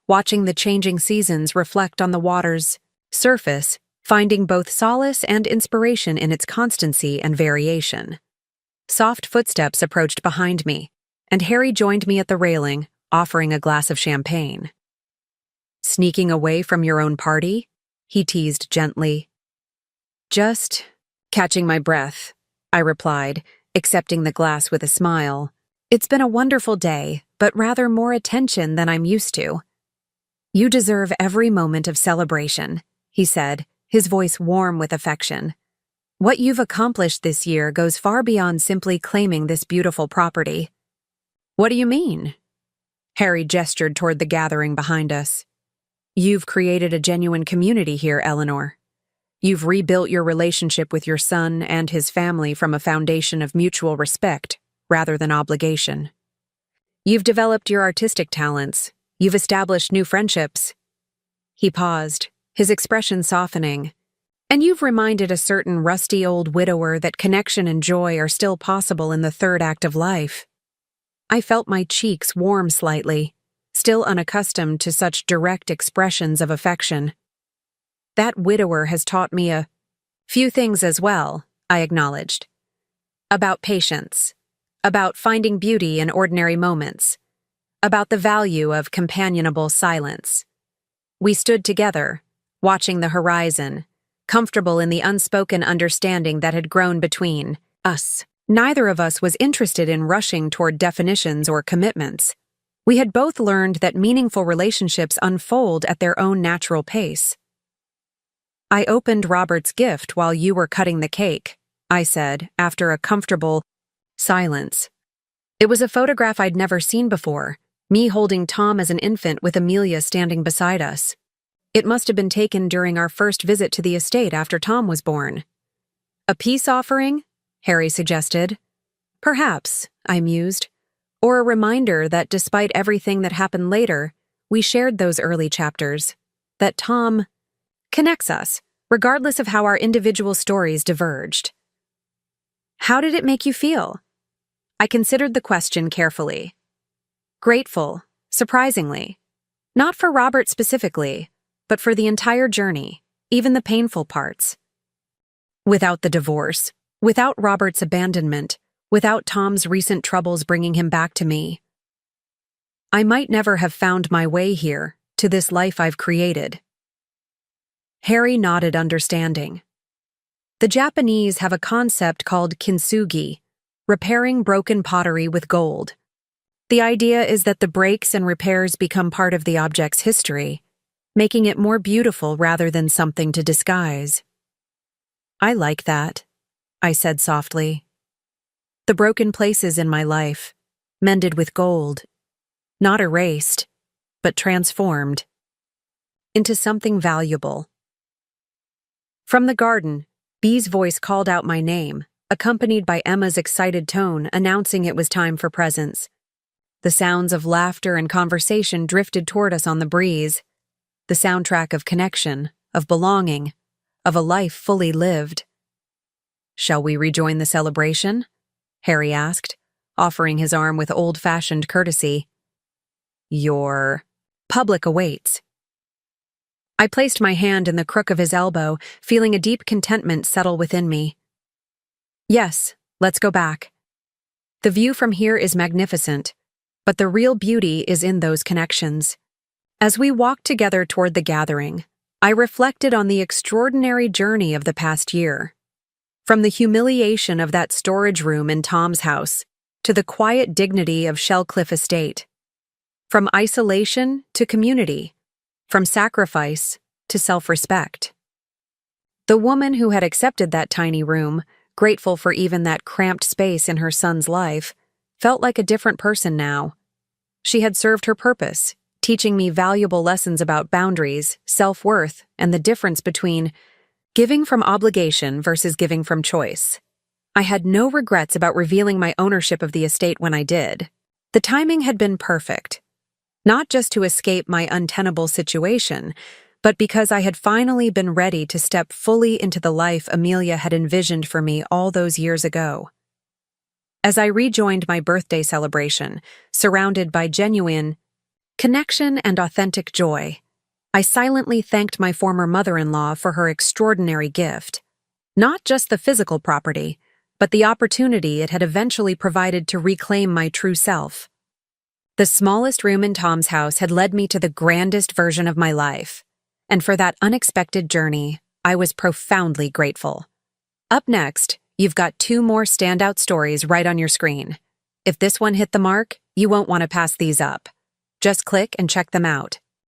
watching the changing seasons reflect on the water's surface, finding both solace and inspiration in its constancy and variation. Soft footsteps approached behind me, and Harry joined me at the railing, offering a glass of champagne. "Sneaking away from your own party?" he teased gently. "Just catching my breath," I replied, accepting the glass with a smile. "It's been a wonderful day, but rather more attention than I'm used to." "You deserve every moment of celebration," he said, his voice warm with affection. "What you've accomplished this year goes far beyond simply claiming this beautiful property." "What do you mean?" Harry gestured toward the gathering behind us. "You've created a genuine community here, Eleanor. You've rebuilt your relationship with your son and his family from a foundation of mutual respect rather than obligation. You've developed your artistic talents. You've established new friendships." He paused, his expression softening. "And you've reminded a certain rusty old widower that connection and joy are still possible in the third act of life." I felt my cheeks warm slightly, still unaccustomed to such direct expressions of affection. "That widower has taught me a few things as well," I acknowledged. "About patience, about finding beauty in ordinary moments, about the value of companionable silence." We stood together, watching the horizon, comfortable in the unspoken understanding that had grown between us. Neither of us was interested in rushing toward definitions or commitments. We had both learned that meaningful relationships unfold at their own natural pace. "I opened Robert's gift while you were cutting the cake," I said, after a comfortable silence. It was a photograph I'd never seen before, me holding Tom as an infant with Amelia standing beside us. It must have been taken during our first visit to the estate after Tom was born. "A peace offering?" Harry suggested. "Perhaps," I mused. "Or a reminder that despite everything that happened later, we shared those early chapters. That Tom connects us, regardless of how our individual stories diverged." "How did it make you feel?" I considered the question carefully. "Grateful, surprisingly. Not for Robert specifically, but for the entire journey, even the painful parts. Without the divorce, without Robert's abandonment, without Tom's recent troubles bringing him back to me, I might never have found my way here, to this life I've created." Harry nodded understanding. The Japanese have a concept called kintsugi, repairing broken pottery with gold. The idea is that the breaks and repairs become part of the object's history, making it more beautiful rather than something to disguise. "I like that," I said softly. "The broken places in my life, mended with gold, not erased, but transformed into something valuable." From the garden, Bee's voice called out my name, accompanied by Emma's excited tone announcing it was time for presents. The sounds of laughter and conversation drifted toward us on the breeze, the soundtrack of connection, of belonging, of a life fully lived. "Shall we rejoin the celebration?" Harry asked, offering his arm with old-fashioned courtesy. "Your public awaits." I placed my hand in the crook of his elbow, feeling a deep contentment settle within me. "Yes, let's go back. The view from here is magnificent, but the real beauty is in those connections." As we walked together toward the gathering, I reflected on the extraordinary journey of the past year. From the humiliation of that storage room in Tom's house to the quiet dignity of Shellcliffe Estate. From isolation to community. From sacrifice to self-respect. The woman who had accepted that tiny room, grateful for even that cramped space in her son's life, felt like a different person now. She had served her purpose, teaching me valuable lessons about boundaries, self-worth, and the difference between giving from obligation versus giving from choice. I had no regrets about revealing my ownership of the estate when I did. The timing had been perfect. Not just to escape my untenable situation, but because I had finally been ready to step fully into the life Amelia had envisioned for me all those years ago. As I rejoined my birthday celebration, surrounded by genuine connection and authentic joy, I silently thanked my former mother-in-law for her extraordinary gift. Not just the physical property, but the opportunity it had eventually provided to reclaim my true self. The smallest room in Tom's house had led me to the grandest version of my life, and for that unexpected journey, I was profoundly grateful. Up next, you've got 2 more standout stories right on your screen. If this one hit the mark, you won't want to pass these up. Just click and check them out.